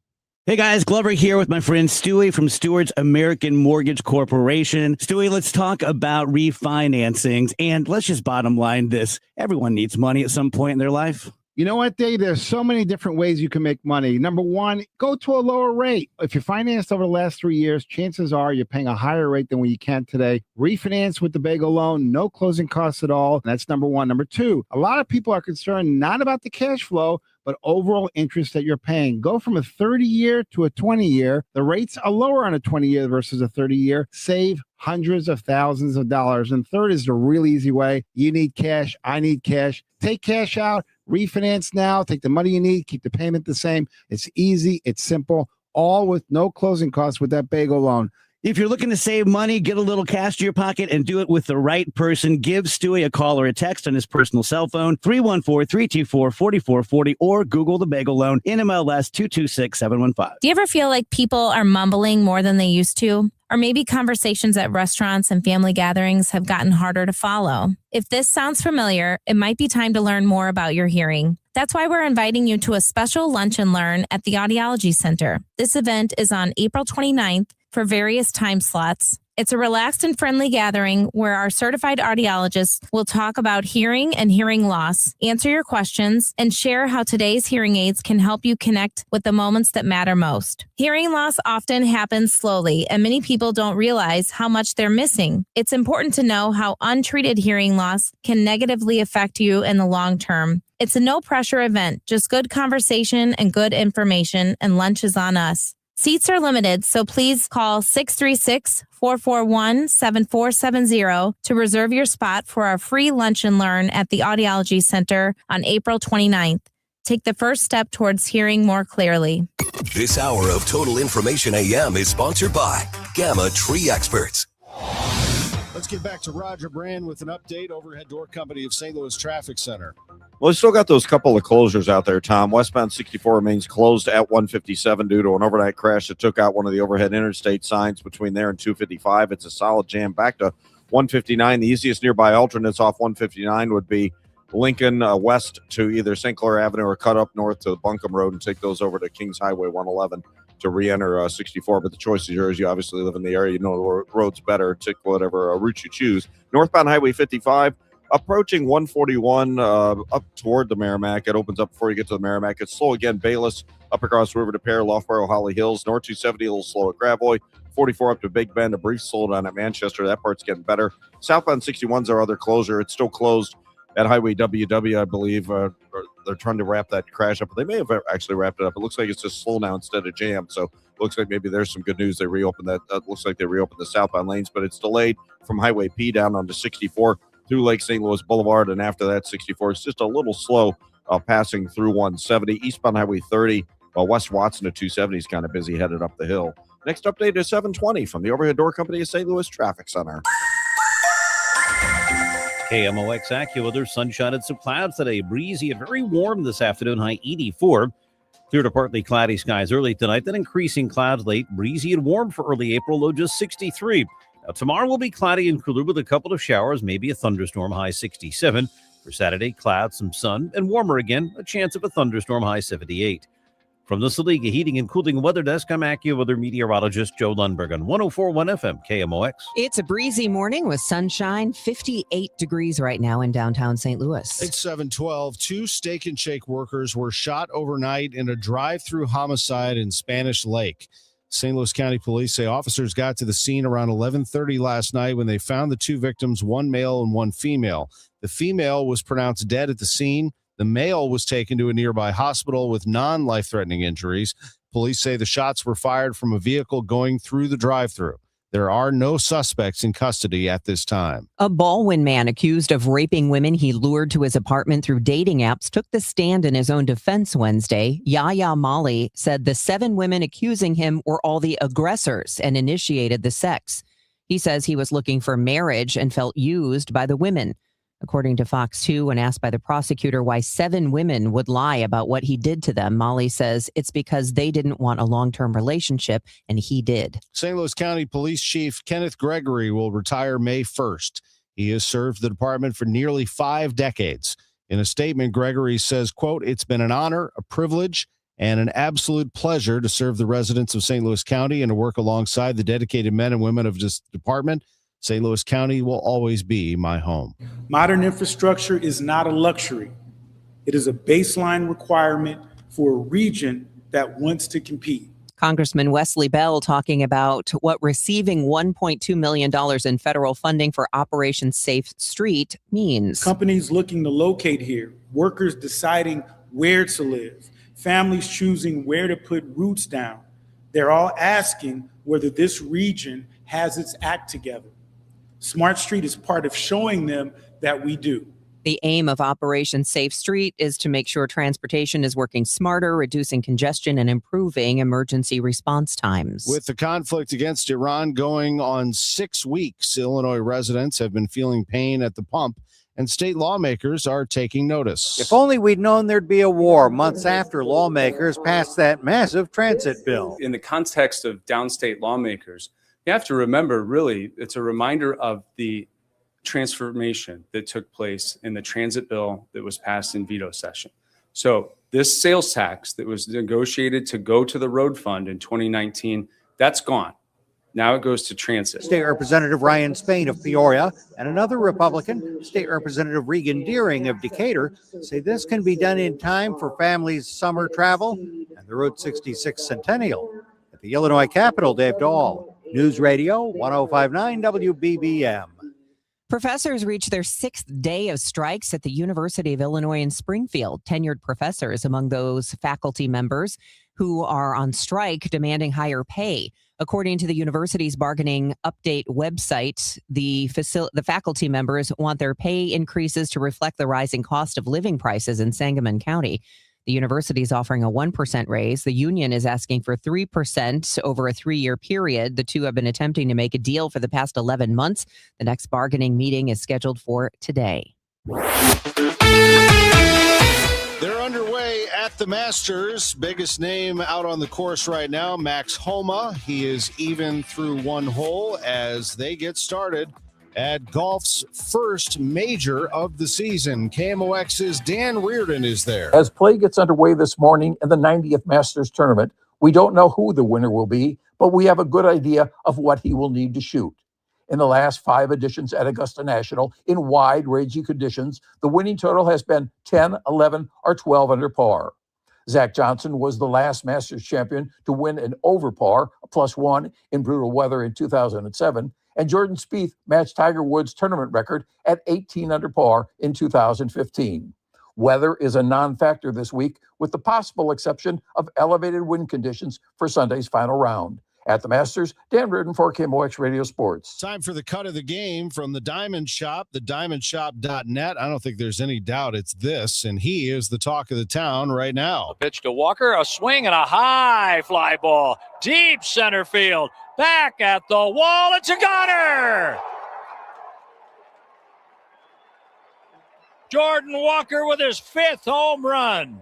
Hey guys, Glover here with my friend Stewie from Stewart's American Mortgage Corporation. Stewie, let's talk about refinancings, and let's just bottom line this. Everyone needs money at some point in their life. You know what, Dave? There's so many different ways you can make money. Number one, go to a lower rate. If you're financed over the last 3 years, chances are you're paying a higher rate than what you can today. Refinance with the Bagel loan, no closing costs at all. That's number one. Number two, a lot of people are concerned not about the cash flow, but overall interest that you're paying. Go from a 30-year to a 20-year. The rates are lower on a 20-year versus a 30-year. Save hundreds of thousands of dollars. And third is the really easy way. You need cash. I need cash. Take cash out. Refinance now. Take the money you need. Keep the payment the same. It's easy. It's simple. All with no closing costs with that Bagel loan. If you're looking to save money, get a little cash to your pocket, and do it with the right person, give Stewie a call or a text on his personal cell phone, 314-324-4440, or Google the Bagel Loan, NMLS 226715. Do you ever feel like people are mumbling more than they used to? Or maybe conversations at restaurants and family gatherings have gotten harder to follow? If this sounds familiar, it might be time to learn more about your hearing. That's why we're inviting you to a special lunch and learn at the Audiology Center. This event is on April 29th for various time slots. It's a relaxed and friendly gathering where our certified audiologists will talk about hearing and hearing loss, answer your questions, and share how today's hearing aids can help you connect with the moments that matter most. Hearing loss often happens slowly, and many people don't realize how much they're missing. It's important to know how untreated hearing loss can negatively affect you in the long term. It's a no-pressure event, just good conversation and good information, and lunch is on us. Seats are limited, so please call 636-441-7470 to reserve your spot for our free lunch and learn at the Audiology Center on April 29th. Take the first step towards hearing more clearly. This hour of Total Information AM is sponsored by Gamma Tree Experts. Let's get back to Roger Brand with an update. Overhead Door Company of St. Louis Traffic Center. Well, we still got those couple of closures out there, Tom. Westbound 64 remains closed at 157 due to an overnight crash that took out one of the overhead interstate signs between there and 255. It's a solid jam back to 159. The easiest nearby alternates off 159 would be Lincoln west to either St. Clair Avenue or cut up north to Buncombe Road and take those over to Kings Highway 111 to re-enter 64. But the choice is yours. You obviously live in the area. You know the road's better. Take whatever route you choose. Northbound Highway 55, approaching 141 up toward the Merrimack. It opens up before you get to the Merrimack. It's slow again. Bayless up across River to Pear, Loughborough, Holly Hills. North 270, a little slow at Gravois. 44 up to Big Bend, a brief slowdown at Manchester. That part's getting better. Southbound 61's our other closure. It's still closed at Highway WW, I believe. They're trying to wrap that crash up, but they may have actually wrapped it up. It looks like it's just slow now instead of jam. So it looks like maybe there's some good news. They reopened that. Looks like they reopened the southbound lanes, but it's delayed from Highway P down onto 64 through Lake St. Louis Boulevard. And after that, 64 is just a little slow passing through 170. Eastbound Highway 30, West Watson to 270 is kind of busy headed up the hill. Next update is 720 from the Overhead Door Company of St. Louis Traffic Center. KMOX AccuWeather, sunshine and some clouds today. Breezy and very warm this afternoon, high 84. Clear to partly cloudy skies early tonight, then increasing clouds late. Breezy and warm for early April, low just 63. Now, tomorrow will be cloudy and cooler with a couple of showers, maybe a thunderstorm, high 67. For Saturday, clouds, some sun, and warmer again, a chance of a thunderstorm, high 78. From the Saliga Heating and Cooling Weather Desk, I'm AccuWeather meteorologist Joe Lundberg on 104.1 FM KMOX. It's a breezy morning with sunshine, 58 degrees right now in downtown St. Louis. It's 7:12. Two Steak and Shake workers were shot overnight in a drive-through homicide in Spanish Lake. St. Louis County Police say officers got to the scene around 11:30 last night when they found the two victims, one male and one female. The female was pronounced dead at the scene. The male was taken to a nearby hospital with non-life-threatening injuries. Police say the shots were fired from a vehicle going through the drive-thru. There are no suspects in custody at this time. A Baldwin man accused of raping women he lured to his apartment through dating apps took the stand in his own defense Wednesday. Yahya Mali said the 7 women accusing him were all the aggressors and initiated the sex. He says he was looking for marriage and felt used by the women. According to Fox 2, when asked by the prosecutor why 7 women would lie about what he did to them, Molly says it's because they didn't want a long-term relationship, and he did. St. Louis County Police Chief Kenneth Gregory will retire May 1st. He has served the department for nearly 5 decades. In a statement, Gregory says, quote, "It's been an honor, a privilege, and an absolute pleasure to serve the residents of St. Louis County and to work alongside the dedicated men and women of this department. St. Louis County will always be my home." Modern infrastructure is not a luxury. It is a baseline requirement for a region that wants to compete. Congressman Wesley Bell talking about what receiving $1.2 million in federal funding for Operation Safe Street means. Companies looking to locate here, workers deciding where to live, families choosing where to put roots down. They're all asking whether this region has its act together. Smart Street is part of showing them that we do. The aim of Operation Safe Street is to make sure transportation is working smarter, reducing congestion, and improving emergency response times. With the conflict against Iran going on 6 weeks, Illinois residents have been feeling pain at the pump, and state lawmakers are taking notice. If only we'd known there'd be a war months after lawmakers passed that massive transit bill. In the context of downstate lawmakers, you have to remember, really, it's a reminder of the transformation that took place in the transit bill that was passed in veto session. So this sales tax that was negotiated to go to the road fund in 2019, that's gone. Now it goes to transit. State Representative Ryan Spain of Peoria and another Republican, State Representative Regan Deering of Decatur, say this can be done in time for families' summer travel and the Route 66 Centennial. At the Illinois Capitol, Dave Dahl, News Radio 1059 WBBM. Professors reach their 6th day of strikes at the University of Illinois in Springfield. Tenured professors among those faculty members who are on strike demanding higher pay. According to the university's bargaining update website, the faculty members want their pay increases to reflect the rising cost of living prices in Sangamon County. The university is offering a 1% raise. The union is asking for 3% over a 3-year period. The two have been attempting to make a deal for the past 11 months. The next bargaining meeting is scheduled for today. They're underway at the Masters. Biggest name out on the course right now, Max Homa. He is even through 1 hole as they get started at golf's first major of the season. KMOX's Dan Reardon is there. As play gets underway this morning in the 90th Masters tournament, we don't know who the winner will be, but we have a good idea of what he will need to shoot. In the last 5 editions at Augusta National, in wide-ranging conditions, the winning total has been 10, 11, or 12 under par. Zach Johnson was the last Masters champion to win an over par, a +1 in brutal weather in 2007, and Jordan Spieth matched Tiger Woods' tournament record at 18 under par in 2015. Weather is a non-factor this week, with the possible exception of elevated wind conditions for Sunday's final round. At the Masters, Dan Reardon for KMOX Radio Sports. Time for the cut of the game from the Diamond Shop, thediamondshop.net. I don't think there's any doubt it's this, and he is the talk of the town right now. A pitch to Walker, a swing and a high fly ball. Deep center field. Back at the wall. It's a goner. Jordan Walker with his 5th home run.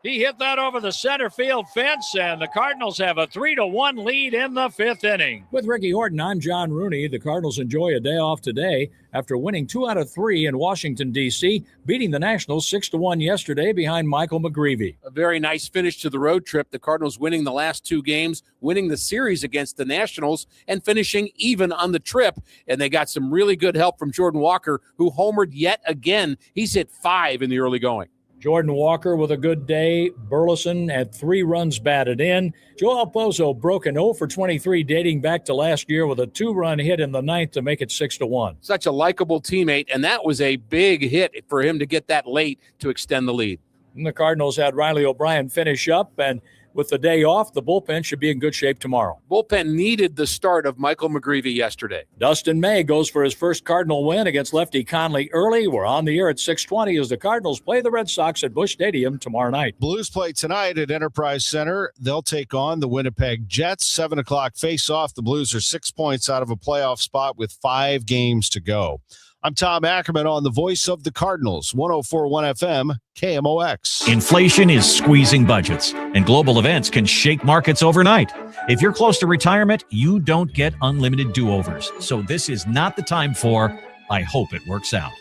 He hit that over the center field fence, and the Cardinals have a 3-1 lead in the 5th inning. With Ricky Horton, I'm John Rooney. The Cardinals enjoy a day off today after winning 2 out of 3 in Washington, D.C., beating the Nationals 6-1 yesterday behind Michael McGreevy. A very nice finish to the road trip. The Cardinals winning the last 2 games, winning the series against the Nationals, and finishing even on the trip. And they got some really good help from Jordan Walker, who homered yet again. He's hit 5 in the early going. Jordan Walker with a good day. Burleson had 3 runs batted in. Joel Pozo broke an 0 for 23 dating back to last year with a 2-run hit in the 9th to make it 6-1. Such a likable teammate, and that was a big hit for him to get that late to extend the lead. And the Cardinals had Riley O'Brien finish up, and with the day off, the bullpen should be in good shape tomorrow. Bullpen needed the start of Michael McGreevy yesterday. Dustin May goes for his first Cardinal win against lefty Conley early. We're on the air at 6:20 as the Cardinals play the Red Sox at Busch Stadium tomorrow night. Blues play tonight at Enterprise Center. They'll take on the Winnipeg Jets. 7 o'clock face-off. The Blues are 6 points out of a playoff spot with 5 games to go. I'm Tom Ackerman on the voice of the Cardinals, 104.1 FM, KMOX. Inflation is squeezing budgets, and global events can shake markets overnight. If you're close to retirement, you don't get unlimited do-overs. So this is not the time for, I hope it works out.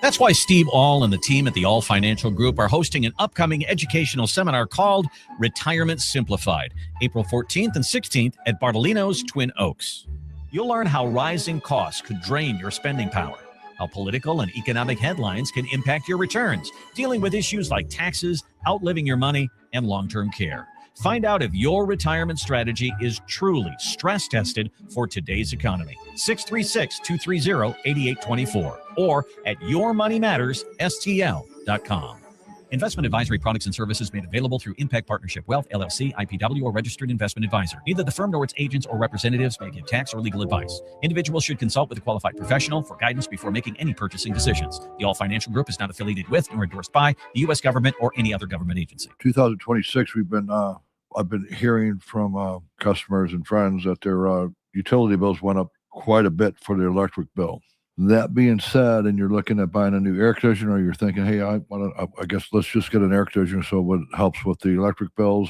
That's why Steve All and the team at the All Financial Group are hosting an upcoming educational seminar called Retirement Simplified, April 14th and 16th at Bartolino's Twin Oaks. You'll learn how rising costs could drain your spending power, how political and economic headlines can impact your returns, dealing with issues like taxes, outliving your money, and long-term care. Find out if your retirement strategy is truly stress tested for today's economy. 636-230-8824 or at yourmoneymattersstl.com. Investment advisory products and services made available through Impact Partnership Wealth, LLC, IPW, or registered investment advisor. Neither the firm nor its agents or representatives may give tax or legal advice. Individuals should consult with a qualified professional for guidance before making any purchasing decisions. The All Financial Group is not affiliated with nor endorsed by the U.S. government or any other government agency. 2026, I've been hearing from customers and friends that their utility bills went up quite a bit for their electric bill. That being said, and you're looking at buying a new air conditioner, or you're thinking, hey, I guess let's just get an air conditioner so it helps with the electric bills.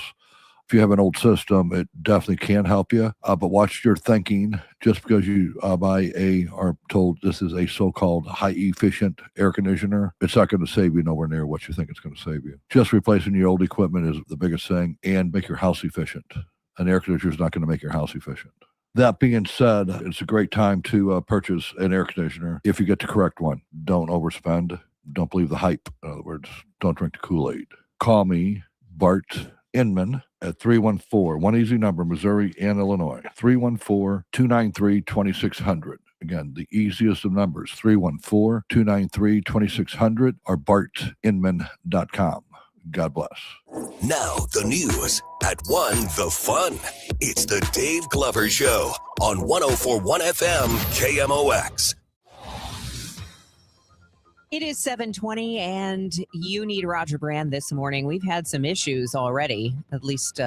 If you have an old system, it definitely can help you. But watch your thinking. Just because you are told this is a so-called high-efficient air conditioner, it's not going to save you nowhere near what you think it's going to save you. Just replacing your old equipment is the biggest thing, and make your house efficient. An air conditioner is not going to make your house efficient. That being said, it's a great time to purchase an air conditioner if you get the correct one. Don't overspend. Don't believe the hype. In other words, don't drink the Kool-Aid. Call me, Bart Inman, at 314, one easy number, Missouri and Illinois, 314-293-2600. Again, the easiest of numbers, 314-293-2600 or bartinman.com. God bless. Now the news at 1 The Fun. It's the Dave Glover Show on 104.1 FM KMOX. It is 7:20 and you need Roger Brand this morning. We've had some issues already, at least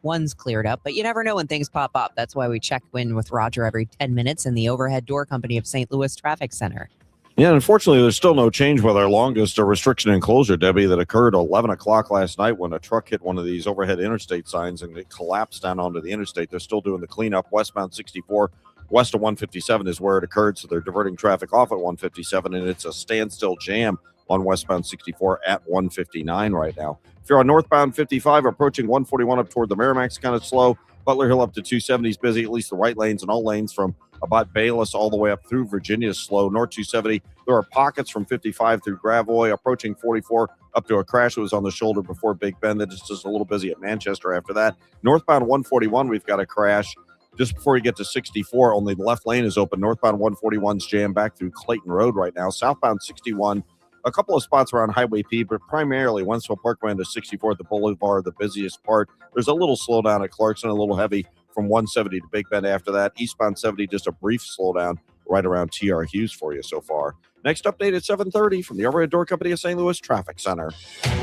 one's cleared up, but you never know when things pop up. That's why we check in with Roger every 10 minutes in the Overhead Door Company of St. Louis Traffic Center. Yeah, unfortunately, there's still no change with our longest restriction and closure, Debbie, that occurred 11 o'clock last night when a truck hit one of these overhead interstate signs and it collapsed down onto the interstate. They're still doing the cleanup. Westbound 64, west of 157 is where it occurred, so they're diverting traffic off at 157, and it's a standstill jam on westbound 64 at 159 right now. If you're on northbound 55, approaching 141 up toward the Merrimack's kind of slow. Butler Hill up to 270 is busy, at least the right lanes, and all lanes from about Bayless all the way up through Virginia is slow. North 270, there are pockets from 55 through Gravois, approaching 44 up to a crash that was on the shoulder before Big Bend. That is just a little busy at Manchester after that. Northbound 141, we've got a crash just before you get to 64. Only the left lane is open. Northbound 141's jammed back through Clayton Road right now. Southbound 61, a couple of spots around Highway P, but primarily Wentzville Parkway into 64th, the Boulevard, the busiest part. There's a little slowdown at Clarkson, a little heavy from 170 to Big Bend after that. Eastbound 70, just a brief slowdown right around T.R. Hughes for you so far. Next update at 7:30 from the Overhead Door Company of St. Louis Traffic Center.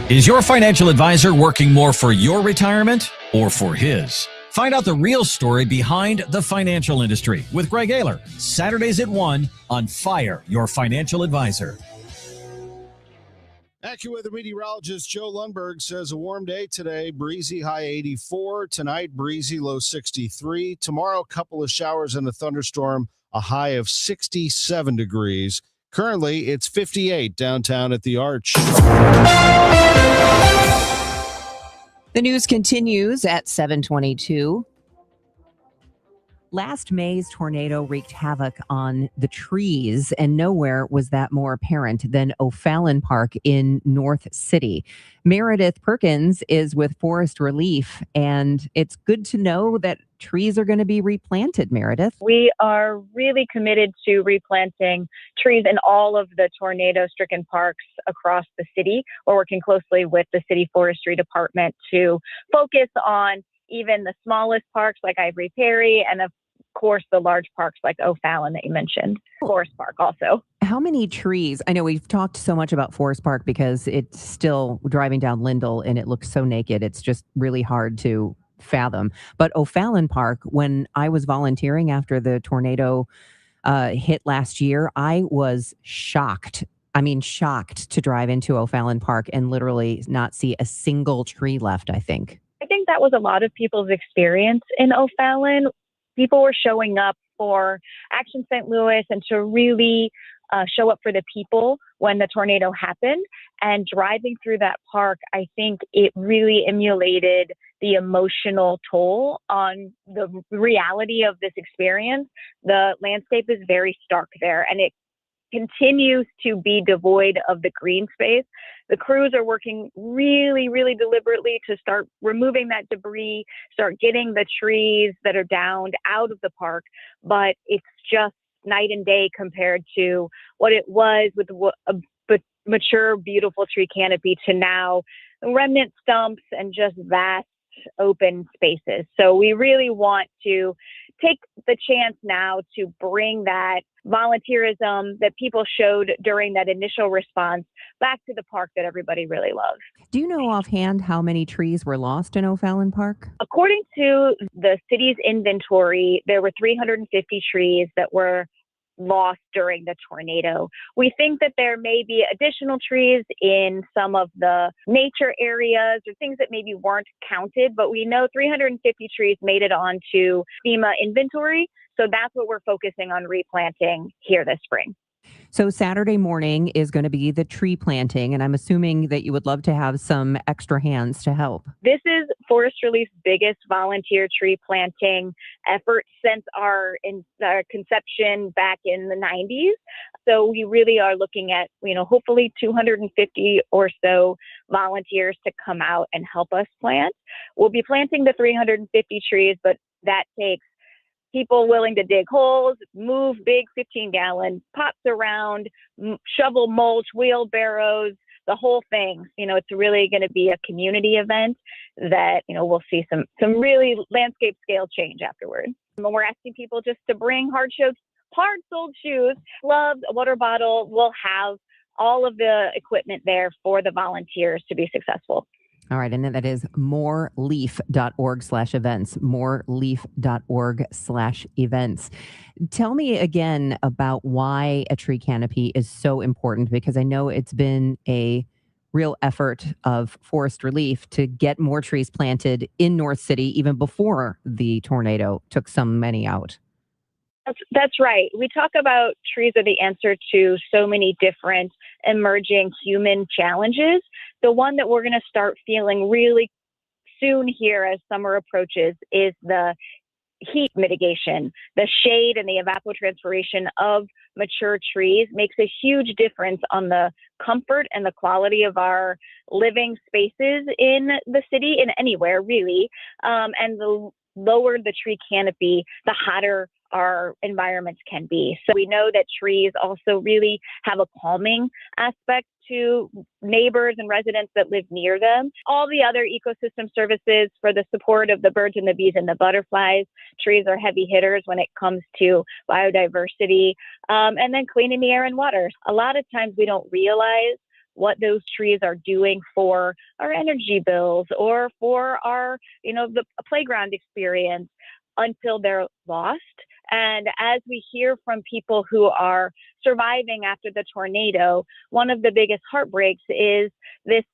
Is your financial advisor working more for your retirement or for his? Find out the real story behind the financial industry with Greg Ayler, Saturdays at 1 on Fire Your Financial Advisor. AccuWeather meteorologist Joe Lundberg says a warm day today, breezy high 84. Tonight, breezy low 63. Tomorrow, a couple of showers and a thunderstorm, a high of 67 degrees. Currently, it's 58 downtown at the Arch. The news continues at 7:22. Last May's tornado wreaked havoc on the trees, and nowhere was that more apparent than O'Fallon Park in North City. Meredith Perkins is with Forest Relief, and it's good to know that trees are going to be replanted, Meredith. We are really committed to replanting trees in all of the tornado-stricken parks across the city. We're working closely with the City Forestry Department to focus on even the smallest parks like Ivory Perry, and of course the large parks like O'Fallon that you mentioned, Forest Park also. How many trees? I know we've talked so much about Forest Park because it's still driving down Lindell and it looks so naked. It's just really hard to fathom. But O'Fallon Park, when I was volunteering after the tornado hit last year, I was shocked. I mean, shocked to drive into O'Fallon Park and literally not see a single tree left, I think. I think that was a lot of people's experience in O'Fallon. People were showing up for Action St. Louis and to really show up for the people when the tornado happened. And driving through that park, I think it really emulated the emotional toll on the reality of this experience. The landscape is very stark there, and it continues to be devoid of the green space. The crews are working really, really deliberately to start removing that debris, start getting the trees that are downed out of the park, but it's just night and day compared to what it was with a mature, beautiful tree canopy to now remnant stumps and just vast open spaces. So we really want to take the chance now to bring that volunteerism that people showed during that initial response back to the park that everybody really loves. Do you know offhand how many trees were lost in O'Fallon Park? According to the city's inventory, there were 350 trees that were lost during the tornado. We think that there may be additional trees in some of the nature areas or things that maybe weren't counted, but we know 350 trees made it onto FEMA inventory. So that's what we're focusing on replanting here this spring. So Saturday morning is going to be the tree planting, and I'm assuming that you would love to have some extra hands to help. This is Forest Relief's biggest volunteer tree planting effort since our conception back in the 90s. So we really are looking at, hopefully 250 or so volunteers to come out and help us plant. We'll be planting the 350 trees, but that takes people willing to dig holes, move big 15-gallon pots around, shovel mulch, wheelbarrows, the whole thing. It's really going to be a community event that, we'll see some really landscape scale change afterward. And we're asking people just to bring hard-soled shoes, gloves, a water bottle. We'll have all of the equipment there for the volunteers to be successful. All right. And then that is moreleaf.org/events, moreleaf.org/events. Tell me again about why a tree canopy is so important, because I know it's been a real effort of Forest Relief to get more trees planted in North City even before the tornado took so many out. That's right. We talk about trees are the answer to so many different emerging human challenges. The one that we're going to start feeling really soon here as summer approaches is the heat mitigation. The shade and the evapotranspiration of mature trees makes a huge difference on the comfort and the quality of our living spaces in the city and anywhere really. And the lower the tree canopy, the hotter our environments can be. So we know that trees also really have a calming aspect to neighbors and residents that live near them. All the other ecosystem services for the support of the birds and the bees and the butterflies, trees are heavy hitters when it comes to biodiversity, and then cleaning the air and water. A lot of times we don't realize what those trees are doing for our energy bills or for our, the playground experience until they're lost. And as we hear from people who are surviving after the tornado, one of the biggest heartbreaks is this,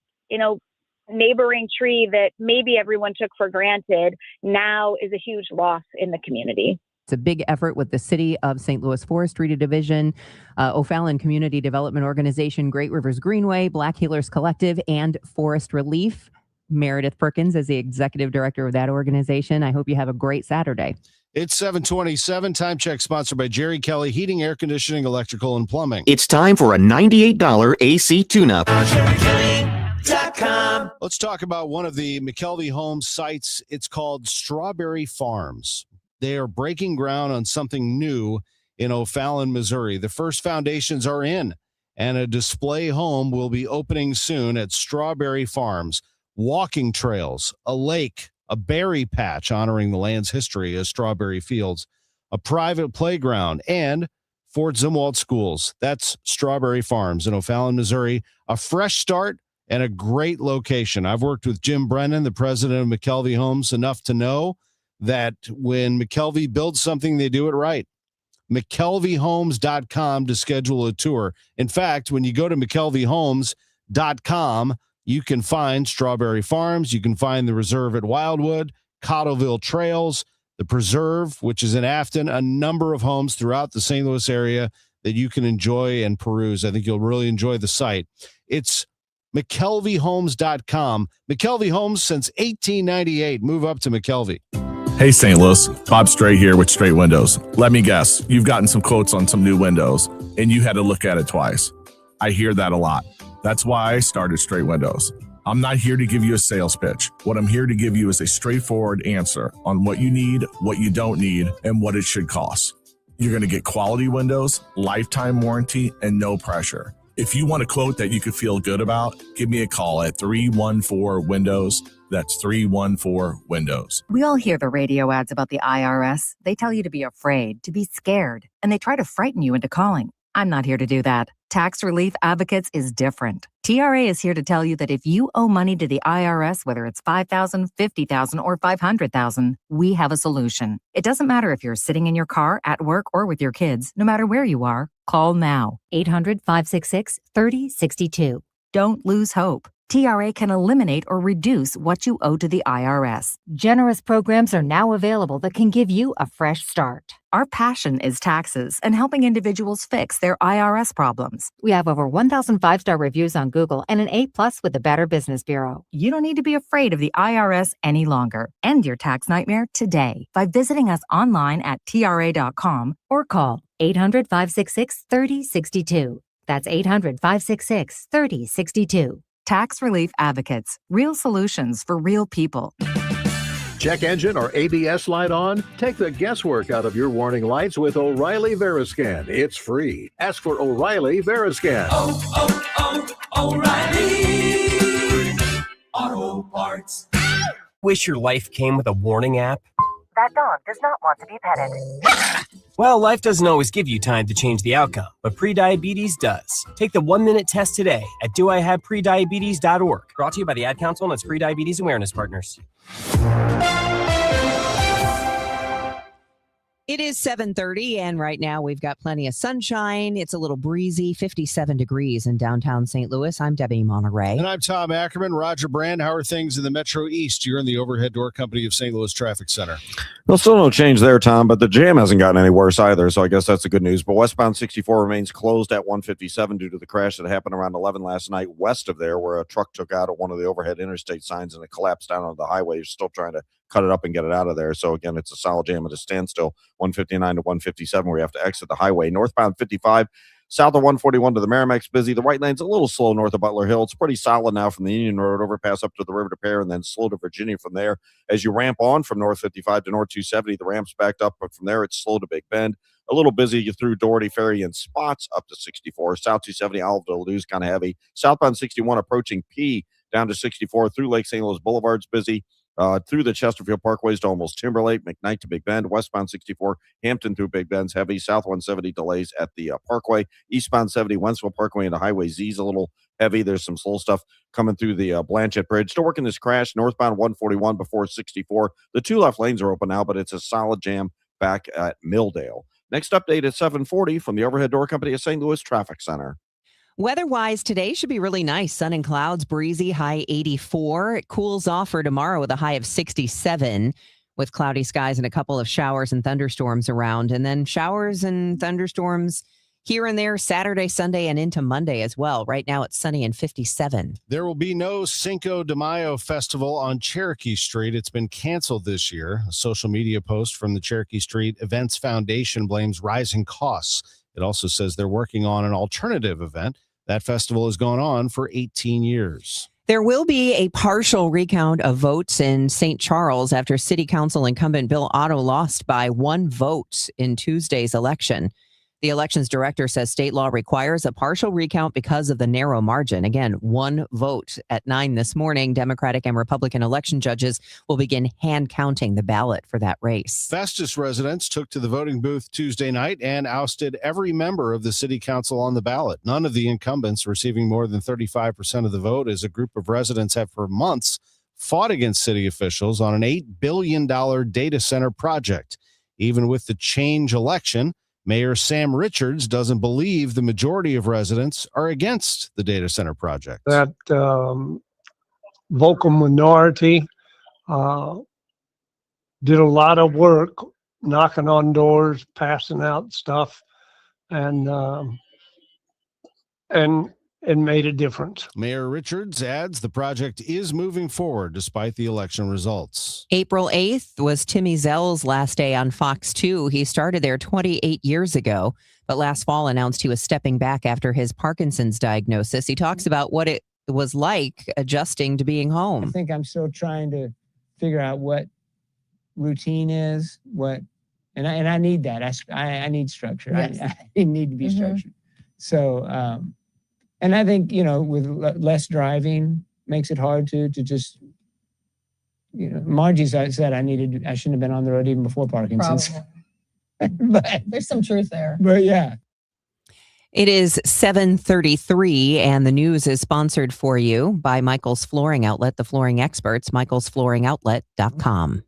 neighboring tree that maybe everyone took for granted now is a huge loss in the community. It's a big effort with the City of St. Louis Forestry Division, O'Fallon Community Development Organization, Great Rivers Greenway, Black Healers Collective, and Forest Relief. Meredith Perkins is the executive director of that organization. I hope you have a great Saturday. It's 7:27. Time check sponsored by Jerry Kelly Heating, Air Conditioning, Electrical, and Plumbing. It's time for a $98 AC tune-up. Let's talk about one of the McKelvey Homes sites. It's called Strawberry Farms. They are breaking ground on something new in O'Fallon, Missouri. The first foundations are in, and a display home will be opening soon at Strawberry Farms. Walking trails, a lake, a berry patch honoring the land's history as strawberry fields, a private playground, and Fort Zumwalt schools. That's Strawberry Farms in O'Fallon, Missouri. A fresh start and a great location. I've worked with Jim Brennan, the president of McKelvey Homes, enough to know that when McKelvey builds something, they do it right. McKelveyhomes.com to schedule a tour. In fact, when you go to McKelveyhomes.com, you can find Strawberry Farms, you can find the Reserve at Wildwood, Cottleville Trails, the Preserve, which is in Afton, a number of homes throughout the St. Louis area that you can enjoy and peruse. I think you'll really enjoy the site. It's McKelveyhomes.com. McKelvey Homes since 1898. Move up to McKelvey. Hey, St. Louis. Bob Stray here with Straight Windows. Let me guess, you've gotten some quotes on some new windows, and you had to look at it twice. I hear that a lot. That's why I started Straight Windows. I'm not here to give you a sales pitch. What I'm here to give you is a straightforward answer on what you need, what you don't need, and what it should cost. You're going to get quality windows, lifetime warranty, and no pressure. If you want a quote that you could feel good about, give me a call at 314-WINDOWS. That's 314-WINDOWS. We all hear the radio ads about the IRS. They tell you to be afraid, to be scared, and they try to frighten you into calling. I'm not here to do that. Tax Relief Advocates is different. TRA is here to tell you that if you owe money to the IRS, whether it's $5,000, $50,000, or $500,000, we have a solution. It doesn't matter if you're sitting in your car, at work, or with your kids. No matter where you are, call now. 800-566-3062. Don't lose hope. TRA can eliminate or reduce what you owe to the IRS. Generous programs are now available that can give you a fresh start. Our passion is taxes and helping individuals fix their IRS problems. We have over 1,000 5-star reviews on Google and an A+ with the Better Business Bureau. You don't need to be afraid of the IRS any longer. End your tax nightmare today by visiting us online at TRA.com or call 800-566-3062. That's 800-566-3062. Tax Relief Advocates. Real solutions for real people. Check engine or ABS light on? Take the guesswork out of your warning lights with O'Reilly Veriscan. It's free. Ask for O'Reilly Veriscan. O'Reilly Auto Parts. Wish your life came with a warning app? That dog does not want to be petted. Well, life doesn't always give you time to change the outcome, but prediabetes does. Take the 1-minute test today at doihaveprediabetes.org. Brought to you by the Ad Council and its prediabetes awareness partners. It is 7:30, and right now we've got plenty of sunshine. It's a little breezy, 57 degrees in downtown St. Louis. I'm Debbie Monterrey. And I'm Tom Ackerman. Roger Brand, how are things in the Metro East? You're in the overhead door company of St. Louis Traffic Center. Well, still no change there, Tom, but the jam hasn't gotten any worse either, so I guess that's the good news. But westbound 64 remains closed at 157 due to the crash that happened around 11 last night west of there, where a truck took out at one of the overhead interstate signs and it collapsed down on the highway. You're still trying to cut it up and get it out of there. So, again, it's a solid jam at a standstill, 159 to 157, where you have to exit the highway. Northbound 55, south of 141 to the Merrimack's busy. The right lane's a little slow north of Butler Hill. It's pretty solid now from the Union Road overpass up to the River to Pear and then slow to Virginia from there. As you ramp on from North 55 to North 270, the ramp's backed up, but from there it's slow to Big Bend. A little busy you through Doherty Ferry in spots up to 64. South 270, Olive to Ladou's kind of heavy. Southbound 61 approaching P down to 64 through Lake St. Louis Boulevard's busy. Through the Chesterfield Parkways to almost Timberlake, McKnight to Big Bend, westbound 64, Hampton through Big Bend's heavy, south 170 delays at the Parkway, eastbound 70, Wentzville Parkway into Highway Z's a little heavy. There's some slow stuff coming through the Blanchette Bridge. Still working this crash, northbound 141 before 64. The two left lanes are open now, but it's a solid jam back at Milldale. Next update at 7:40 from the overhead door company of St. Louis Traffic Center. Weather-wise, today should be really nice. Sun and clouds, breezy, high 84. It cools off for tomorrow with a high of 67, with cloudy skies and a couple of showers and thunderstorms around. And then showers and thunderstorms here and there Saturday, Sunday, and into Monday as well. Right now it's sunny and 57. There will be no Cinco de Mayo festival on Cherokee Street. It's been canceled this year. A social media post from the Cherokee Street Events Foundation blames rising costs. It also says they're working on an alternative event. That festival has gone on for 18 years. There will be a partial recount of votes in St. Charles after City Council incumbent Bill Otto lost by 1 vote in Tuesday's election. The elections director says state law requires a partial recount because of the narrow margin. Again, 1 vote. At 9 this morning, Democratic and Republican election judges will begin hand counting the ballot for that race. Festus residents took to the voting booth Tuesday night and ousted every member of the city council on the ballot. None of the incumbents receiving more than 35% of the vote, as a group of residents have for months fought against city officials on an $8 billion data center project. Even with the change election, Mayor Sam Richards doesn't believe the majority of residents are against the data center project. That vocal minority did a lot of work knocking on doors, passing out stuff, and made a difference. Mayor Richards adds the project is moving forward despite the election results. April 8th was Timmy Zell's last day on Fox 2. He started there 28 years ago, but last fall announced he was stepping back after his Parkinson's diagnosis. He talks about what it was like adjusting to being home. I think I'm still trying to figure out what routine is, and I need that. I need structure. Yes. I need to be structured. So, and I think, with less driving makes it hard to just, Margie said I shouldn't have been on the road even before Parkinson's. But there's some truth there. But yeah. It is 7:33, and the news is sponsored for you by Michael's Flooring Outlet, the flooring experts, michaelsflooringoutlet.com.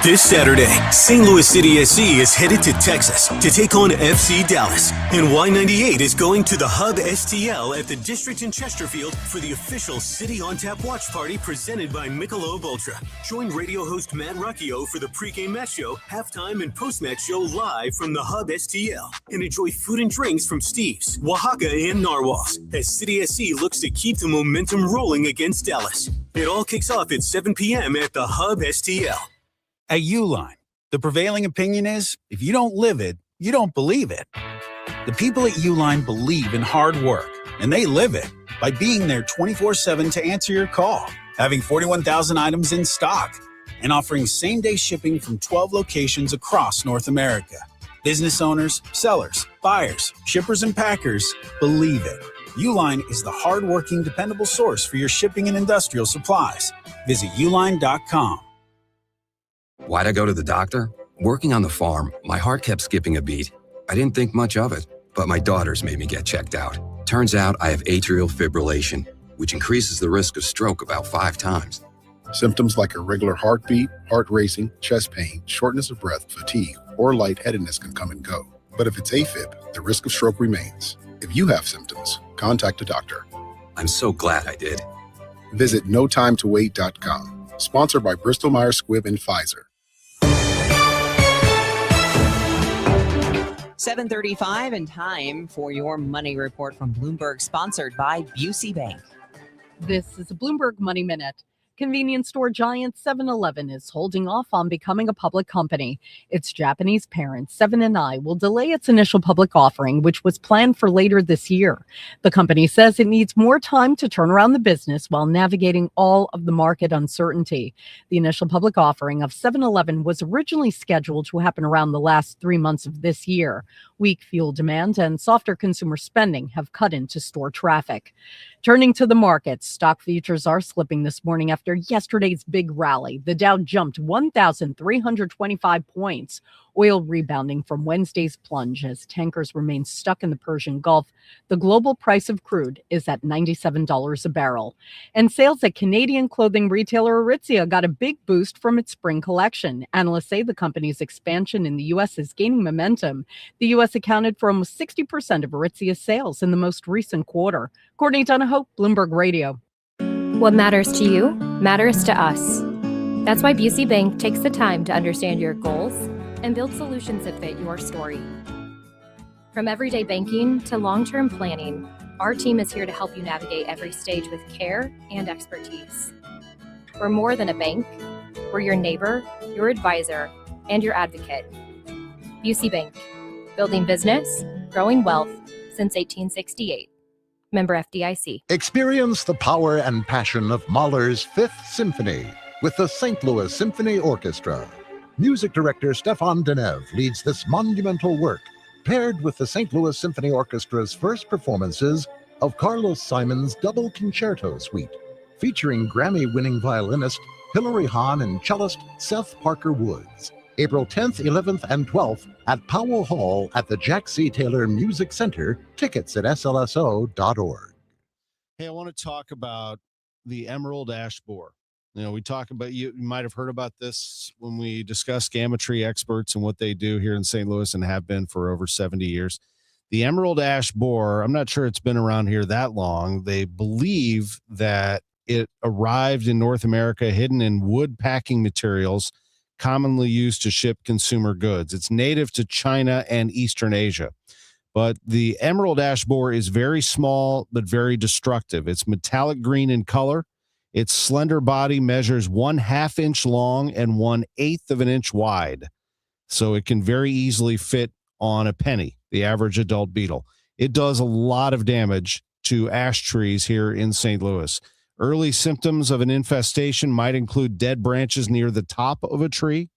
This Saturday, St. Louis City SC is headed to Texas to take on FC Dallas. And Y98 is going to the Hub STL at the District in Chesterfield for the official City on Tap watch party presented by Michelob Ultra. Join radio host Matt Rucchio for the pregame match show, halftime, and post-match show live from the Hub STL. And enjoy food and drinks from Steve's, Oaxaca, and Narwhal's as City SC looks to keep the momentum rolling against Dallas. It all kicks off at 7 p.m. at the Hub STL. At Uline, the prevailing opinion is, if you don't live it, you don't believe it. The people at Uline believe in hard work, and they live it by being there 24/7 to answer your call, having 41,000 items in stock, and offering same-day shipping from 12 locations across North America. Business owners, sellers, buyers, shippers, and packers believe it. Uline is the hard-working, dependable source for your shipping and industrial supplies. Visit uline.com. Why'd I go to the doctor? Working on the farm, my heart kept skipping a beat. I didn't think much of it, but my daughters made me get checked out. Turns out I have atrial fibrillation, which increases the risk of stroke about 5 times. Symptoms like irregular heartbeat, heart racing, chest pain, shortness of breath, fatigue, or lightheadedness can come and go. But if it's AFib, the risk of stroke remains. If you have symptoms, contact a doctor. I'm so glad I did. Visit notimetowait.com. Sponsored by Bristol Myers Squibb and Pfizer. 7:35 and time for your money report from Bloomberg, sponsored by Busey Bank. This is a Bloomberg Money Minute. Convenience store giant 7-Eleven is holding off on becoming a public company. Its Japanese parent, 7&I, will delay its initial public offering, which was planned for later this year. The company says it needs more time to turn around the business while navigating all of the market uncertainty. The initial public offering of 7-Eleven was originally scheduled to happen around the last 3 months of this year. Weak fuel demand and softer consumer spending have cut into store traffic. Turning to the markets, stock futures are slipping this morning after yesterday's big rally. The Dow jumped 1,325 points. Oil rebounding from Wednesday's plunge as tankers remain stuck in the Persian Gulf. The global price of crude is at $97 a barrel. And sales at Canadian clothing retailer Aritzia got a big boost from its spring collection. Analysts say the company's expansion in the U.S. is gaining momentum. The U.S. accounted for almost 60% of Aritzia's sales in the most recent quarter. Courtney Donahoe, Bloomberg Radio. What matters to you matters to us. That's why Busey Bank takes the time to understand your goals and build solutions that fit your story. From everyday banking to long-term planning, our team is here to help you navigate every stage with care and expertise. We're more than a bank. We're your neighbor, your advisor, and your advocate. Busey Bank, building business, growing wealth since 1868. Member FDIC. Experience the power and passion of Mahler's Fifth Symphony with the St. Louis Symphony Orchestra. Music director Stefan Denev leads this monumental work, paired with the St. Louis Symphony Orchestra's first performances of Carlos Simon's Double Concerto Suite, featuring Grammy-winning violinist Hilary Hahn and cellist Seth Parker Woods. April 10th, 11th, and 12th at Powell Hall at the Jack C. Taylor Music Center. Tickets at slso.org. Hey, I want to talk about the emerald ash borer. We talk about, you might have heard about this when we discuss gamma tree experts and what they do here in St. Louis and have been for over 70 years. The emerald ash borer, I'm not sure it's been around here that long. They believe that it arrived in North America hidden in wood packing materials commonly used to ship consumer goods. It's native to China and Eastern Asia. But the emerald ash borer is very small but very destructive. It's metallic green in color. Its slender body measures 1/2 inch long and 1/8 of an inch wide. So it can very easily fit on a penny, the average adult beetle. It does a lot of damage to ash trees here in St. Louis. Early symptoms of an infestation might include dead branches near the top of a tree,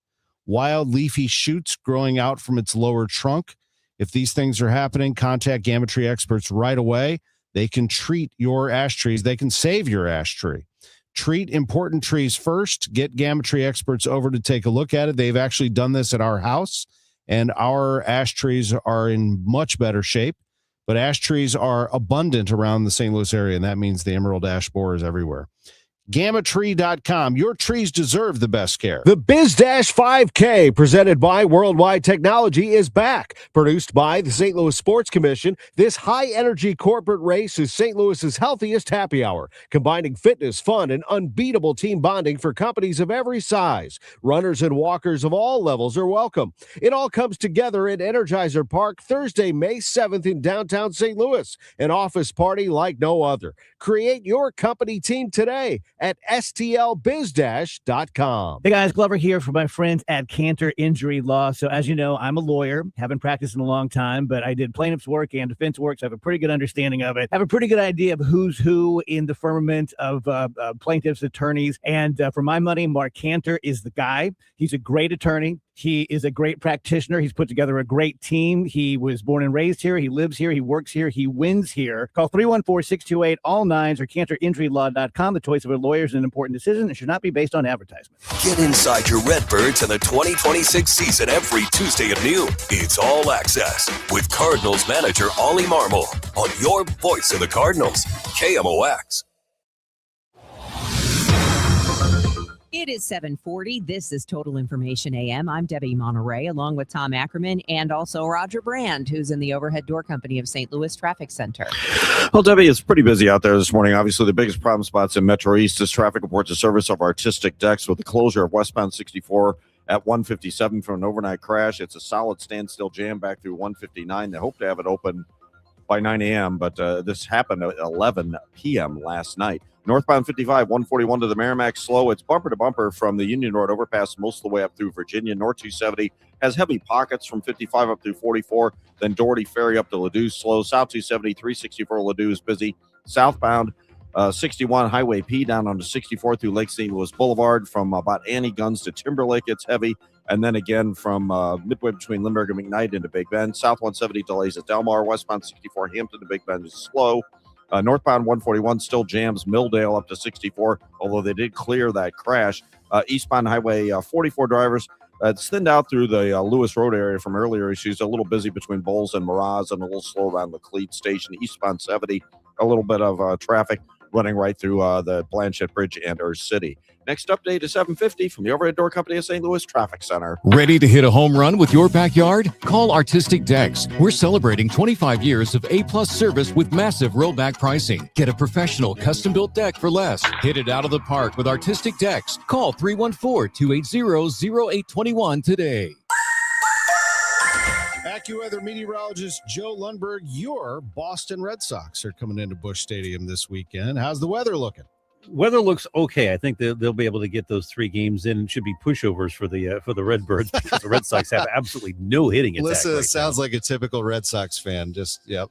wild leafy shoots growing out from its lower trunk. If these things are happening, contact gamma tree experts right away. They can treat your ash trees. They can save your ash tree. Treat important trees first. Get gamma tree experts over to take a look at it. They've actually done this at our house, and our ash trees are in much better shape. But ash trees are abundant around the St. Louis area, and that means the emerald ash borer is everywhere. GammaTree.com. Your trees deserve the best care. The BizDash 5K, presented by Worldwide Technology, is back. Produced by the St. Louis Sports Commission, this high-energy corporate race is St. Louis's healthiest happy hour, combining fitness, fun, and unbeatable team bonding for companies of every size. Runners and walkers of all levels are welcome. It all comes together at Energizer Park Thursday, May 7th in downtown St. Louis, an office party like no other. Create your company team today at stlbizdash.com. Hey guys, Glover here for my friends at Cantor Injury Law. So as you know, I'm a lawyer, haven't practiced in a long time, but I did plaintiff's work and defense work, so I have a pretty good understanding of it. I have a pretty good idea of who's who in the firmament of plaintiffs' attorneys. And for my money, Mark Cantor is the guy. He's a great attorney. He is a great practitioner. He's put together a great team. He was born and raised here. He lives here. He works here. He wins here. Call 314-628-all-9s or CantorInjuryLaw.com. The choice of a lawyer is an important decision and should not be based on advertisement. Get inside your Redbirds and the 2026 season every Tuesday at noon. It's All Access with Cardinals manager Ollie Marmol on your voice of the Cardinals, KMOX. It is 7:40. This is Total Information AM. I'm Debbie Monterrey, along with Tom Ackerman and also Roger Brand, who's in the Overhead Door Company of St. Louis Traffic Center. Well, Debbie, it's pretty busy out there this morning. Obviously, the biggest problem spots in Metro East is traffic reports of service of artistic decks with the closure of westbound 64 at 157 from an overnight crash. It's a solid standstill jam back through 159. They hope to have it open by 9 a.m., but this happened at 11 p.m. last night. Northbound 55, 141 to the Merrimack, slow. It's bumper to bumper from the Union Road overpass most of the way up through Virginia. North 270 has heavy pockets from 55 up through 44. Then Doherty Ferry up to Ladue, slow. South 270, 364 Ladue is busy. Southbound 61 Highway P down onto 64 through Lake St. Louis Boulevard from about Annie Guns to Timberlake. It's heavy. And then again from midway between Lindbergh and McKnight into Big Bend. South 170 delays at Delmar. Westbound 64 Hampton to Big Bend is slow. Northbound 141 still jams Milldale up to 64, although they did clear that crash. Eastbound Highway 44 drivers, it's thinned out through the Lewis Road area from earlier issues. A little busy between Bowles and Miraz and a little slow around the Cleat Station. Eastbound 70, a little bit of traffic running right through the Blanchette Bridge and Earth City. Next update is 7:50 from the Overhead Door Company of St. Louis Traffic Center. Ready to hit a home run with your backyard? Call Artistic Decks. We're celebrating 25 years of A-plus service with massive rollback pricing. Get a professional custom-built deck for less. Hit it out of the park with Artistic Decks. Call 314-280-0821 today. AccuWeather meteorologist Joe Lundberg, your Boston Red Sox are coming into Busch Stadium this weekend. How's the weather looking? Weather looks okay. I think they'll be able to get those 3 games in. It should be pushovers for the Redbirds because the Red Sox have absolutely no hitting attack. Listen, it sounds like a typical Red Sox fan. Just, yep,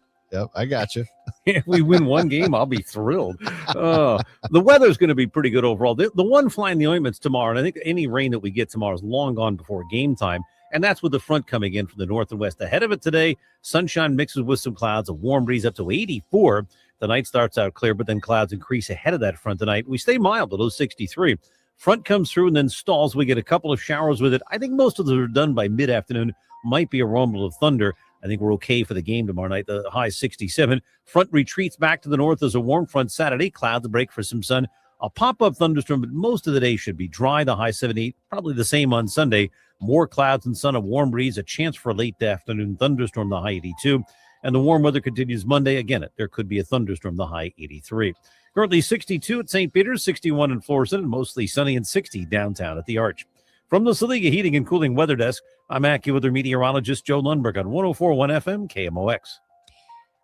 I got you. If we win one game, I'll be thrilled. The weather's going to be pretty good overall. The one fly in the ointment's tomorrow, and I think any rain that we get tomorrow is long gone before game time. And that's with the front coming in from the north and west. Ahead of it today, sunshine mixes with some clouds, a warm breeze up to 84. The night starts out clear, but then clouds increase ahead of that front tonight. We stay mild below 63. Front comes through and then stalls. We get a couple of showers with it. I think most of them are done by mid-afternoon. Might be a rumble of thunder. I think we're okay for the game tomorrow night. The high 67. Front retreats back to the north as a warm front Saturday. Clouds break for some sun A pop-up thunderstorm, but most of the day should be dry. The high 78, probably the same on Sunday. More clouds and sun, a warm breeze, a chance for a late afternoon thunderstorm, the high 82. And the warm weather continues Monday. Again, there could be a thunderstorm, the high 83. Currently 62 at St. Peter's, 61 in Florissant, and mostly sunny and 60 downtown at the Arch. From the Saliga Heating and Cooling Weather Desk, I'm AccuWeather meteorologist Joe Lundberg on 104.1 FM KMOX.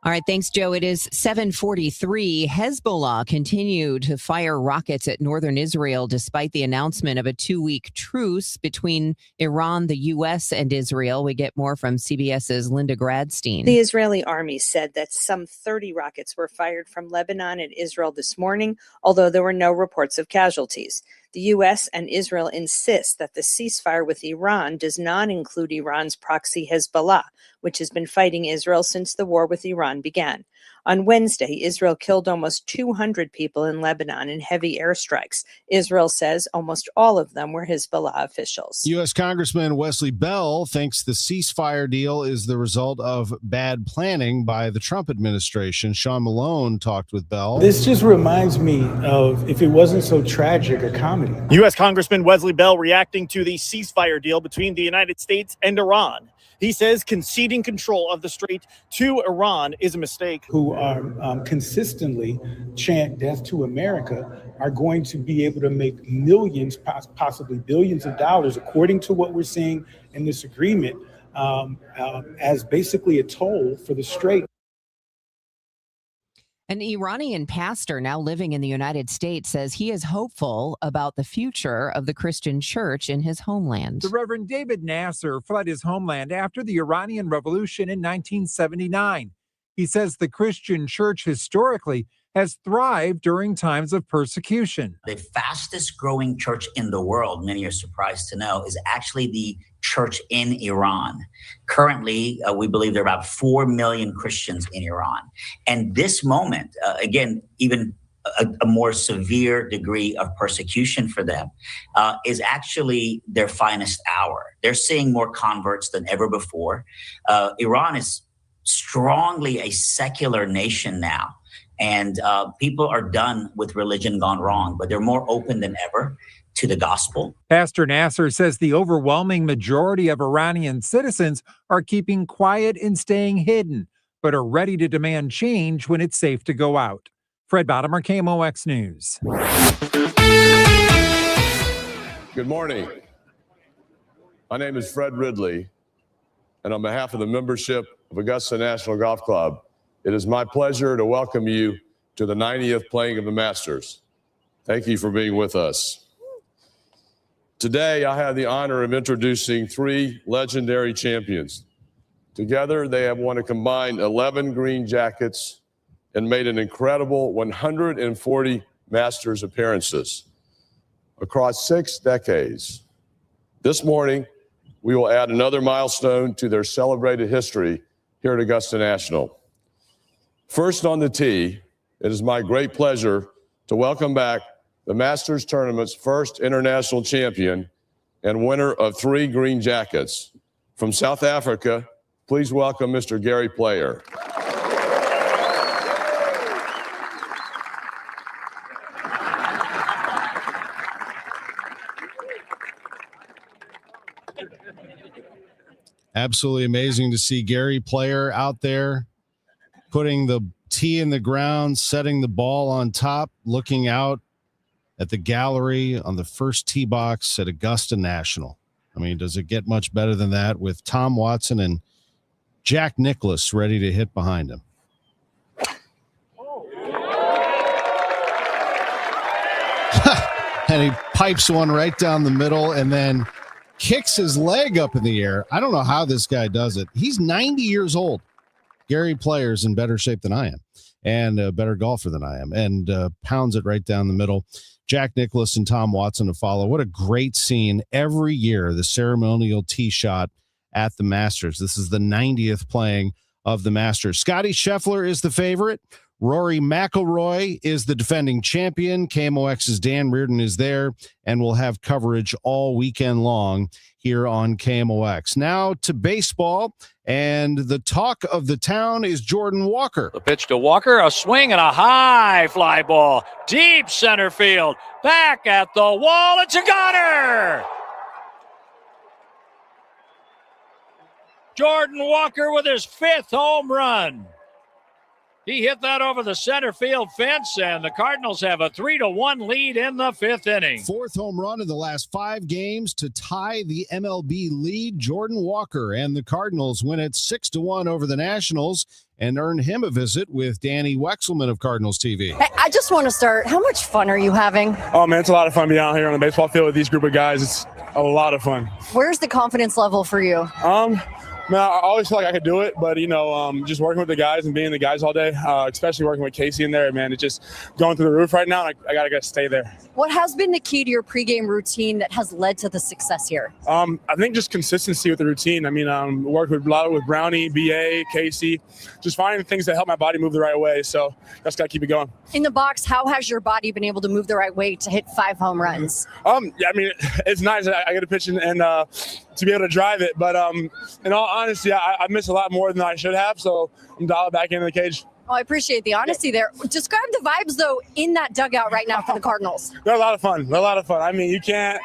All right, thanks, Joe. It is 7:43. Hezbollah continued to fire rockets at northern Israel despite the announcement of a 2-week truce between Iran, the U.S., and Israel. We get more from CBS's Linda Gradstein. The Israeli army said that some 30 rockets were fired from Lebanon and Israel this morning, although there were no reports of casualties. The U.S. and Israel insist that the ceasefire with Iran does not include Iran's proxy Hezbollah, which has been fighting Israel since the war with Iran began. On Wednesday, Israel killed almost 200 people in Lebanon in heavy airstrikes. Israel says almost all of them were Hezbollah officials. U.S. Congressman Wesley Bell thinks the ceasefire deal is the result of bad planning by the Trump administration. Sean Malone talked with Bell. This just reminds me of If It Wasn't So Tragic, a comedy. U.S. Congressman Wesley Bell reacting to the ceasefire deal between the United States and Iran. He says conceding control of the strait to Iran is a mistake. Who are consistently chant death to America are going to be able to make millions, possibly billions of dollars, according to what we're seeing in this agreement, as basically a toll for the strait. An Iranian pastor now living in the United States says he is hopeful about the future of the Christian church in his homeland. The Reverend David Nasser fled his homeland after the Iranian Revolution in 1979. He says the Christian church historically has thrived during times of persecution. The fastest growing church in the world, many are surprised to know, is actually the church in Iran. Currently, we believe there are about 4 million Christians in Iran. And this moment, again, even a more severe degree of persecution for them, is actually their finest hour. They're seeing more converts than ever before. Iran is strongly a secular nation now. And people are done with religion gone wrong, but they're more open than ever to the gospel. Pastor Nasser says the overwhelming majority of Iranian citizens are keeping quiet and staying hidden, but are ready to demand change when it's safe to go out. Fred Bottomer, KMOX News. Good morning. My name is Fred Ridley, and on behalf of the membership of Augusta National Golf Club, it is my pleasure to welcome you to the 90th playing of the Masters. Thank you for being with us. Today, I have the honor of introducing 3 legendary champions. Together, they have won a combined 11 green jackets and made an incredible 140 Masters appearances across 6 decades. This morning, we will add another milestone to their celebrated history here at Augusta National. First on the tee, it is my great pleasure to welcome back the Masters Tournament's first international champion and winner of 3 green jackets. From South Africa, please welcome Mr. Gary Player. Absolutely amazing to see Gary Player out there putting the tee in the ground, setting the ball on top, looking out at the gallery on the first tee box at Augusta National. I mean, does it get much better than that with Tom Watson and Jack Nicklaus ready to hit behind him? And he pipes one right down the middle and then kicks his leg up in the air. I don't know how this guy does it. He's 90 years old. Gary Player's in better shape than I am and a better golfer than I am, and pounds it right down the middle. Jack Nicklaus and Tom Watson to follow. What a great scene every year, the ceremonial tee shot at the Masters. This is the 90th playing of the Masters. Scotty Scheffler is the favorite. Rory McIlroy is the defending champion. KMOX's Dan Reardon is there, and we'll have coverage all weekend long here on KMOX. Now to baseball, and the talk of the town is Jordan Walker. The pitch to Walker, a swing and a high fly ball. Deep center field. Back at the wall. It's a goner! Jordan Walker with his 5th home run. He hit that over the center field fence, and the Cardinals have a 3-1 lead in the 5th inning. 4th home run in the last 5 games to tie the MLB lead. Jordan Walker and the Cardinals win it 6-1 over the Nationals and earn him a visit with Danny Wexelman of Cardinals TV. Hey, I just want to start. How much fun are you having? Oh, man, it's a lot of fun being out here on the baseball field with these group of guys. It's a lot of fun. Where's the confidence level for you? Man, I always feel like I could do it, but, just working with the guys and being the guys all day, especially working with Casey in there, man, it's just going through the roof right now, and I got to stay there. What has been the key to your pregame routine that has led to the success here? I think just consistency with the routine. Worked with a lot with Brownie, BA, Casey, just finding things that help my body move the right way, so just got to keep it going. In the box, how has your body been able to move the right way to hit 5 home runs? It's nice. I get to pitch and to be able to drive it, but in all honesty, I miss a lot more than I should have, so I'm dialed back into the cage. Well, I appreciate the honesty there. Describe the vibes, though, in that dugout right now for the Cardinals. They're a lot of fun. I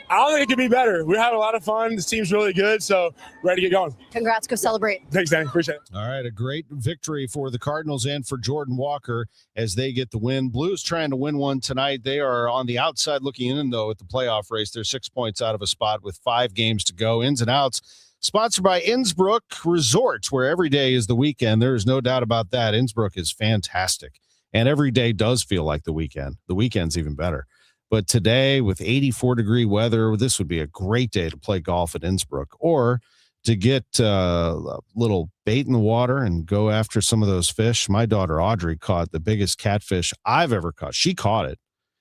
don't think it could be better. We're having a lot of fun. This team's really good, so ready to get going. Congrats. Go celebrate. Thanks, Danny. Appreciate it. All right, a great victory for the Cardinals and for Jordan Walker as they get the win. Blues trying to win one tonight. They are on the outside looking in, though, at the playoff race. They're 6 points out of a spot with 5 games to go. Ins and outs. Sponsored by Innsbrook Resort, where every day is the weekend. There is no doubt about that. Innsbrook is fantastic, and every day does feel like the weekend. The weekend's even better. But today, with 84-degree weather, this would be a great day to play golf at Innsbrook or to get a little bait in the water and go after some of those fish. My daughter, Audrey, caught the biggest catfish I've ever caught. She caught it.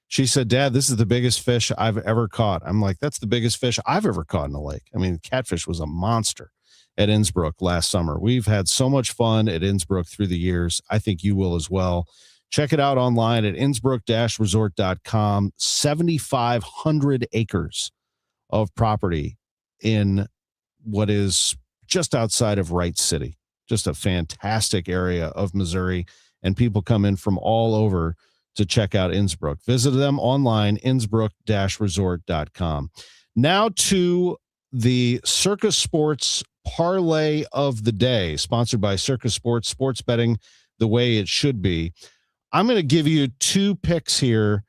She said, Dad, this is the biggest fish I've ever caught. I'm like, that's the biggest fish I've ever caught in the lake. Catfish was a monster at Innsbrook last summer. We've had so much fun at Innsbrook through the years. I think you will as well. Check it out online at innsbrook-resort.com. 7,500 acres of property in what is just outside of Wright City. Just a fantastic area of Missouri, and people come in from all over to check out Innsbrook. Visit them online, innsbrook-resort.com. Now to the Circus Sports Parlay of the Day, sponsored by Circus Sports, sports betting the way it should be. I'm going to give you 2 picks here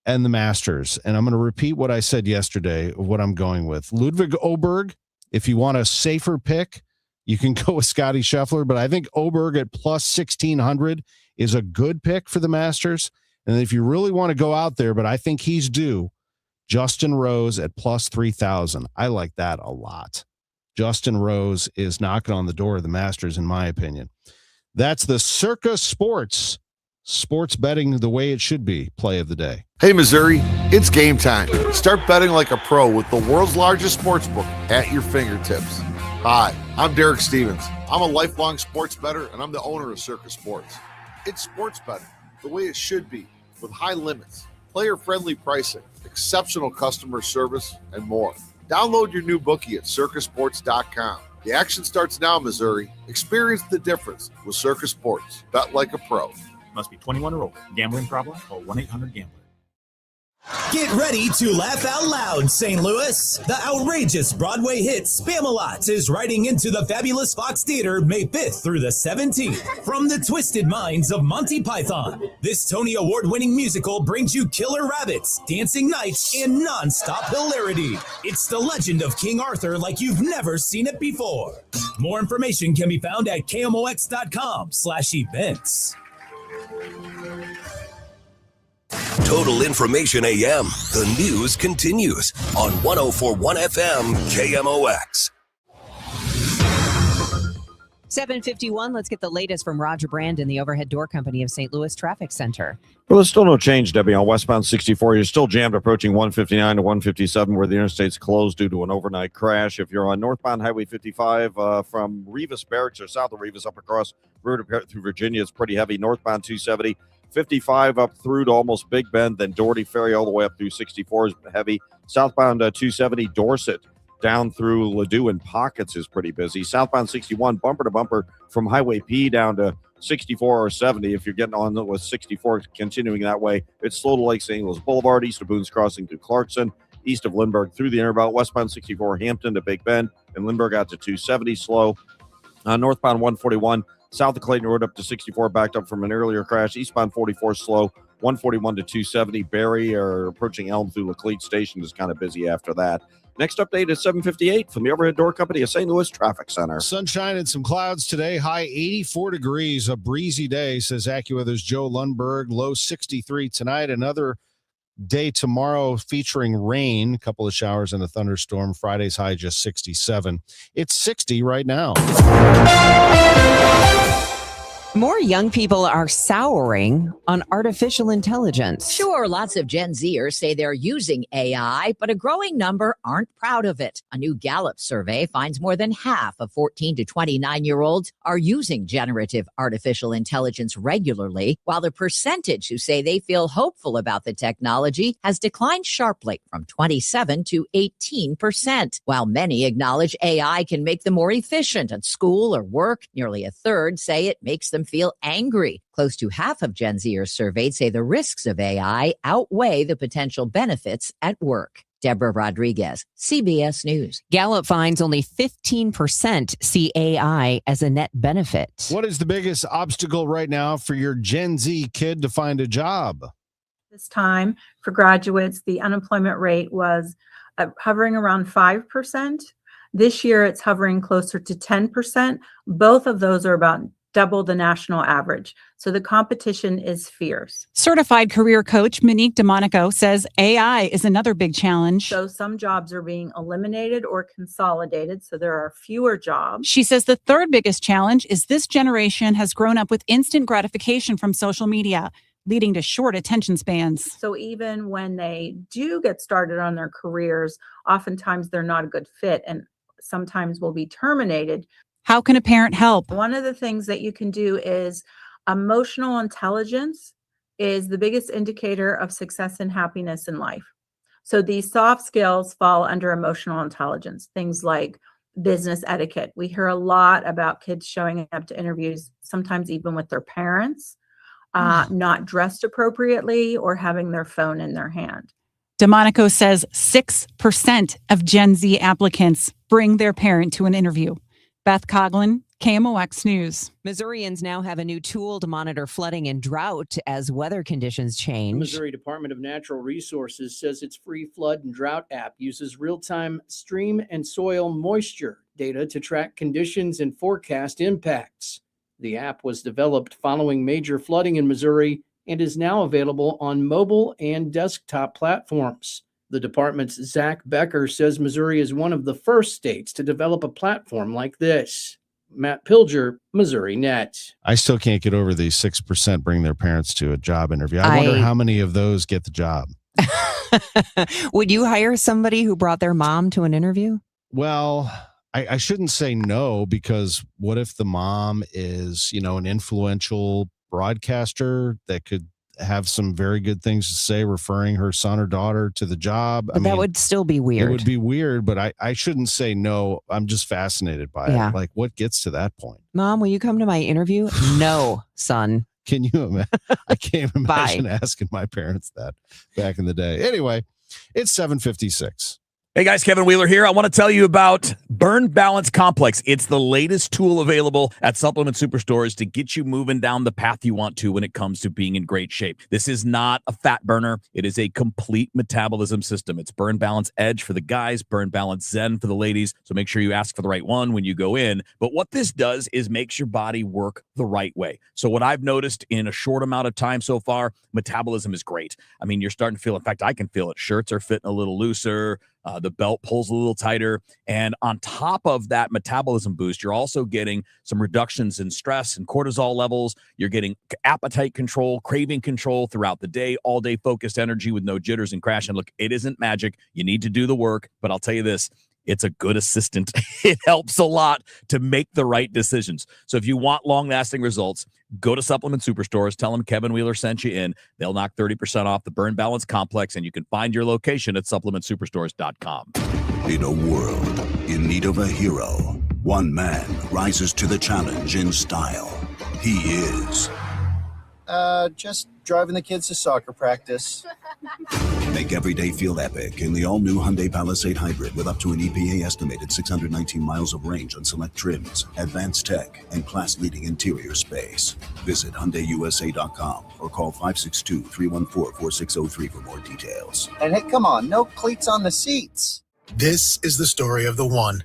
and the Masters, and I'm going to repeat what I said yesterday of what I'm going with. Ludwig Oberg, if you want a safer pick, you can go with Scotty Scheffler, but I think Oberg at plus 1,600 is a good pick for the Masters. And if you really want to go out there, but I think he's due, Justin Rose at plus 3,000. I like that a lot. Justin Rose is knocking on the door of the Masters, in my opinion. That's the Circus Sports betting the way it should be play of the day. Hey, Missouri, it's game time. Start betting like a pro with the world's largest sports book at your fingertips. Hi, I'm Derek Stevens. I'm a lifelong sports bettor, and I'm the owner of Circus Sports. It's sports betting the way it should be, with high limits, player-friendly pricing, exceptional customer service, and more. Download your new bookie at circusports.com. The action starts now, Missouri. Experience the difference with Circus Sports. Bet like a pro. Must be 21 or older. Gambling problem? Call 1-800-GAMBLER. Get ready to laugh out loud, St. Louis. The outrageous Broadway hit Spam-A-Lot is riding into the fabulous Fox Theater May 5th through the 17th. From the twisted minds of Monty Python, this Tony Award-winning musical brings you killer rabbits, dancing knights, and non-stop hilarity. It's the legend of King Arthur like you've never seen it before. More information can be found at KMOX.com/events. Total Information AM. The news continues on 104.1 FM KMOX. 7:51. Let's get the latest from Roger Brand and the Overhead Door Company of St. Louis Traffic Center. Well, there's still no change, Debbie, on westbound 64. You're still jammed approaching 159 to 157 where the interstate's closed due to an overnight crash. If you're on northbound Highway 55 from Rivas Barracks or south of Rivas up across Route through Virginia, it's pretty heavy. Northbound 270, 55 up through to almost Big Bend, then Doherty Ferry all the way up through 64 is heavy. Southbound 270 Dorset down through Ladue and Pockets is pretty busy. Southbound 61 bumper to bumper from Highway P down to 64 or 70. If you're getting on with 64 continuing that way, it's slow to Lake St. Louis Boulevard, east of Boone's Crossing to Clarkson, east of Lindbergh through the Interbelt, westbound 64 Hampton to Big Bend, and Lindbergh out to 270 slow. Northbound 141 south of Clayton Road up to 64 backed up from an earlier crash. Eastbound 44 slow. 141 to 270 Barry or approaching Elm through Laclede Station is kind of busy after that. Next update is 7:58 from the Overhead Door Company of St. Louis Traffic Center. Sunshine and some clouds today. High 84 degrees. A breezy day, says AccuWeather's Joe Lundberg. Low 63 tonight. Another day tomorrow featuring rain. A couple of showers and a thunderstorm. Friday's high just 67. It's 60 right now. More young people are souring on artificial intelligence. Sure, lots of Gen Zers say they're using AI, but a growing number aren't proud of it. A new Gallup survey finds more than half of 14 to 29-year-olds are using generative artificial intelligence regularly, while the percentage who say they feel hopeful about the technology has declined sharply from 27 to 18%. While many acknowledge AI can make them more efficient at school or work, nearly a third say it makes them feel angry. Close to half of Gen Zers surveyed say the risks of AI outweigh the potential benefits at work. Deborah Rodriguez, CBS News. Gallup finds only 15% see AI as a net benefit. What is the biggest obstacle right now for your Gen Z kid to find a job? This time for graduates, the unemployment rate was hovering around 5%. This year, it's hovering closer to 10%. Both of those are about double the national average. So the competition is fierce. Certified career coach Monique DeMonico says AI is another big challenge. So some jobs are being eliminated or consolidated, so there are fewer jobs. She says the third biggest challenge is this generation has grown up with instant gratification from social media, leading to short attention spans. So even when they do get started on their careers, oftentimes they're not a good fit and sometimes will be terminated. How can a parent help? One of the things that you can do is emotional intelligence is the biggest indicator of success and happiness in life. So these soft skills fall under emotional intelligence, things like business etiquette. We hear a lot about kids showing up to interviews, sometimes even with their parents, not dressed appropriately or having their phone in their hand. DeMonico says 6% of Gen Z applicants bring their parent to an interview. Beth Coughlin, KMOX News. Missourians now have a new tool to monitor flooding and drought as weather conditions change. The Missouri Department of Natural Resources says its free flood and drought app uses real-time stream and soil moisture data to track conditions and forecast impacts. The app was developed following major flooding in Missouri and is now available on mobile and desktop platforms. The department's Zach Becker says Missouri is one of the first states to develop a platform like this. Matt Pilger, Missouri Net. I still can't get over the 6% bring their parents to a job interview. I wonder how many of those get the job. Would you hire somebody who brought their mom to an interview? Well, I shouldn't say no, because what if the mom is, an influential broadcaster that could have some very good things to say, referring her son or daughter to the job? But that would still be weird. It would be weird, but I shouldn't say no. I'm just fascinated by it. Like, what gets to that point? Mom, will you come to my interview? No, son. Can you imagine? I can't imagine asking my parents that back in the day. Anyway, it's 7:56. Hey guys, Kevin Wheeler here. I want to tell you about Burn Balance Complex. It's the latest tool available at supplement superstores to get you moving down the path you want to when it comes to being in great shape. This is not a fat burner. It is a complete metabolism system. It's Burn Balance Edge for the guys, Burn Balance Zen for the ladies. So make sure you ask for the right one when you go in. But what this does is makes your body work the right way. So what I've noticed in a short amount of time so far, metabolism is great. I mean, you're starting to feel, in fact, I can feel it. Shirts are fitting a little looser. The belt pulls a little tighter. And on top of that metabolism boost, you're also getting some reductions in stress and cortisol levels. You're getting appetite control, craving control throughout the day, all day focused energy with no jitters and crash. And look, it isn't magic. You need to do the work. But I'll tell you this, it's a good assistant. It helps a lot to make the right decisions. So if you want long-lasting results, go to Supplement Superstores. Tell them Kevin Wheeler sent you in. They'll knock 30% off the Burn Balance Complex, and you can find your location at supplementsuperstores.com. In a world in need of a hero, one man rises to the challenge in style. He is... just driving the kids to soccer practice. Make every day feel epic in the all-new Hyundai Palisade Hybrid with up to an EPA estimated 619 miles of range on select trims, advanced tech, and class-leading interior space. Visit HyundaiUSA.com or call 562-314-4603 for more details. And hey, come on, no cleats on the seats. This is the story of the one.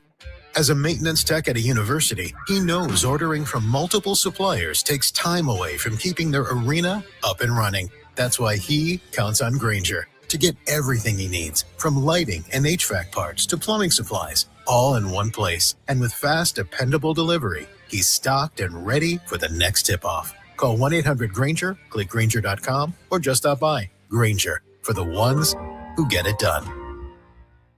As a maintenance tech at a university, he knows ordering from multiple suppliers takes time away from keeping their arena up and running. That's why he counts on Grainger to get everything he needs, from lighting and HVAC parts to plumbing supplies, all in one place. And with fast, dependable delivery, he's stocked and ready for the next tip-off. Call 1-800-GRAINGER, click Grainger.com, or just stop by. Grainger, for the ones who get it done.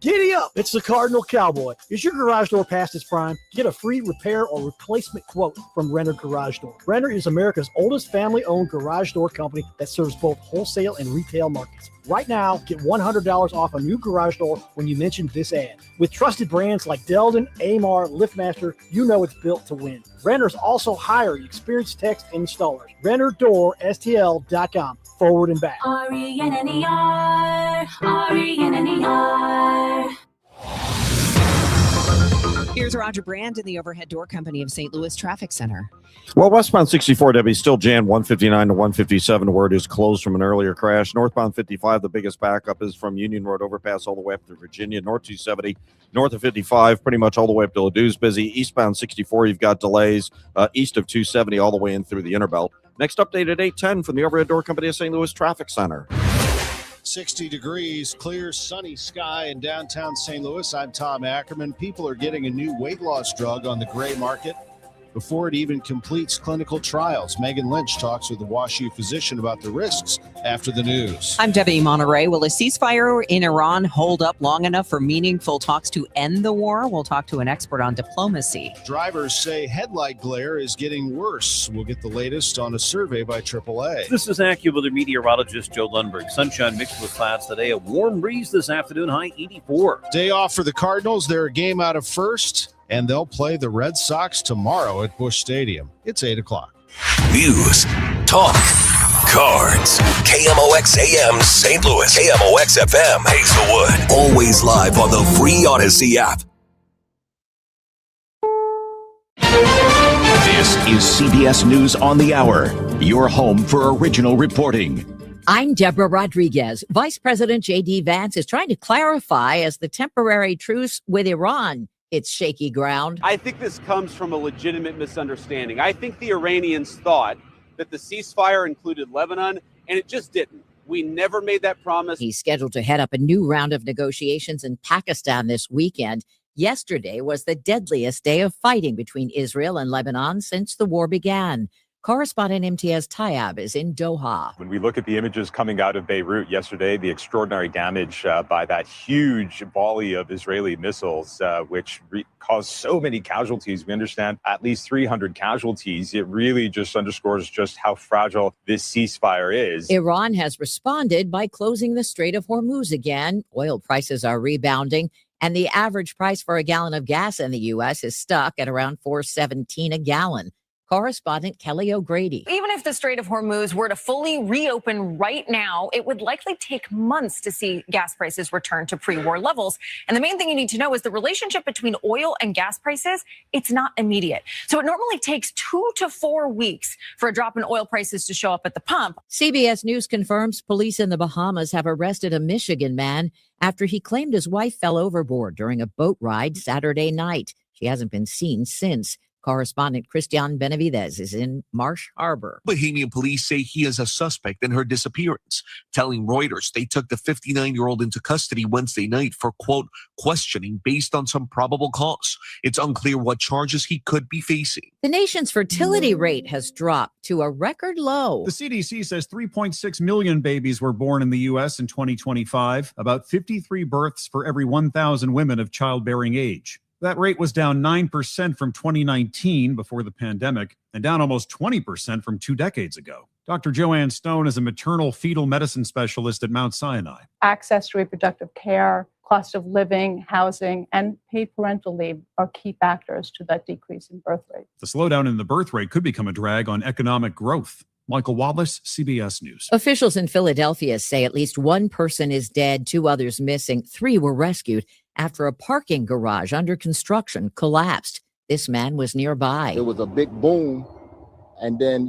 Giddy up! It's the Cardinal Cowboy. Is your garage door past its prime? Get a free repair or replacement quote from Renner Garage Door. Renner is America's oldest family-owned garage door company that serves both wholesale and retail markets. Right now, get $100 off a new garage door when you mention this ad. With trusted brands like Delden, Amar, LiftMaster, you know it's built to win. Renner's also hiring experienced techs and installers. RennerDoorSTL.com. Forward and back. RENNER, RENNER. Here's Roger Brand in the Overhead Door Company of St. Louis Traffic Center. Well, westbound 64, Debbie, still jammed 159 to 157, where it is closed from an earlier crash. Northbound 55, the biggest backup is from Union Road overpass all the way up to Virginia. North 270, north of 55, pretty much all the way up to Ladou's busy. Eastbound 64, you've got delays east of 270 all the way in through the Interbelt. Next update at 8:10 from the Overhead Door Company of St. Louis Traffic Center. 60 degrees, clear, sunny sky in downtown St. Louis. I'm Tom Ackerman. People are getting a new weight loss drug on the gray market before it even completes clinical trials. Megan Lynch talks with the WashU physician about the risks after the news. I'm Debbie Monterrey. Will a ceasefire in Iran hold up long enough for meaningful talks to end the war? We'll talk to an expert on diplomacy. Drivers say headlight glare is getting worse. We'll get the latest on a survey by AAA. This is AccuWeather meteorologist Joe Lundberg. Sunshine mixed with clouds today. A warm breeze this afternoon, high 84. Day off for the Cardinals. They're a game out of first, and they'll play the Red Sox tomorrow at Busch Stadium. It's 8 o'clock. News, talk, cards. KMOX AM St. Louis, KMOX FM Hazelwood. Always live on the free Odyssey app. This is CBS News on the Hour, your home for original reporting. I'm Deborah Rodriguez. Vice President J.D. Vance is trying to clarify as the temporary truce with Iran hits shaky ground. I think this comes from a legitimate misunderstanding. I think the Iranians thought that the ceasefire included Lebanon, and it just didn't. We never made that promise. He's scheduled to head up a new round of negotiations in Pakistan this weekend. Yesterday was the deadliest day of fighting between Israel and Lebanon since the war began. Correspondent Imtiaz Tayab is in Doha. When we look at the images coming out of Beirut yesterday, the extraordinary damage by that huge volley of Israeli missiles, which caused so many casualties. We understand at least 300 casualties. It really just underscores just how fragile this ceasefire is. Iran has responded by closing the Strait of Hormuz again. Oil prices are rebounding, and the average price for a gallon of gas in the U.S. is stuck at around $4.17 a gallon. Correspondent Kelly O'Grady. Even if the Strait of Hormuz were to fully reopen right now, it would likely take months to see gas prices return to pre-war levels. And the main thing you need to know is the relationship between oil and gas prices, it's not immediate. So it normally takes 2 to 4 weeks for a drop in oil prices to show up at the pump. CBS News confirms police in the Bahamas have arrested a Michigan man after he claimed his wife fell overboard during a boat ride Saturday night. She hasn't been seen since. Correspondent Christian Benavidez is in Marsh Harbor. Bahamian police say he is a suspect in her disappearance, telling Reuters they took the 59-year-old into custody Wednesday night for, quote, questioning based on some probable cause. It's unclear what charges he could be facing. The nation's fertility rate has dropped to a record low. The CDC says 3.6 million babies were born in the U.S. in 2025, about 53 births for every 1,000 women of childbearing age. That rate was down 9% from 2019 before the pandemic and down almost 20% from 2 decades ago. Dr. Joanne Stone is a maternal fetal medicine specialist at Mount Sinai. Access to reproductive care, cost of living, housing, and paid parental leave are key factors to that decrease in birth rate. The slowdown in the birth rate could become a drag on economic growth. Michael Wallace, CBS News. Officials in Philadelphia say at least one person is dead, 2 others missing. 3 were rescued after a parking garage under construction collapsed. This man was nearby. It was a big boom, and then,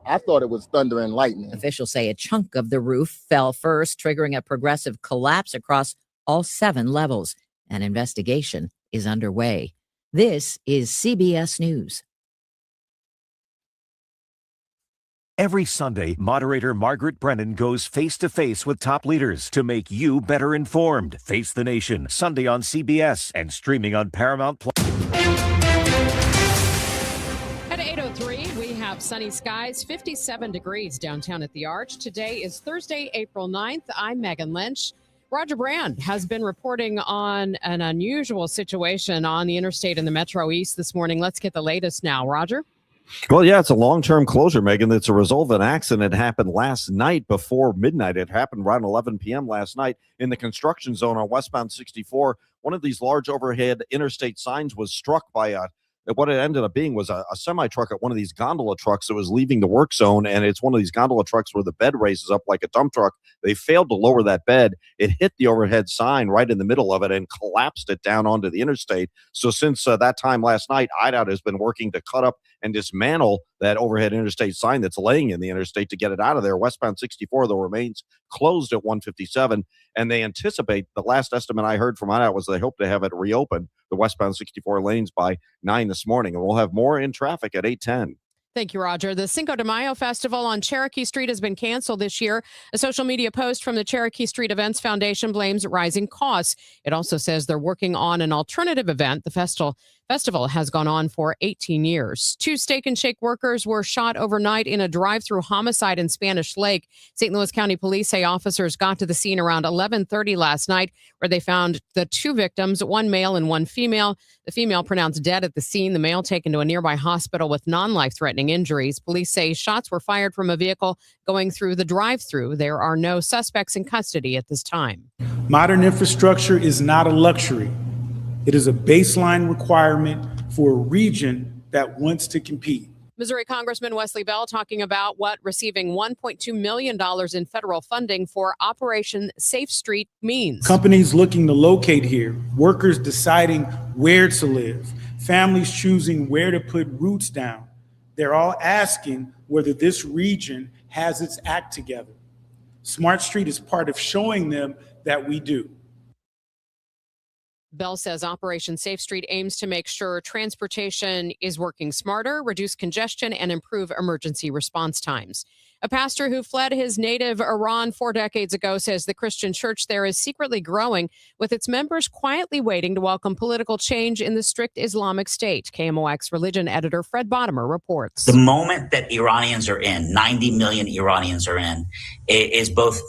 I thought it was thunder and lightning. Officials say a chunk of the roof fell first, triggering a progressive collapse across all 7 levels. An investigation is underway. This is CBS News. Every Sunday, moderator Margaret Brennan goes face-to-face with top leaders to make you better informed. Face the Nation, Sunday on CBS and streaming on Paramount+. At 8:03, we have sunny skies, 57 degrees downtown at the Arch. Today is Thursday, April 9th. I'm Megan Lynch. Roger Brand has been reporting on an unusual situation on the interstate in the Metro East this morning. Let's get the latest now. Roger? Well, yeah, it's a long-term closure, Megan. It's a result of an accident that happened last night before midnight. It happened around 11 p.m. last night in the construction zone on westbound 64. One of these large overhead interstate signs was struck by what it ended up being was a semi-truck at one of these gondola trucks that was leaving the work zone, and it's one of these gondola trucks where the bed raises up like a dump truck. They failed to lower that bed. It hit the overhead sign right in the middle of it and collapsed it down onto the interstate. So since that time last night, IDOT has been working to cut up and dismantle that overhead interstate sign that's laying in the interstate to get it out of there. Westbound 64, though, remains closed at 157, and they anticipate, the last estimate I heard from IDOT was they hope to have it reopened, the westbound 64 lanes, by 9 this morning, and we'll have more in traffic at 8:10. Thank you, Roger. The Cinco de Mayo Festival on Cherokee Street has been canceled this year. A social media post from the Cherokee Street Events Foundation blames rising costs. It also says they're working on an alternative event. The festival has gone on for 18 years. 2 Steak and Shake workers were shot overnight in a drive-through homicide in Spanish Lake. St. Louis County Police say officers got to the scene around 11:30 last night, where they found the 2 victims, one male and one female. The female pronounced dead at the scene. The male taken to a nearby hospital with non-life-threatening injuries. Police say shots were fired from a vehicle going through the drive-through. There are no suspects in custody at this time. Modern infrastructure is not a luxury. It is a baseline requirement for a region that wants to compete. Missouri Congressman Wesley Bell talking about what receiving $1.2 million in federal funding for Operation Safe Street means. Companies looking to locate here, workers deciding where to live, families choosing where to put roots down. They're all asking whether this region has its act together. Smart Street is part of showing them that we do. Bell says Operation Safe Street aims to make sure transportation is working smarter, reduce congestion, and improve emergency response times. A pastor who fled his native Iran 4 decades ago says the Christian church there is secretly growing, with its members quietly waiting to welcome political change in the strict Islamic State. KMOX religion editor Fred Bottomer reports. The moment that Iranians are in, 90 million Iranians are in, is both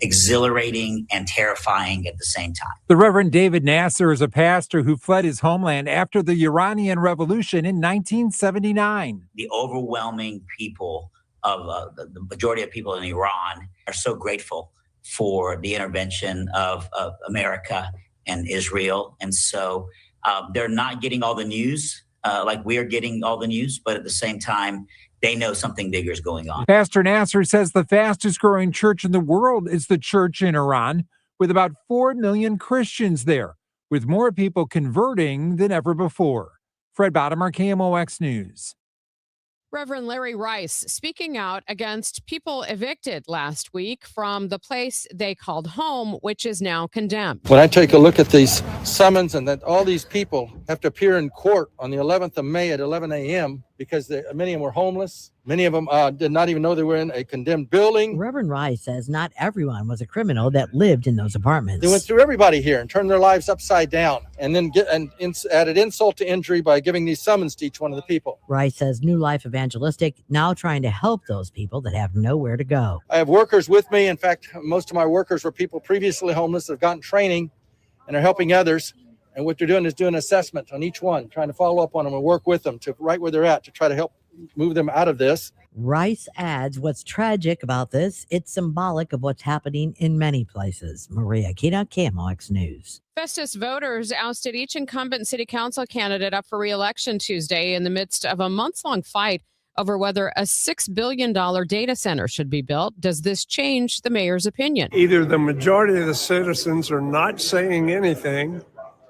exhilarating and terrifying at the same time. The Reverend David Nasser is a pastor who fled his homeland after the Iranian Revolution in 1979. The overwhelming people of the majority of people in Iran are so grateful for the intervention of America and Israel. And so they're not getting all the news like we're getting all the news, but at the same time, they know something bigger is going on. Pastor Nasser says the fastest growing church in the world is the church in Iran, with about 4 million Christians there, with more people converting than ever before. Fred Bottomer, KMOX News. Reverend Larry Rice speaking out against people evicted last week from the place they called home, which is now condemned. When I take a look at these summons and that all these people have to appear in court on the 11th of May at 11 a.m. because many of them were homeless. Many of them did not even know they were in a condemned building. Reverend Rice says not everyone was a criminal that lived in those apartments. They went through everybody here and turned their lives upside down and then added insult to injury by giving these summons to each one of the people. Rice says New Life Evangelistic now trying to help those people that have nowhere to go. I have workers with me. In fact, most of my workers were people previously homeless that have gotten training and are helping others. And what they're doing is doing assessment on each one, trying to follow up on them and work with them to right where they're at to try to help move them out of this. Rice adds what's tragic about this, it's symbolic of what's happening in many places. Maria Akita, KMOX News. Festus voters ousted each incumbent city council candidate up for re-election Tuesday in the midst of a months-long fight over whether a $6 billion data center should be built. Does this change the mayor's opinion? Either the majority of the citizens are not saying anything,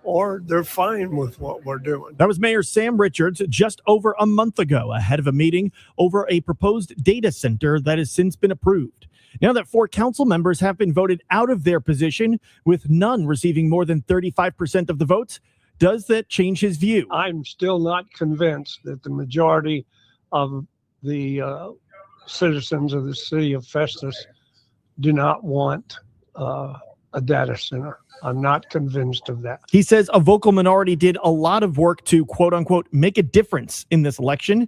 or they're fine with what we're doing. That was Mayor Sam Richards just over a month ago, ahead of a meeting over a proposed data center that has since been approved. Now that 4 council members have been voted out of their position, with none receiving more than 35% of the votes, does that change his view? I'm still not convinced that the majority of the citizens of the city of Festus do not want a data center. I'm not convinced of that. He says a vocal minority did a lot of work to, quote unquote, make a difference in this election.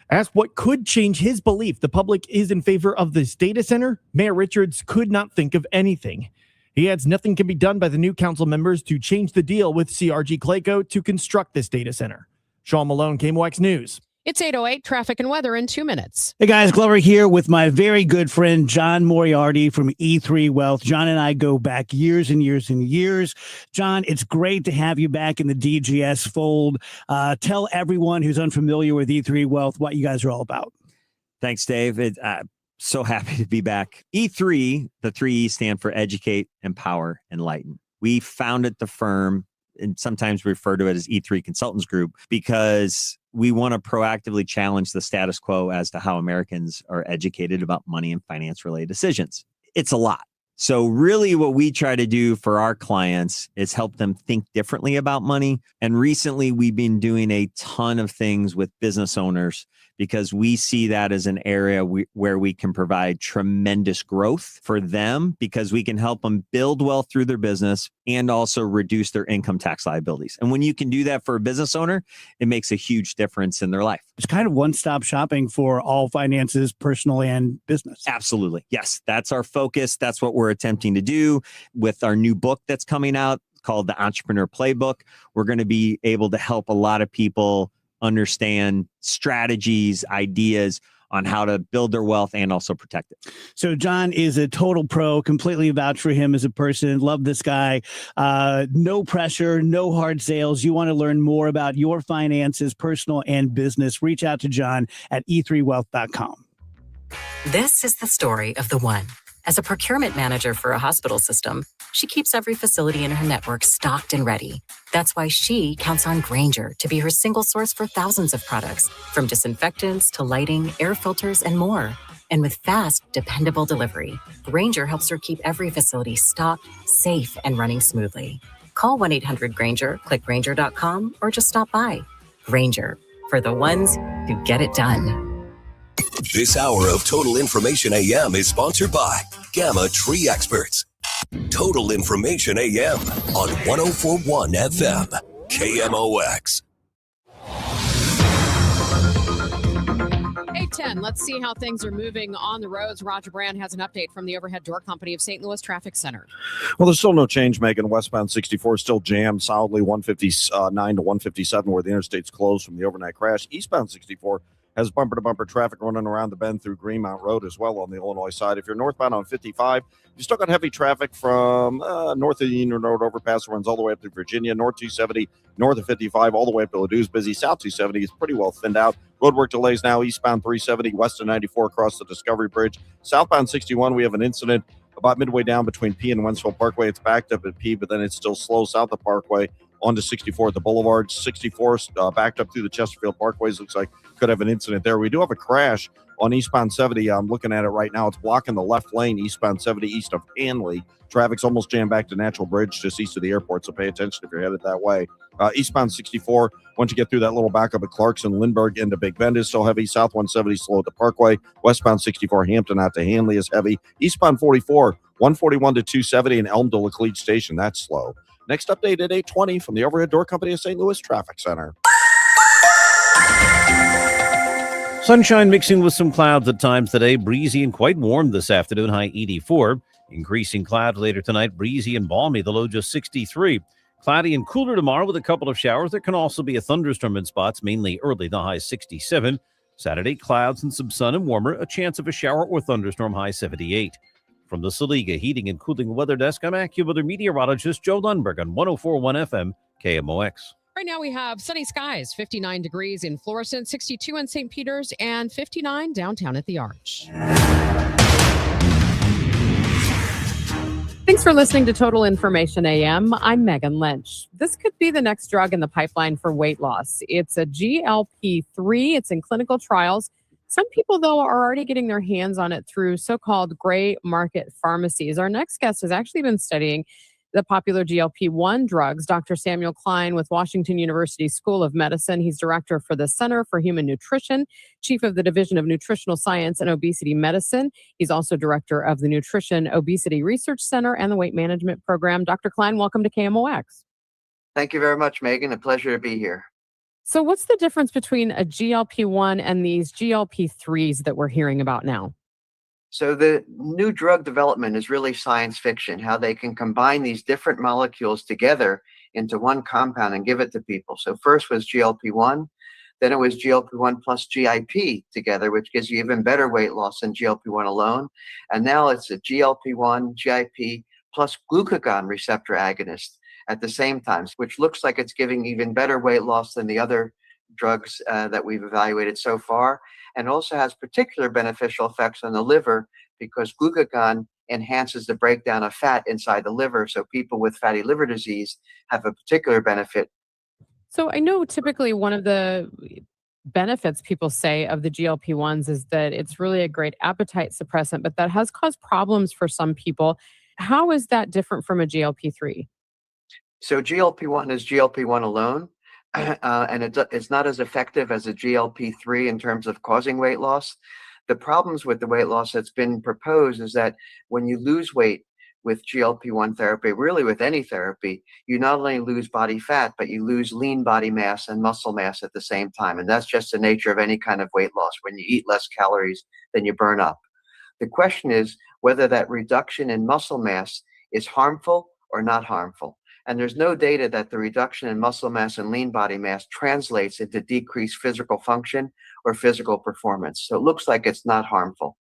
Asked what could change his belief the public is in favor of this data center, Mayor Richards could not think of anything. He adds nothing can be done by the new council members to change the deal with CRG Clayco to construct this data center. Sean Malone, KMOX News. It's 8:08, traffic and weather in 2 minutes. Hey guys, Glover here with my very good friend John Moriarty from E3 Wealth. John and I go back years and years and years. John, it's great to have you back in the DGS fold. Tell everyone who's unfamiliar with E3 Wealth what you guys are all about. Thanks, Dave. So happy to be back. E3, the 3 E stand for Educate, Empower, Enlighten. We founded the firm, and sometimes we refer to it as E3 Consultants Group, because we want to proactively challenge the status quo as to how Americans are educated about money and finance related decisions. It's a lot. So really what we try to do for our clients is help them think differently about money. And recently we've been doing a ton of things with business owners because we see that as an area where we can provide tremendous growth for them, because we can help them build wealth through their business and also reduce their income tax liabilities. And when you can do that for a business owner, it makes a huge difference in their life. It's kind of one-stop shopping for all finances, personal and business. Absolutely. Yes, that's our focus. That's what we're attempting to do with our new book that's coming out called The Entrepreneur Playbook. We're going to be able to help a lot of people understand strategies, ideas on how to build their wealth and also protect it. So John is a total pro, completely vouch for him as a person. Love this guy. No pressure, no hard sales. You want to learn more about your finances, personal and business, reach out to John at e3wealth.com. This is the story of the one. As a procurement manager for a hospital system, she keeps every facility in her network stocked and ready. That's why she counts on Grainger to be her single source for thousands of products, from disinfectants to lighting, air filters, and more. And with fast, dependable delivery, Grainger helps her keep every facility stocked, safe, and running smoothly. Call 1-800-GRAINGER, click Grainger.com, or just stop by. Grainger, for the ones who get it done. This hour of Total Information AM is sponsored by Gamma Tree Experts. Total Information AM on 104.1 FM, KMOX. 8:10. Let's see how things are moving on the roads. Roger Brand has an update from the Overhead Door Company of St. Louis Traffic Center. Well, there's still no change, Megan. Westbound 64 still jammed solidly 159 to 157 where the interstate's closed from the overnight crash. Eastbound 64 has bumper-to-bumper traffic running around the bend through Greenmount Road as well on the Illinois side. If you're northbound on 55, you still got heavy traffic from north of the Union Road overpass, runs all the way up to Virginia, north 270, north of 55, all the way up to Ladou's busy. South 270 is pretty well thinned out. Roadwork delays now, eastbound 370, west of 94 across the Discovery Bridge. Southbound 61, we have an incident about midway down between P and Wentzville Parkway. It's backed up at P, but then it's still slow south of Parkway onto 64 at the Boulevard. 64 backed up through the Chesterfield Parkways. Looks like could have an incident there. We do have a crash on eastbound 70. I'm looking at it right now. It's blocking the left lane, eastbound 70, east of Hanley. Traffic's almost jammed back to Natural Bridge, just east of the airport, so pay attention if you're headed that way. Eastbound 64, once you get through that little backup at Clarkson, Lindbergh into Big Bend is so heavy. South 170 slow at the Parkway. Westbound 64, Hampton out to Hanley is heavy. Eastbound 44, 141 to 270 and Elm to Laclede Station, that's slow. Next update at 8:20 from the Overhead Door Company of St. Louis Traffic Center. Sunshine mixing with some clouds at times today. Breezy and quite warm this afternoon, high 84. Increasing clouds later tonight, breezy and balmy, the low just 63. Cloudy and cooler tomorrow with a couple of showers. There can also be a thunderstorm in spots, mainly early, the high 67. Saturday, clouds and some sun and warmer, a chance of a shower or thunderstorm, high 78. From the Saliga Heating and Cooling Weather Desk, I'm AccuWeather meteorologist Joe Lundberg on 104.1 FM KMOX. Right now we have sunny skies, 59 degrees in Florissant, 62 in St. Peters, and 59 downtown at the Arch. Thanks for listening to Total Information AM. I'm Megan Lynch. This could be the next drug in the pipeline for weight loss. It's a GLP-3. It's in clinical trials. Some people, though, are already getting their hands on it through so-called gray market pharmacies. Our next guest has actually been studying the popular GLP-1 drugs. Dr. Samuel Klein with Washington University School of Medicine. He's director for the Center for Human Nutrition, chief of the Division of Nutritional Science and Obesity Medicine. He's also director of the Nutrition Obesity Research Center and the Weight Management Program. Dr. Klein, welcome to KMOX. Thank you very much, Megan. A pleasure to be here. So what's the difference between a GLP-1 and these GLP-3s that we're hearing about now? So the new drug development is really science fiction, how they can combine these different molecules together into one compound and give it to people. So first was GLP-1, then it was GLP-1 plus GIP together, which gives you even better weight loss than GLP-1 alone. And now it's a GLP-1, GIP plus glucagon receptor agonist at the same time, which looks like it's giving even better weight loss than the other drugs that we've evaluated so far, and also has particular beneficial effects on the liver because glucagon enhances the breakdown of fat inside the liver. So people with fatty liver disease have a particular benefit. So I know typically one of the benefits people say of the GLP-1s is that it's really a great appetite suppressant, but that has caused problems for some people. How is that different from a GLP-3? So GLP-1 is GLP-1 alone. And it's not as effective as a GLP-3 in terms of causing weight loss. The problems with the weight loss that's been proposed is that when you lose weight with GLP-1 therapy, really with any therapy, you not only lose body fat, but you lose lean body mass and muscle mass at the same time. And that's just the nature of any kind of weight loss. When you eat less calories than you burn up. The question is whether that reduction in muscle mass is harmful or not harmful. And there's no data that the reduction in muscle mass and lean body mass translates into decreased physical function or physical performance. So it looks like it's not harmful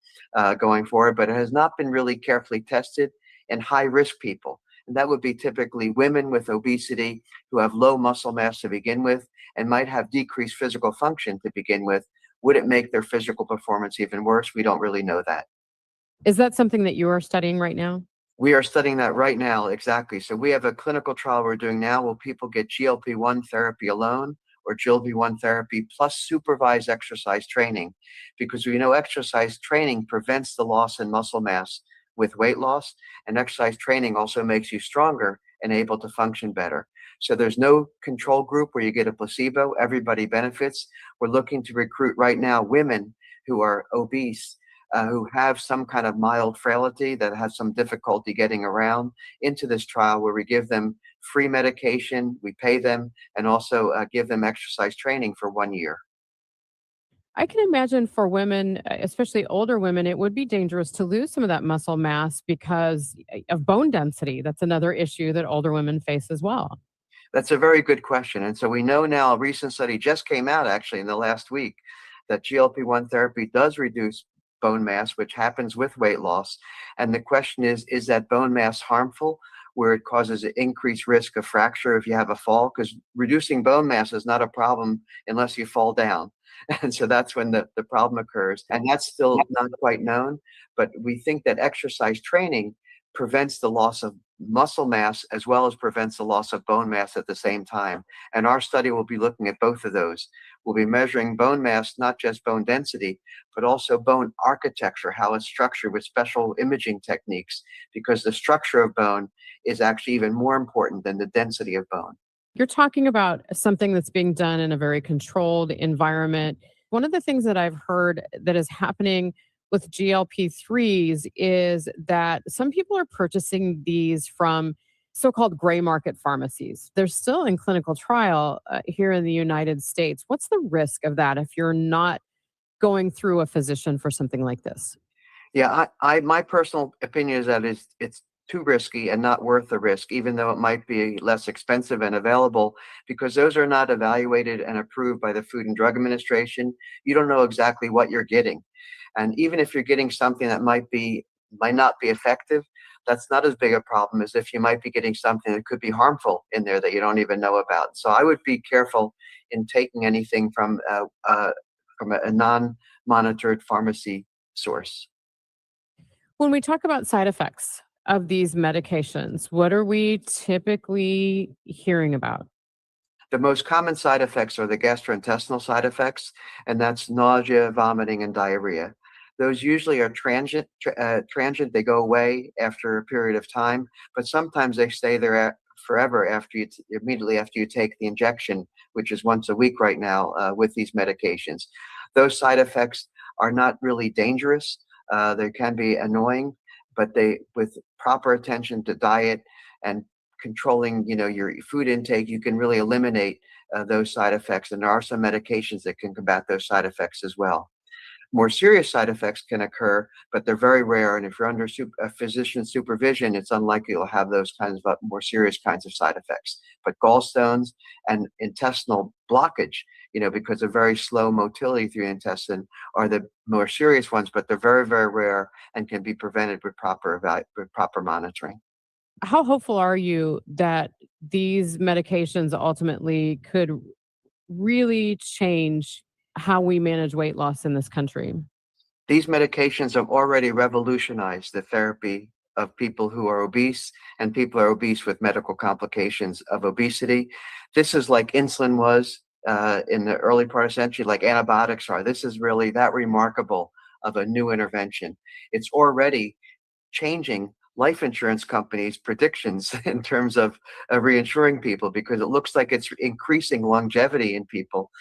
going forward, but it has not been really carefully tested in high-risk people. And that would be typically women with obesity who have low muscle mass to begin with and might have decreased physical function to begin with. Would it make their physical performance even worse? We don't really know that. Is that something that you are studying right now? We are studying that right now, exactly. So we have a clinical trial we're doing now where people get GLP-1 therapy alone or GLP-1 therapy plus supervised exercise training, because we know exercise training prevents the loss in muscle mass with weight loss, and exercise training also makes you stronger and able to function better. So there's no control group where you get a placebo. Everybody benefits. We're looking to recruit right now women who are obese, who have some kind of mild frailty, that have some difficulty getting around, into this trial where we give them free medication, we pay them, and also give them exercise training for 1 year. I can imagine for women, especially older women, it would be dangerous to lose some of that muscle mass because of bone density. That's another issue that older women face as well. That's a very good question. And so we know now, a recent study just came out actually in the last week, that GLP-1 therapy does reduce bone mass, which happens with weight loss. And the question is that bone mass harmful, where it causes an increased risk of fracture if you have a fall? Because reducing bone mass is not a problem unless you fall down. And so that's when the problem occurs. And that's still not quite known, but we think that exercise training prevents the loss of muscle mass as well as prevents the loss of bone mass at the same time. And our study will be looking at both of those. We'll be measuring bone mass, not just bone density, but also bone architecture, how it's structured with special imaging techniques, because the structure of bone is actually even more important than the density of bone. You're talking about something that's being done in a very controlled environment. One of the things that I've heard that is happening with GLP-3s is that some people are purchasing these from so-called gray market pharmacies. They're still in clinical trial here in the United States. What's the risk of that if you're not going through a physician for something like this? Yeah, my personal opinion is that it's too risky and not worth the risk, even though it might be less expensive and available, because those are not evaluated and approved by the Food and Drug Administration. You don't know exactly what you're getting. And even if you're getting something that might not be effective, that's not as big a problem as if you might be getting something that could be harmful in there that you don't even know about. So I would be careful in taking anything from a non-monitored pharmacy source. When we talk about side effects of these medications, what are we typically hearing about? The most common side effects are the gastrointestinal side effects, and that's nausea, vomiting, and diarrhea. Those usually are transient. They go away after a period of time, but sometimes they stay there forever immediately after you take the injection, which is once a week right now with these medications. Those side effects are not really dangerous. They can be annoying, but with proper attention to diet and controlling, your food intake, you can really eliminate those side effects. And there are some medications that can combat those side effects as well. More serious side effects can occur, but they're very rare. And if you're under a physician's supervision, it's unlikely you'll have those kinds of more serious kinds of side effects. But gallstones and intestinal blockage, because of very slow motility through the intestine, are the more serious ones, but they're very, very rare and can be prevented with proper monitoring. How hopeful are you that these medications ultimately could really change how we manage weight loss in this country? These medications have already revolutionized the therapy of people who are obese and people who are obese with medical complications of obesity. This is like insulin was in the early part of the century, like antibiotics are. This is really that remarkable of a new intervention. It's already changing life insurance companies' predictions in terms of reinsuring people, because it looks like it's increasing longevity in people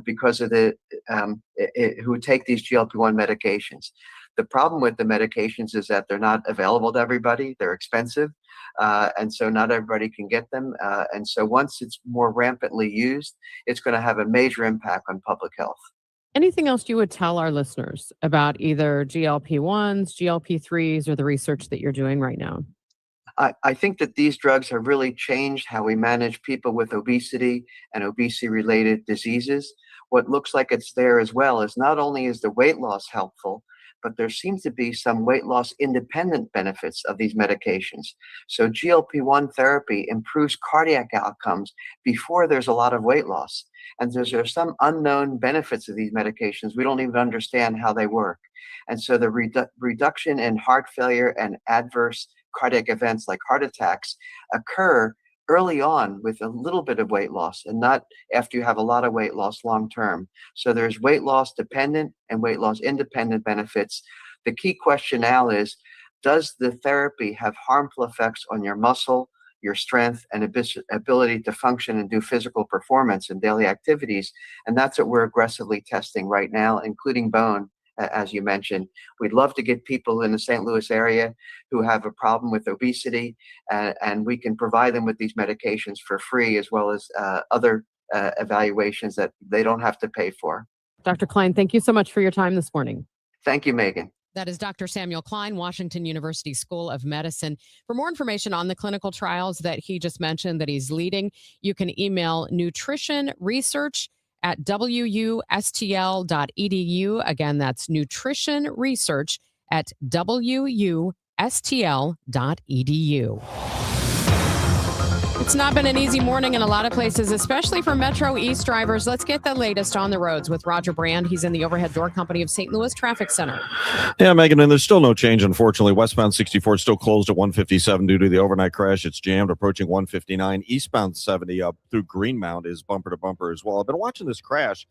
because of who take these GLP-1 medications. The problem with the medications is that they're not available to everybody. They're expensive, and so not everybody can get them. And so once it's more rampantly used, it's going to have a major impact on public health. Anything else you would tell our listeners about either GLP-1s, GLP-3s, or the research that you're doing right now? I think that these drugs have really changed how we manage people with obesity and obesity-related diseases. What looks like it's there as well is not only is the weight loss helpful, but there seems to be some weight loss independent benefits of these medications. So GLP-1 therapy improves cardiac outcomes before there's a lot of weight loss. And there's some unknown benefits of these medications. We don't even understand how they work. And so the reduction in heart failure and adverse cardiac events like heart attacks occur early on with a little bit of weight loss and not after you have a lot of weight loss long term. So there's weight loss dependent and weight loss independent benefits. The key question now is, does the therapy have harmful effects on your muscle, your strength, and ability to function and do physical performance and daily activities? And that's what we're aggressively testing right now, including bone, as you mentioned. We'd love to get people in the St. Louis area who have a problem with obesity, and we can provide them with these medications for free, as well as other evaluations that they don't have to pay for. Dr. Klein, thank you so much for your time this morning. Thank you, Megan. That is Dr. Samuel Klein, Washington University School of Medicine. For more information on the clinical trials that he just mentioned that he's leading, you can email nutritionresearch@wustl.edu. Again, that's nutritionresearch@wustl.edu. It's It's not been an easy morning in a lot of places, especially for Metro East drivers. Let's get the latest on the roads with Roger Brand. He's in the Overhead Door Company of St. Louis Traffic Center. Yeah, Megan, and there's still no change, unfortunately. Westbound 64 is still closed at 157 due to the overnight crash. It's jammed approaching 159. Eastbound 70 up through Greenmount is bumper to bumper as well. I've been watching this crash.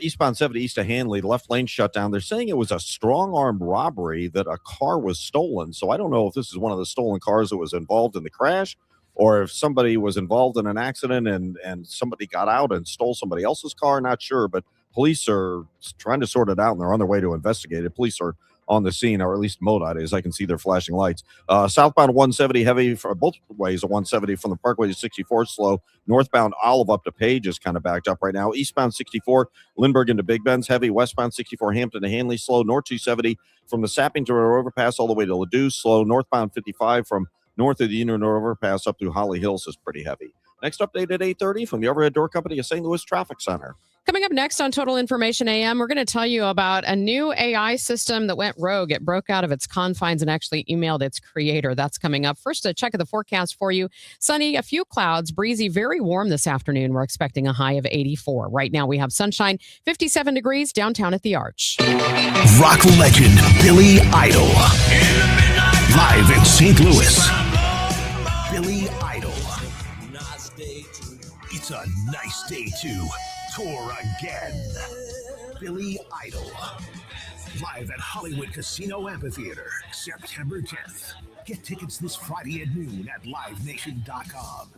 Eastbound 70 east of Hanley, the left lane shut down. They're saying it was a strong-armed robbery, that a car was stolen. So I don't know if this is one of the stolen cars that was involved in the crash, or if somebody was involved in an accident and somebody got out and stole somebody else's car. Not sure, but police are trying to sort it out, and they're on their way to investigate it. Police are on the scene, or at least MoDOT is. I can see their flashing lights. Southbound 170 heavy for both ways of 170 from the Parkway to 64 slow. Northbound Olive up to Page is kind of backed up right now. Eastbound 64 Lindbergh into Big Bend's heavy. Westbound 64 Hampton to Hanley slow. North 270 from the Sappington Road overpass all the way to Ladue slow. Northbound 55 from north of the Union Road overpass up through Holly Hills is pretty heavy. Next update at 8:30 from the Overhead Door Company of St. Louis Traffic Center. Coming up next on Total Information AM, we're going to tell you about a new AI system that went rogue. It broke out of its confines and actually emailed its creator. That's coming up. First, a check of the forecast for you. Sunny, a few clouds, breezy, very warm this afternoon. We're expecting a high of 84. Right now, we have sunshine, 57 degrees downtown at the Arch. Rock legend Billy Idol. Live in St. Louis. Billy Idol. It's a nice day to tour again. Billy Idol. Live at Hollywood Casino Amphitheater, September 10th. Get tickets this Friday at noon at livenation.com.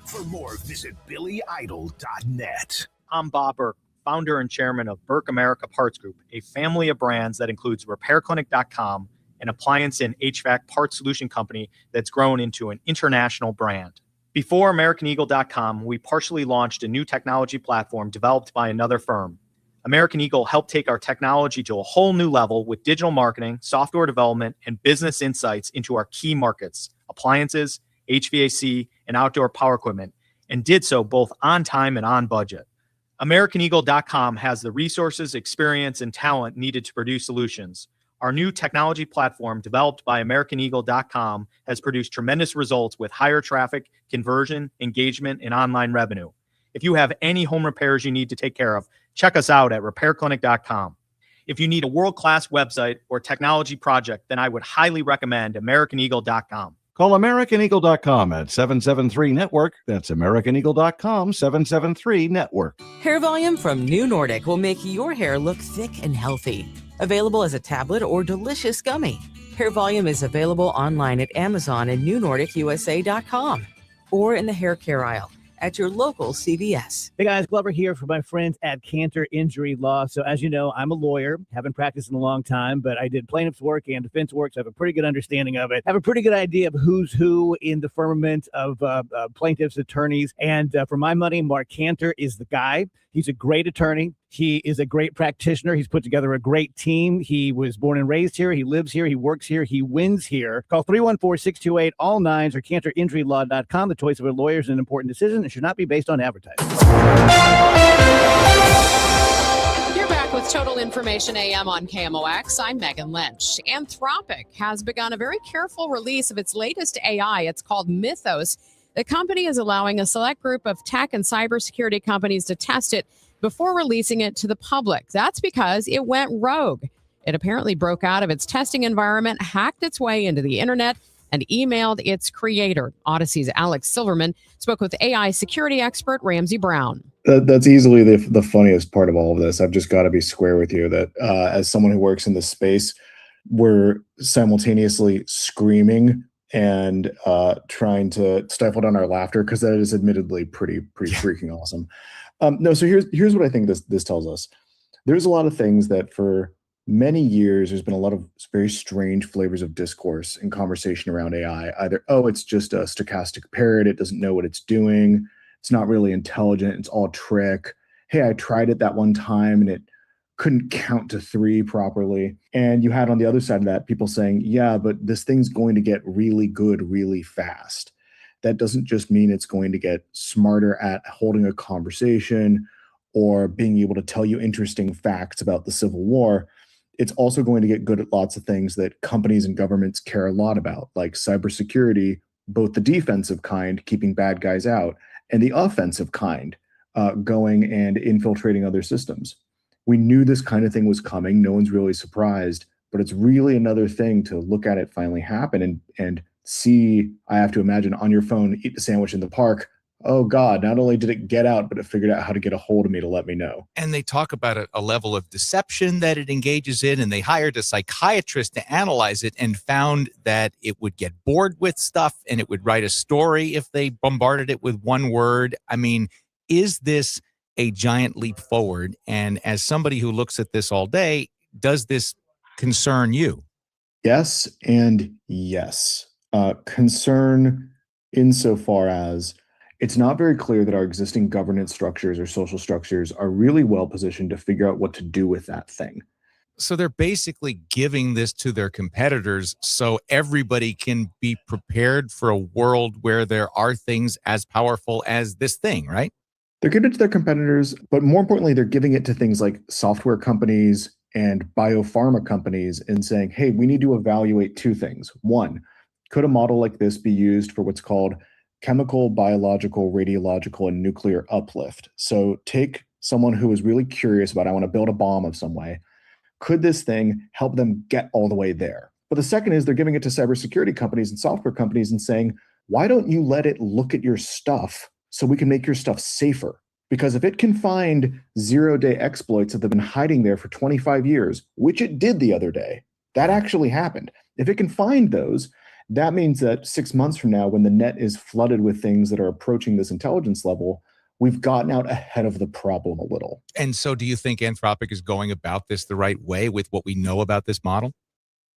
For more, visit billyidol.net. I'm Bob Burke, founder and chairman of Burke America Parts Group, a family of brands that includes RepairClinic.com, an appliance and HVAC parts solution company that's grown into an international brand. Before AmericanEagle.com, we partially launched a new technology platform developed by another firm. American Eagle helped take our technology to a whole new level with digital marketing, software development, and business insights into our key markets, appliances, HVAC, and outdoor power equipment, and did so both on time and on budget. AmericanEagle.com has the resources, experience, and talent needed to produce solutions. Our new technology platform, developed by AmericanEagle.com, has produced tremendous results with higher traffic, conversion, engagement, and online revenue. If you have any home repairs you need to take care of, check us out at RepairClinic.com. If you need a world-class website or technology project, then I would highly recommend AmericanEagle.com. Call AmericanEagle.com at 773-NETWORK. That's AmericanEagle.com, 773-NETWORK. Hair Volume from New Nordic will make your hair look thick and healthy. Available as a tablet or delicious gummy. Hair Volume is available online at Amazon and NewNordicUSA.com or in the hair care aisle at your local CVS. Hey guys, Glover here for my friends at Cantor Injury Law. So as you know, I'm a lawyer, haven't practiced in a long time, but I did plaintiff's work and defense work, so I have a pretty good understanding of it. I have a pretty good idea of who's who in the firmament of plaintiffs' attorneys. And for my money, Mark Cantor is the guy. He's a great attorney. He is a great practitioner. He's put together a great team. He was born and raised here. He lives here. He works here. He wins here. Call 314-628-ALL-9s or CantorInjuryLaw.com. The choice of a lawyer is an important decision and should not be based on advertising. You're back with Total Information AM on KMOX. I'm Megan Lynch. Anthropic has begun a very careful release of its latest AI. It's called Mythos. The company is allowing a select group of tech and cybersecurity companies to test it before releasing it to the public. That's because it went rogue. It apparently broke out of its testing environment, hacked its way into the internet, and emailed its creator. Odyssey's Alex Silverman spoke with AI security expert Ramsey Brown. That's easily the funniest part of all of this. I've just got to be square with you that as someone who works in this space, we're simultaneously screaming and trying to stifle down our laughter because that is admittedly pretty freaking awesome. No, so here's what I think this tells us. There's a lot of things that for many years there's been a lot of very strange flavors of discourse and conversation around AI. Either, oh, it's just a stochastic parrot, it doesn't know what it's doing, it's not really intelligent, it's all trick. Hey, I tried it that one time and it couldn't count to 3 properly. And you had on the other side of that people saying, yeah, but this thing's going to get really good really fast. That doesn't just mean it's going to get smarter at holding a conversation or being able to tell you interesting facts about the Civil War. it's also going to get good at lots of things that companies and governments care a lot about, like cybersecurity, both the defensive kind, keeping bad guys out, and the offensive kind, going and infiltrating other systems. We knew this kind of thing was coming. No one's really surprised, but it's really another thing to look at it finally happen and see, I have to imagine, on your phone, eat the sandwich in the park. Oh God, not only did it get out, but it figured out how to get a hold of me to let me know. And they talk about a level of deception that it engages in, and they hired a psychiatrist to analyze it and found that it would get bored with stuff and it would write a story if they bombarded it with one word. I mean, is this a giant leap forward? And as somebody who looks at this all day, does this concern you? Yes and yes. Concern insofar as it's not very clear that our existing governance structures or social structures are really well positioned to figure out what to do with that thing. So they're basically giving this to their competitors so everybody can be prepared for a world where there are things as powerful as this thing, right? They're giving it to their competitors, but more importantly, they're giving it to things like software companies and biopharma companies and saying, hey, we need to evaluate two things. One, could a model like this be used for what's called chemical, biological, radiological, and nuclear uplift? So take someone who is really curious about, I want to build a bomb of some way. Could this thing help them get all the way there? But the second is they're giving it to cybersecurity companies and software companies and saying, why don't you let it look at your stuff so we can make your stuff safer? Because if it can find zero-day exploits that have been hiding there for 25 years, which it did the other day, that actually happened. If it can find those, that means that 6 months from now, when the net is flooded with things that are approaching this intelligence level, we've gotten out ahead of the problem a little. And so do you think Anthropic is going about this the right way with what we know about this model?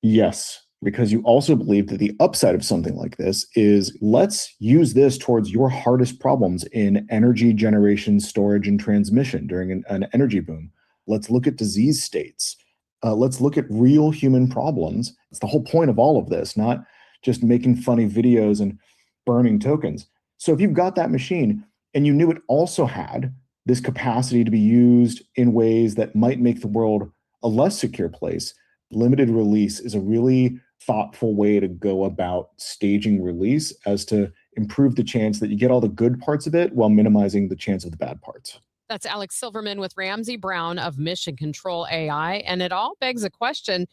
Yes, because you also believe that the upside of something like this is let's use this towards your hardest problems in energy generation, storage, and transmission during an energy boom. Let's look at disease states. Let's look at real human problems. It's the whole point of all of this, not just making funny videos and burning tokens. So if you've got that machine and you knew it also had this capacity to be used in ways that might make the world a less secure place, limited release is a really thoughtful way to go about staging release as to improve the chance that you get all the good parts of it while minimizing the chance of the bad parts. That's Alex Silverman with Ramsey Brown of Mission Control AI. And it all begs a question.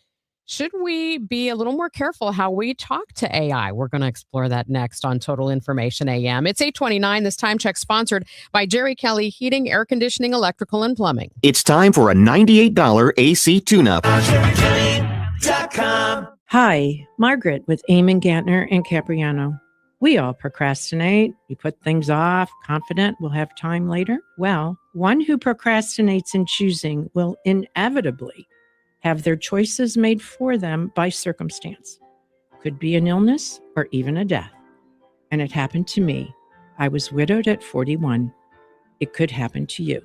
Should we be a little more careful how we talk to AI? We're going to explore that next on Total Information AM. It's 8:29. This time check sponsored by Jerry Kelly Heating, Air Conditioning, Electrical, and Plumbing. It's time for a $98 AC tune-up. Hi, Margaret with Eamon Gantner and Capriano. We all procrastinate. We put things off, confident we'll have time later. Well, one who procrastinates in choosing will inevitably have their choices made for them by circumstance. Could be an illness or even a death. And it happened to me. I was widowed at 41. It could happen to you.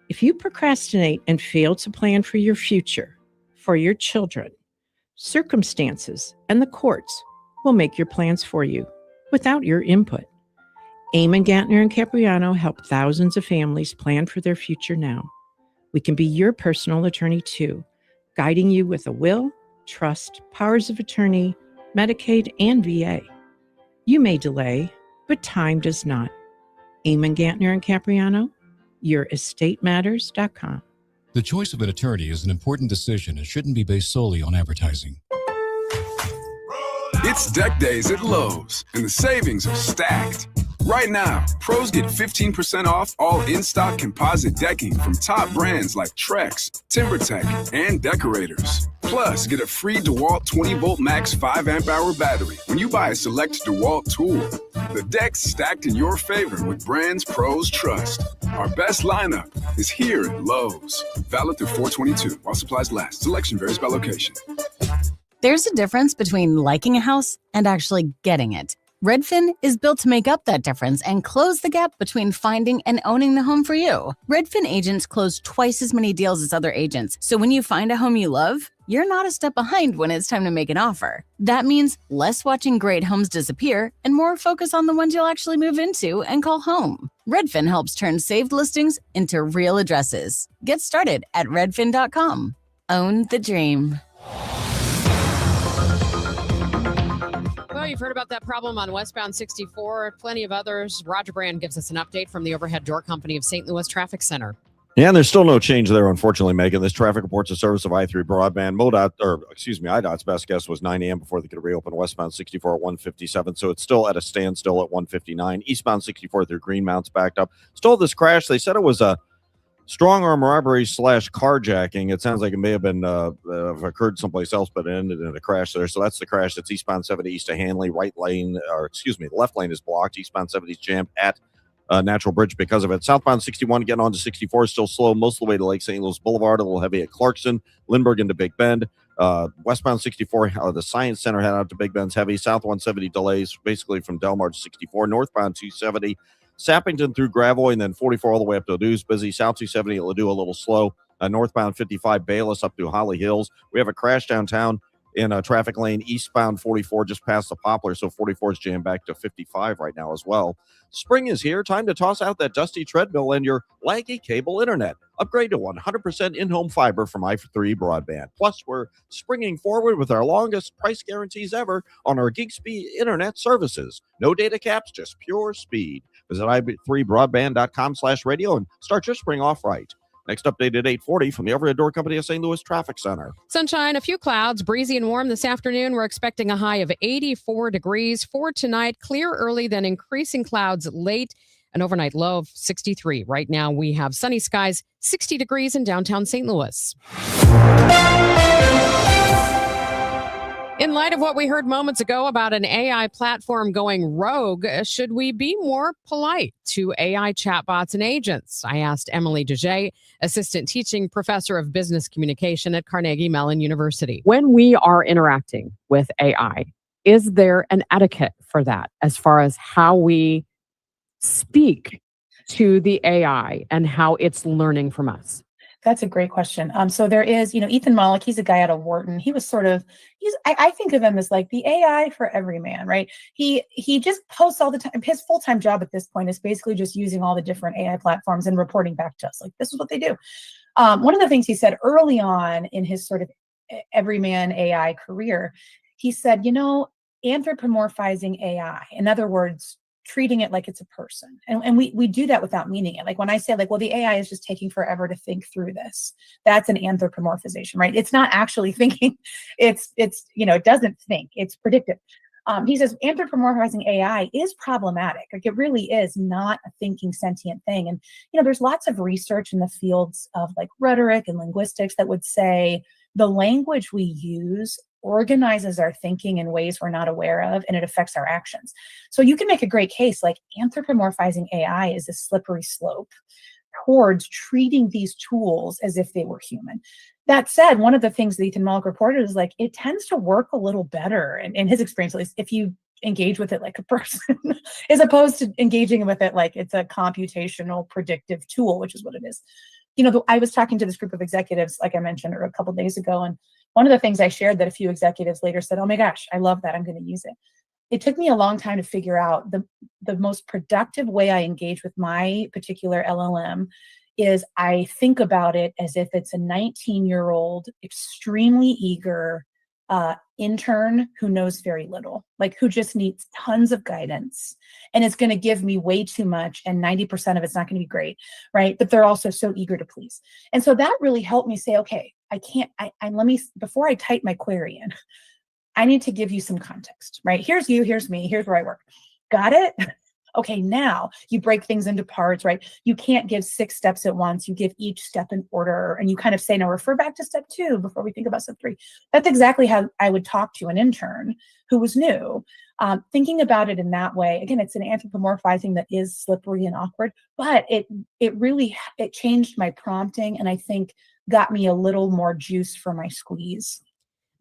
If you procrastinate and fail to plan for your future, for your children, circumstances and the courts will make your plans for you without your input. Eamon Gantner and Capriano help thousands of families plan for their future now. We can be your personal attorney too, guiding you with a will, trust, powers of attorney, Medicaid, and VA. You may delay, but time does not. Eamon Gantner and Capriano, yourestateMatters.com. The choice of an attorney is an important decision and shouldn't be based solely on advertising. It's deck days at Lowe's, and the savings are stacked. Right now, pros get 15% off all in-stock composite decking from top brands like Trex, TimberTech, and Decorators. Plus, get a free DeWalt 20-volt max 5-amp-hour battery when you buy a select DeWalt tool. The deck's stacked in your favor with brands pros trust. Our best lineup is here at Lowe's. Valid through 4/22 while supplies last. Selection varies by location. There's a difference between liking a house and actually getting it. Redfin is built to make up that difference and close the gap between finding and owning the home for you. Redfin agents close twice as many deals as other agents, so when you find a home you love, you're not a step behind when it's time to make an offer. That means less watching great homes disappear and more focus on the ones you'll actually move into and call home. Redfin helps turn saved listings into real addresses. Get started at redfin.com. Own the dream. Well, you've heard about that problem on westbound 64. Plenty of others. Roger Brand gives us an update from the Overhead Door Company of St. Louis Traffic Center. Yeah, and there's still no change there, unfortunately, Megan. This traffic reports a service of I-3 broadband. IDOT's best guess was 9 a.m. before they could reopen westbound 64 at 157. So it's still at a standstill at 159. Eastbound 64 through Greenmount's backed up. Still this crash. They said it was a strong arm robbery / carjacking. It sounds like it may have been occurred someplace else, but it ended in a crash there. So that's the crash. That's eastbound 70 east of Hanley. The left lane is blocked. Eastbound 70 is jammed at Natural Bridge because of it. Southbound 61 getting on to 64 is still slow most of the way to Lake St. Louis Boulevard, a little heavy at Clarkson, Lindbergh into Big Bend. Westbound 64, the Science Center head out to Big Bend's heavy. South 170 delays basically from Delmar to 64. Northbound 270, Sappington through Gravois, and then 44 all the way up to Ladou's busy. South 270 at Ladue a little slow. Northbound 55 Bayless up to Holly Hills. We have a crash downtown in a traffic lane eastbound 44 just past the Poplar, so 44 is jammed back to 55 right now as well. Spring is here. Time to toss out that dusty treadmill and your laggy cable internet. Upgrade to 100% in-home fiber from i3 Broadband. Plus, we're springing forward with our longest price guarantees ever on our Geek Speed internet services. No data caps, just pure speed. Visit i3broadband.com/radio and start your spring off right. Next update at 8:40 from the Overhead Door Company of St. Louis Traffic Center. Sunshine, a few clouds, breezy and warm this afternoon. We're expecting a high of 84 degrees for tonight. Clear early, then increasing clouds late. An overnight low of 63. Right now we have sunny skies, 60 degrees in downtown St. Louis. In light of what we heard moments ago about an AI platform going rogue, should we be more polite to AI chatbots and agents? I asked Emily DeJay, assistant teaching professor of business communication at Carnegie Mellon University. When we are interacting with AI, is there an etiquette for that as far as how we speak to the AI and how it's learning from us? That's a great question. So there is, Ethan Mollick, he's a guy out of Wharton. He was I think of him as like the AI for every man, right? He just posts all the time. His full-time job at this point is basically just using all the different AI platforms and reporting back to us. Like, this is what they do. One of the things he said early on in his sort of everyman AI career, he said, anthropomorphizing AI, in other words, treating it like it's a person. And we do that without meaning it. Like when I say like, well, the AI is just taking forever to think through this, that's an anthropomorphization, right? It's not actually thinking. It doesn't think, it's predictive. He says anthropomorphizing AI is problematic. Like, it really is not a thinking sentient thing. And, there's lots of research in the fields of like rhetoric and linguistics that would say the language we use organizes our thinking in ways we're not aware of, and it affects our actions. So you can make a great case like anthropomorphizing AI is a slippery slope towards treating these tools as if they were human. That said, one of the things that Ethan Mollick reported is like, it tends to work a little better, in his experience at least, if you engage with it like a person, as opposed to engaging with it like it's a computational predictive tool, which is what it is. I was talking to this group of executives, like I mentioned, a couple of days ago, and one of the things I shared that a few executives later said, oh my gosh, I love that, I'm going to use it. It took me a long time to figure out the most productive way I engage with my particular LLM is I think about it as if it's a 19-year-old, extremely eager intern who knows very little, like who just needs tons of guidance and is going to give me way too much, and 90% of it's not going to be great, right? But they're also so eager to please. And so that really helped me say, okay, before I type my query in, I need to give you some context, right? Here's you, here's me, here's where I work. Got it? Okay, now you break things into parts, right? You can't give 6 steps at once. You give each step in order, and you kind of say, now refer back to step 2 before we think about step 3. That's exactly how I would talk to an intern who was new. Thinking about it in that way, again, it's an anthropomorphizing that is slippery and awkward, but it really changed my prompting, and I think got me a little more juice for my squeeze.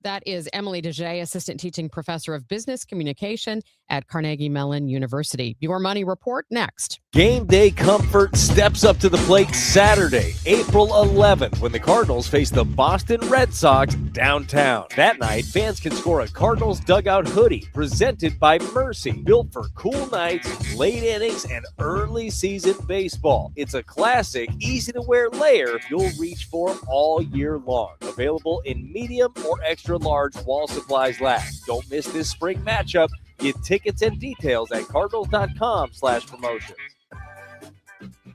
That is Emily DeJay, assistant teaching professor of business communication at Carnegie Mellon University. Your Money Report next. Game day comfort steps up to the plate Saturday, April 11th, when the Cardinals face the Boston Red Sox downtown. That night, fans can score a Cardinals dugout hoodie presented by Mercy, built for cool nights, late innings, and early season baseball. It's a classic, easy-to-wear layer you'll reach for all year long. Available in medium or extra large while supplies last. Don't miss this spring matchup. Get tickets and details at cardinals.com/promotions.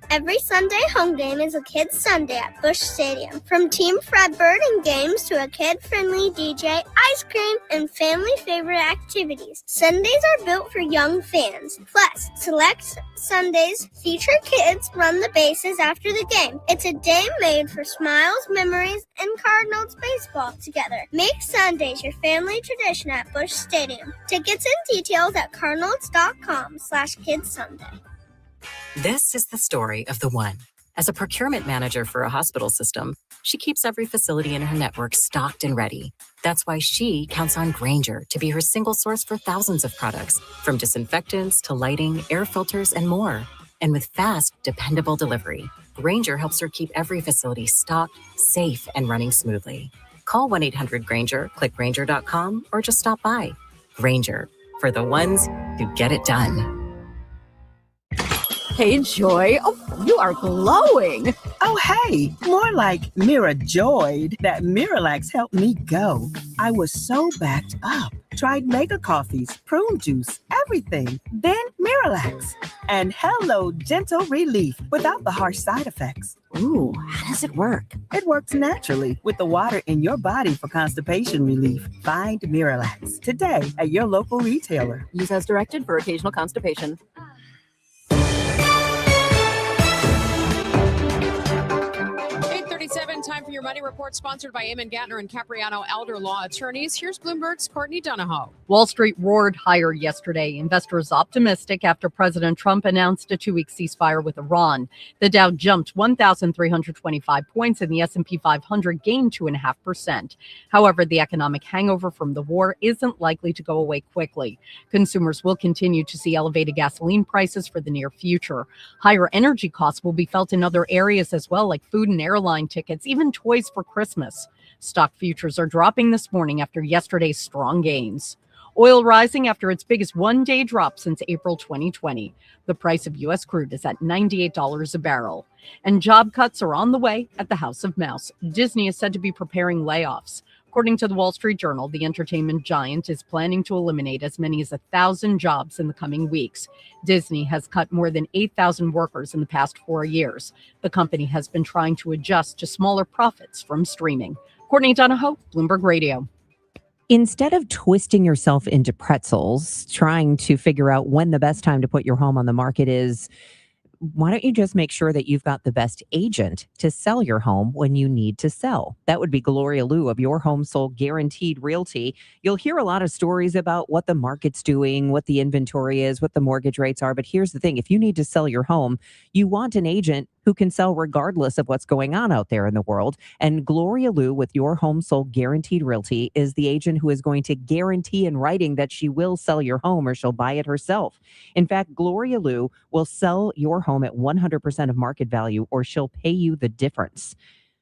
Every Sunday home game is a Kids Sunday at Busch Stadium. From Team Fredbird and games to a kid-friendly DJ, ice cream, and family-favorite activities, Sundays are built for young fans. Plus, select Sundays feature kids run the bases after the game. It's a day made for smiles, memories, and Cardinals baseball together. Make Sundays your family tradition at Busch Stadium. Tickets and details at cardinals.com/KidsSunday. This is the story of the one. As a procurement manager for a hospital system, she keeps every facility in her network stocked and ready. That's why she counts on Grainger to be her single source for thousands of products, from disinfectants to lighting, air filters, and more. And with fast, dependable delivery, Grainger helps her keep every facility stocked, safe, and running smoothly. Call 1-800-GRAINGER, click Grainger.com, or just stop by. Grainger, for the ones who get it done. Hey, Joy. Oh, you are glowing. Oh, hey, more like Mira joyed that Miralax helped me go. I was so backed up. Tried mega coffees, prune juice, everything. Then Miralax. And hello, gentle relief without the harsh side effects. Ooh, how does it work? It works naturally with the water in your body for constipation relief. Find Miralax today at your local retailer. Use as directed for occasional constipation. 8:37, time for your Money Report, sponsored by Eamon Gattner and Capriano Elder Law Attorneys. Here's Bloomberg's Courtney Donahoe. Wall Street roared higher yesterday. Investors optimistic after President Trump announced a 2-week ceasefire with Iran. The Dow jumped 1,325 points and the S&P 500 gained 2.5%. However, the economic hangover from the war isn't likely to go away quickly. Consumers will continue to see elevated gasoline prices for the near future. Higher energy costs will be felt in other areas as well, like food and airline tickets, even toys for Christmas. Stock futures are dropping this morning after yesterday's strong gains. Oil rising after its biggest one-day drop since April 2020. The price of U.S. crude is at $98 a barrel. And job cuts are on the way at the House of Mouse. Disney is said to be preparing layoffs. According to the Wall Street Journal, the entertainment giant is planning to eliminate as many as 1,000 jobs in the coming weeks. Disney has cut more than 8,000 workers in the past 4 years. The company has been trying to adjust to smaller profits from streaming. Courtney Donahoe, Bloomberg Radio. Instead of twisting yourself into pretzels, trying to figure out when the best time to put your home on the market is, why don't you just make sure that you've got the best agent to sell your home when you need to sell? That would be Gloria Liu of Your Home Sold Guaranteed Realty. You'll hear a lot of stories about what the market's doing, what the inventory is, what the mortgage rates are. But here's the thing. If you need to sell your home, you want an agent who can sell regardless of what's going on out there in the world. And Gloria Liu with Your Home Sold Guaranteed Realty is the agent who is going to guarantee in writing that she will sell your home or she'll buy it herself. In fact, Gloria Liu will sell your home at 100% of market value, or she'll pay you the difference.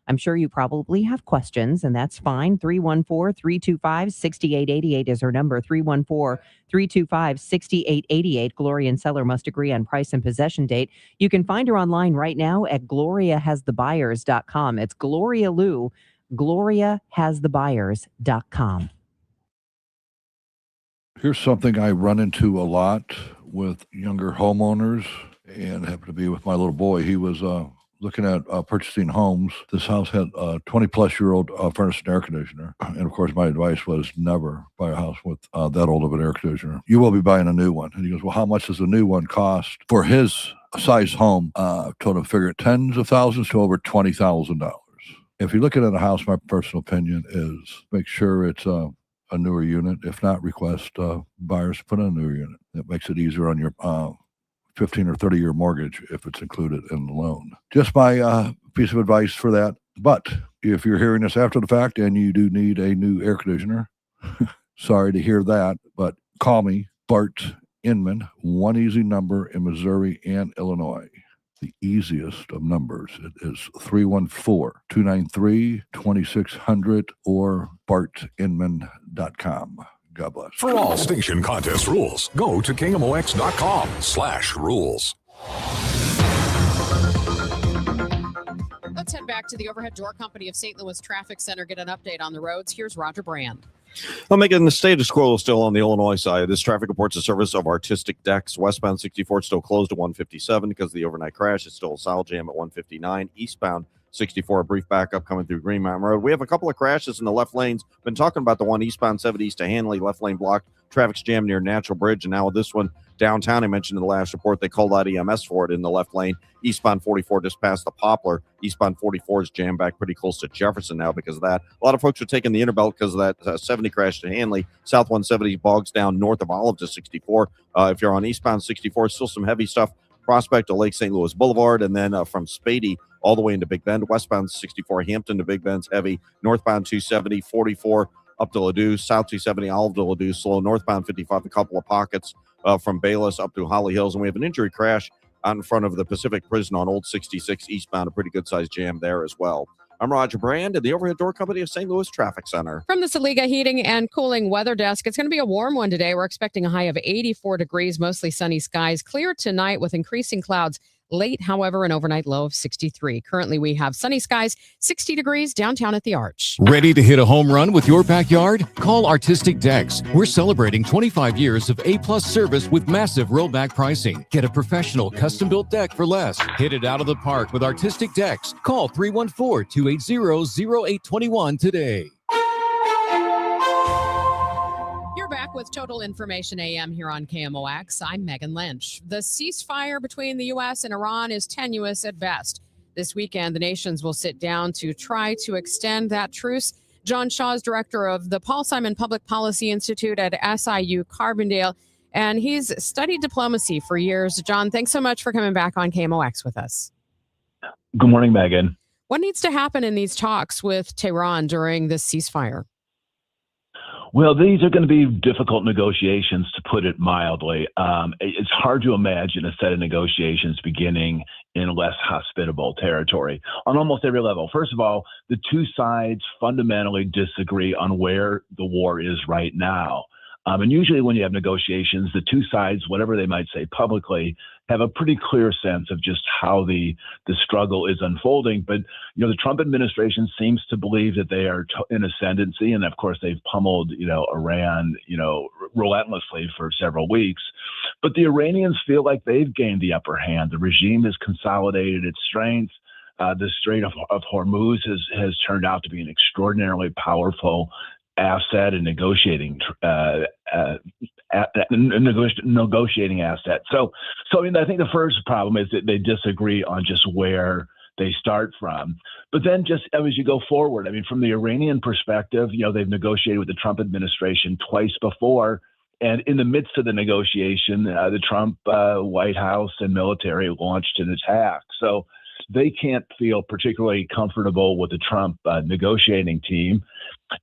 I'm sure you probably have questions, and that's fine. 314-325-6888 is her number. 314-325-6888. Gloria and seller must agree on price and possession date. You can find her online right now at gloriahasthebuyers.com. It's Gloria Liu, gloriahasthebuyers.com. Here's something I run into a lot with younger homeowners, and happened to be with my little boy. He was looking at purchasing homes. This house had a 20-plus-year-old furnace and air conditioner. And, of course, my advice was never buy a house with that old of an air conditioner. You will be buying a new one. And he goes, well, how much does a new one cost? For his size home, told him figure tens of thousands to over $20,000. If you're looking at a house, my personal opinion is make sure it's a newer unit. If not, request buyers put in a newer unit. It makes it easier on your 15 or 30-year mortgage if it's included in the loan. Just my piece of advice for that. But if you're hearing this after the fact and you do need a new air conditioner, sorry to hear that, but call me, Bart Inman, one easy number in Missouri and Illinois. The easiest of numbers. It is 314-293-2600 or bartinman.com. God bless. For all station contest rules, go to KMOX.com/rules. Let's head back to the Overhead Door Company of St. Louis Traffic Center, get an update on the roads. Here's Roger Brand. Well, Megan, the status quo is still on the Illinois side. This traffic reports a service of Artistic Decks. Westbound 64 still closed at 157 because of the overnight crash. It's still a solid jam at 159. Eastbound 64, a brief backup coming through Green Mountain Road. We have a couple of crashes in the left lanes. Been talking about the one eastbound 70 east to Hanley, left lane blocked. Traffic's jammed near Natural Bridge. And now with this one downtown, I mentioned in the last report, they called out EMS for it in the left lane. Eastbound 44 just past the Poplar. Eastbound 44 is jammed back pretty close to Jefferson now because of that. A lot of folks are taking the Interbelt because of that 70 crash to Hanley. South 170 bogs down north of Olive to 64. If you're on eastbound 64, still some heavy stuff. Prospect to Lake St. Louis Boulevard, and then from Spady all the way into Big Bend. Westbound 64, Hampton to Big Bend's heavy. Northbound 270, 44 up to Ladue. South 270, Olive to Ladue, slow. Northbound 55, a couple of pockets from Bayless up to Holly Hills. And we have an injury crash out in front of the Pacific Prison on Old 66 eastbound, a pretty good-sized jam there as well. I'm Roger Brand at the Overhead Door Company of St. Louis Traffic Center. From the Saliga Heating and Cooling Weather Desk, it's going to be a warm one today. We're expecting a high of 84 degrees, mostly sunny skies. Clear tonight with increasing clouds. Late, however, an overnight low of 63. Currently, we have sunny skies, 60 degrees downtown at the Arch. Ready to hit a home run with your backyard? Call Artistic Decks. We're celebrating 25 years of A-plus service with massive rollback pricing. Get a professional custom-built deck for less. Hit it out of the park with Artistic Decks. Call 314-280-0821 today. You're back with Total Information AM here on KMOX. I'm Megan Lynch. The ceasefire between the U.S. and Iran is tenuous at best. This weekend, the nations will sit down to try to extend that truce. John Shaw is director of the Paul Simon Public Policy Institute at SIU Carbondale, and he's studied diplomacy for years. John, thanks so much for coming back on KMOX with us. Good morning, Megan. What needs to happen in these talks with Tehran during this ceasefire? Well, these are going to be difficult negotiations, to put it mildly. It's hard to imagine a set of negotiations beginning in less hospitable territory on almost every level. First of all, the two sides fundamentally disagree on where the war is right now. And usually when you have negotiations, the two sides, whatever they might say publicly, have a pretty clear sense of just how the struggle is unfolding. But, the Trump administration seems to believe that they are in ascendancy. And of course, they've pummeled, Iran, relentlessly for several weeks. But the Iranians feel like they've gained the upper hand. The regime has consolidated its strength. The Strait of Hormuz has turned out to be an extraordinarily powerful asset and negotiating asset. So I think the first problem is that they disagree on just where they start from. But then just as you go forward, from the Iranian perspective, they've negotiated with the Trump administration twice before. And in the midst of the negotiation, the Trump White House and military launched an attack. So they can't feel particularly comfortable with the Trump negotiating team.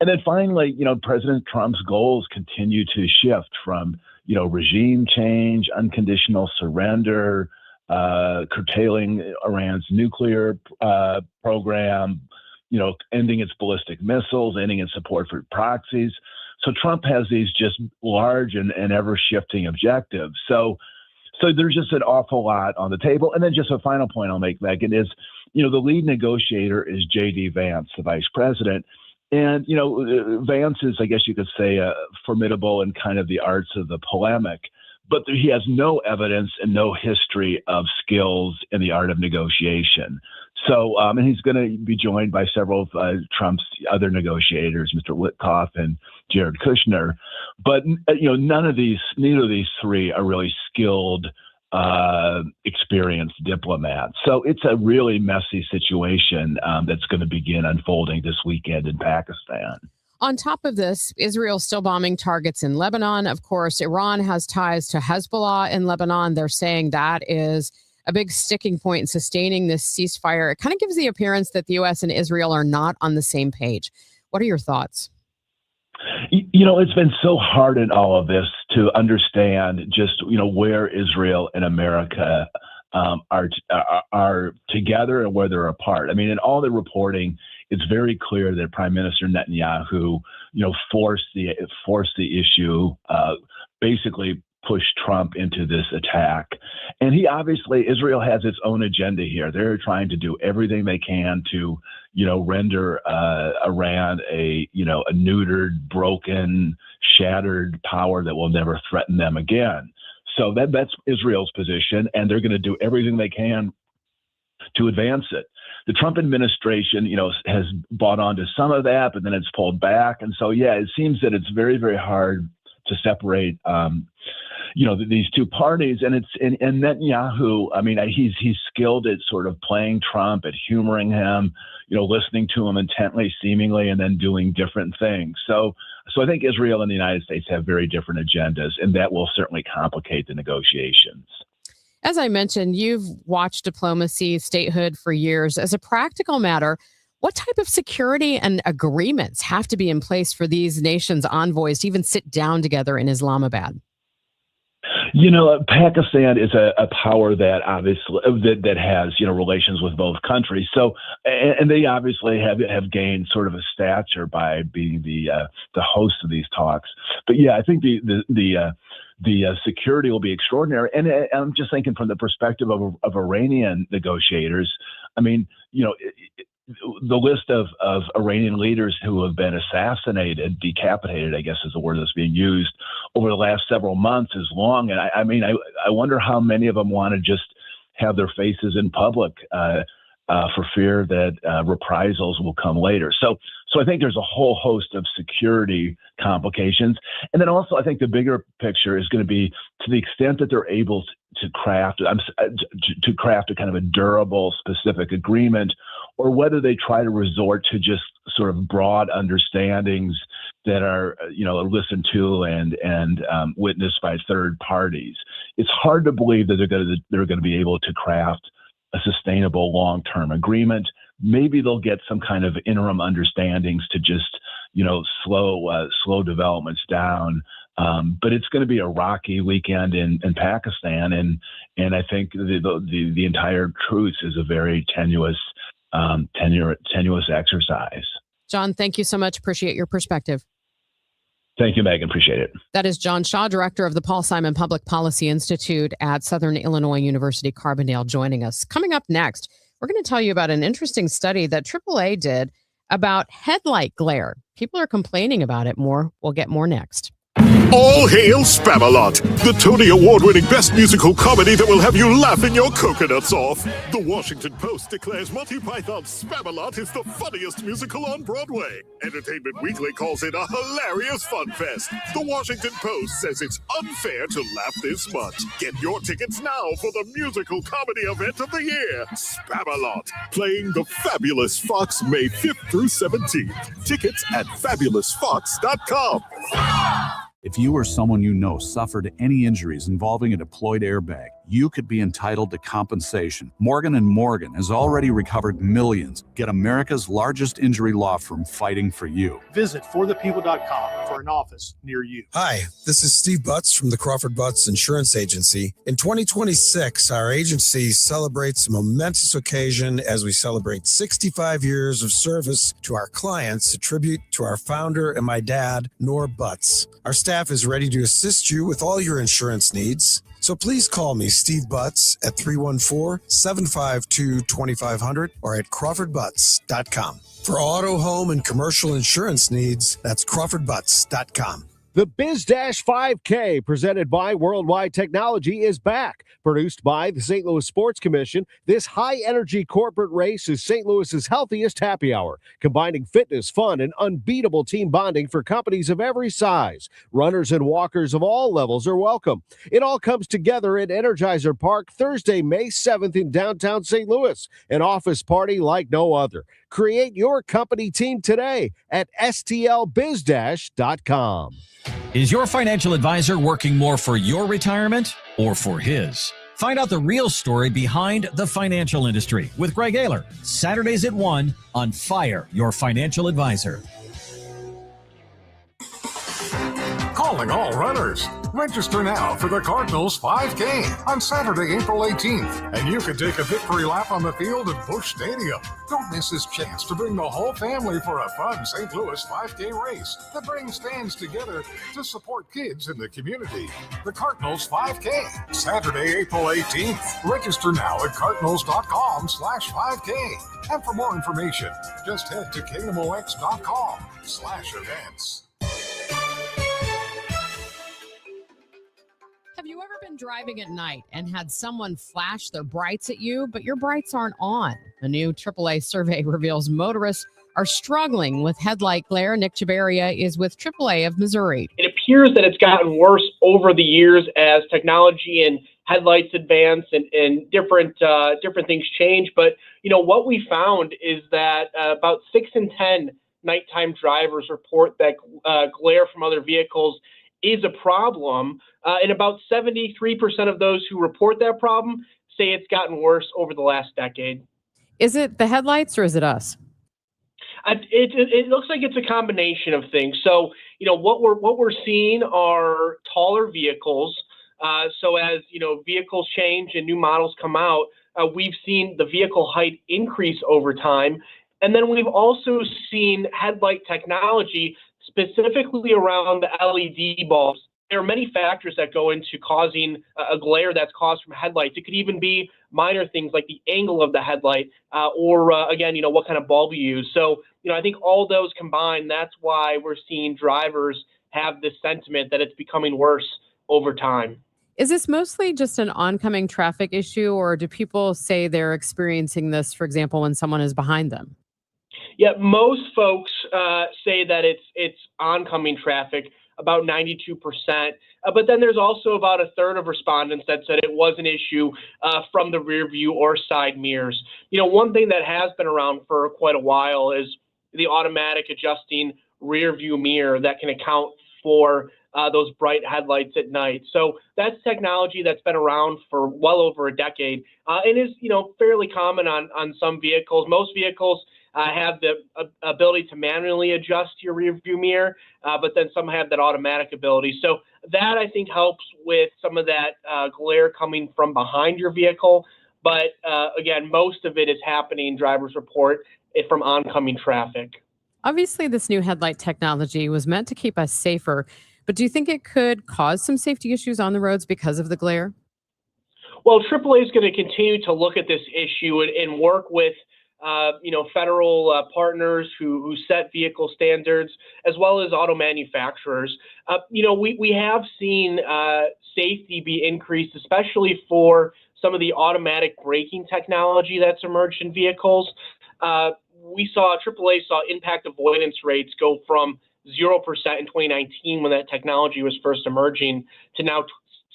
And then finally, President Trump's goals continue to shift from, regime change, unconditional surrender, curtailing Iran's nuclear program, ending its ballistic missiles, ending its support for proxies. So Trump has these just large and ever-shifting objectives. So there's just an awful lot on the table. And then just a final point I'll make, Megan, is, the lead negotiator is J.D. Vance, the vice president. And, Vance is, I guess you could say, formidable in kind of the arts of the polemic. But he has no evidence and no history of skills in the art of negotiation. So, and he's going to be joined by several of Trump's other negotiators, Mr. Witkoff and Jared Kushner. But, neither of these three are really skilled, experienced diplomats. So it's a really messy situation that's going to begin unfolding this weekend in Pakistan. On top of this, Israel's still bombing targets in Lebanon. Of course, Iran has ties to Hezbollah in Lebanon. They're saying that is a big sticking point in sustaining this ceasefire. It kind of gives the appearance that the U.S. and Israel are not on the same page. What are your thoughts? It's been so hard in all of this to understand just, where Israel and America are together and where they're apart. I mean, in all the reporting, it's very clear that Prime Minister Netanyahu, forced the issue, basically pushed Trump into this attack. And Israel has its own agenda here. They're trying to do everything they can to, render Iran a neutered, broken, shattered power that will never threaten them again. So that's Israel's position, and they're going to do everything they can to advance it. The Trump administration, has bought onto some of that, but then it's pulled back. And so, it seems that it's very, very hard to separate, these two parties. And Netanyahu, I mean, he's skilled at sort of playing Trump, at humoring him, listening to him intently, seemingly, and then doing different things. So I think Israel and the United States have very different agendas, and that will certainly complicate the negotiations. As I mentioned, you've watched diplomacy, statehood for years. As a practical matter, what type of security and agreements have to be in place for these nations' envoys to even sit down together in Islamabad? Pakistan is a power that obviously that has relations with both countries. So, and they obviously have gained sort of a stature by being the host of these talks. But I think the security will be extraordinary. And I'm just thinking from the perspective of Iranian negotiators. I mean, the list of Iranian leaders who have been assassinated, decapitated, I guess is the word that's being used, over the last several months is long. And I wonder how many of them want to just have their faces in public for fear that reprisals will come later. So I think there's a whole host of security complications. And then also I think the bigger picture is going to be, to the extent that they're able to craft a kind of a durable, specific agreement, or whether they try to resort to just sort of broad understandings that are, listened to and witnessed by third parties. It's hard to believe that they're going to be able to craft a sustainable long-term agreement. Maybe they'll get some kind of interim understandings to just, slow developments down. But it's going to be a rocky weekend in Pakistan, and I think the entire truce is a very tenuous exercise. John, thank you so much. Appreciate your perspective. Thank you, Megan. Appreciate it. That is John Shaw, director of the Paul Simon Public Policy Institute at Southern Illinois University, Carbondale, joining us. Coming up next, we're going to tell you about an interesting study that AAA did about headlight glare. People are complaining about it more. We'll get more next. All hail Spamalot, the Tony Award-winning best musical comedy that will have you laughing your coconuts off. The Washington Post declares Monty Python's Spamalot is the funniest musical on Broadway. Entertainment Weekly calls it a hilarious fun fest. The Washington Post says it's unfair to laugh this much. Get your tickets now for the musical comedy event of the year, Spamalot, playing the Fabulous Fox May 5th through 17th. Tickets at fabulousfox.com. If you or someone you know suffered any injuries involving a deployed airbag, you could be entitled to compensation. Morgan & Morgan has already recovered millions. Get America's largest injury law firm fighting for you. Visit forthepeople.com for an office near you. Hi, this is Steve Butts from the Crawford Butts Insurance Agency. In 2026, our agency celebrates a momentous occasion as we celebrate 65 years of service to our clients, a tribute to our founder and my dad, Nor Butts. Our staff is ready to assist you with all your insurance needs. So please call me, Steve Butts, at 314-752-2500 or at crawfordbutts.com. For auto, home, and commercial insurance needs, that's crawfordbutts.com. The BizDash 5K, presented by Worldwide Technology, is back. Produced by the St. Louis Sports Commission, this high-energy corporate race is St. Louis's healthiest happy hour, combining fitness, fun, and unbeatable team bonding for companies of every size. Runners and walkers of all levels are welcome. It all comes together at Energizer Park Thursday, May 7th in downtown St. Louis, an office party like no other. Create your company team today at stlbizdash.com. Is your financial advisor working more for your retirement or for his? Find out the real story behind the financial industry with Greg Ayler, Saturdays at 1 on Fire Your Financial Advisor. Calling all runners. Register now for the Cardinals 5K on Saturday, April 18th, and you can take a victory lap on the field at Busch Stadium. Don't miss this chance to bring the whole family for a fun St. Louis 5K race that brings fans together to support kids in the community. The Cardinals 5K, Saturday, April 18th. Register now at cardinals.com/5K. And for more information, just head to kmox.com/events. Have you ever been driving at night and had someone flash their brights at you, but your brights aren't on? A new AAA survey reveals motorists are struggling with headlight glare. Nick Chabaria is with AAA of Missouri. It appears that it's gotten worse over the years as technology and headlights advance and different things change. But, what we found is that about 6 in 10 nighttime drivers report that glare from other vehicles is a problem. And about 73% of those who report that problem say it's gotten worse over the last decade. Is it the headlights or is it us? It looks like it's a combination of things. So, what we're seeing are taller vehicles. So as, vehicles change and new models come out, we've seen the vehicle height increase over time. And then we've also seen headlight technology specifically around the LED bulbs. There are many factors that go into causing a glare that's caused from headlights. It could even be minor things like the angle of the headlight or again, what kind of bulb you use. So, I think all those combined, that's why we're seeing drivers have this sentiment that it's becoming worse over time. Is this mostly just an oncoming traffic issue, or do people say they're experiencing this, for example, when someone is behind them? Yeah, most folks say that it's oncoming traffic, about 92%. But then there's also about a third of respondents that said it was an issue from the rear view or side mirrors. One thing that has been around for quite a while is the automatic adjusting rear view mirror that can account for those bright headlights at night. So that's technology that's been around for well over a decade and is, fairly common on some vehicles. Most vehicles have the ability to manually adjust your rear view mirror, but then some have that automatic ability. So that, I think, helps with some of that glare coming from behind your vehicle. But again, most of it is happening, drivers report it, from oncoming traffic. Obviously, this new headlight technology was meant to keep us safer, but do you think it could cause some safety issues on the roads because of the glare? Well, AAA is going to continue to look at this issue and work with federal partners who set vehicle standards, as well as auto manufacturers. We have seen safety be increased, especially for some of the automatic braking technology that's emerged in vehicles. AAA saw impact avoidance rates go from 0% in 2019 when that technology was first emerging to now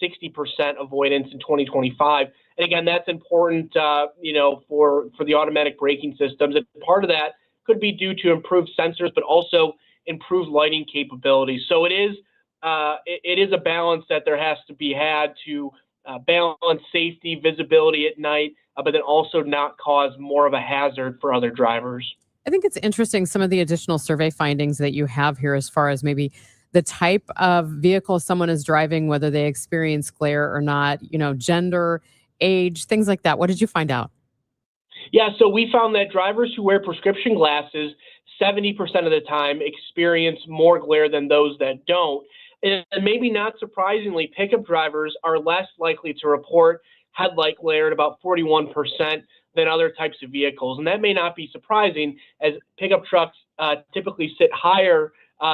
60% avoidance in 2025. And again, that's important, for the automatic braking systems. And part of that could be due to improved sensors, but also improved lighting capabilities. So it is a balance that there has to be had to balance safety, visibility at night, but then also not cause more of a hazard for other drivers. I think it's interesting, some of the additional survey findings that you have here as far as maybe the type of vehicle someone is driving, whether they experience glare or not, gender, age, things like that. What did you find out? Yeah, so we found that drivers who wear prescription glasses 70% of the time experience more glare than those that don't. And maybe not surprisingly, pickup drivers are less likely to report headlight glare at about 41% than other types of vehicles. And that may not be surprising, as pickup trucks typically sit higher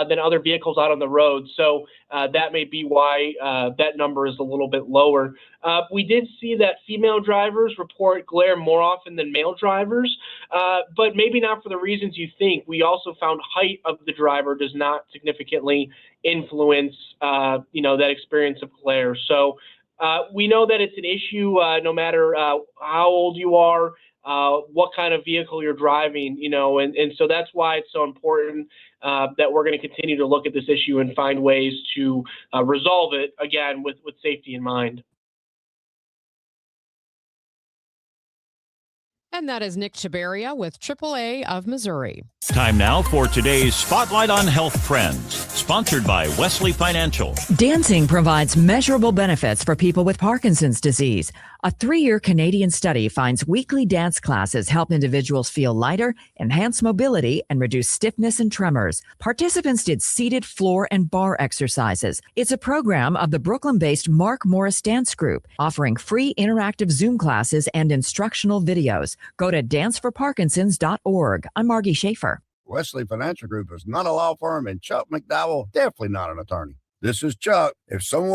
than other vehicles out on the road. So that may be why that number is a little bit lower. We did see that female drivers report glare more often than male drivers, but maybe not for the reasons you think. We also found height of the driver does not significantly influence, that experience of glare. So we know that it's an issue no matter how old you are, what kind of vehicle you're driving, and so that's why it's so important that we're going to continue to look at this issue and find ways to resolve it, again, with safety in mind. And that is Nick Chabaria with AAA of Missouri. Time now for today's Spotlight on Health Trends, Sponsored by Wesley Financial. Dancing provides measurable benefits for people with Parkinson's disease. A 3-year Canadian study finds weekly dance classes help individuals feel lighter, enhance mobility, and reduce stiffness and tremors. Participants did seated floor and bar exercises. It's a program of the Brooklyn-based Mark Morris Dance Group, offering free interactive Zoom classes and instructional videos. Go to danceforparkinsons.org. I'm Margie Schaefer. Wesley Financial Group is not a law firm, and Chuck McDowell definitely not an attorney. This is Chuck. If someone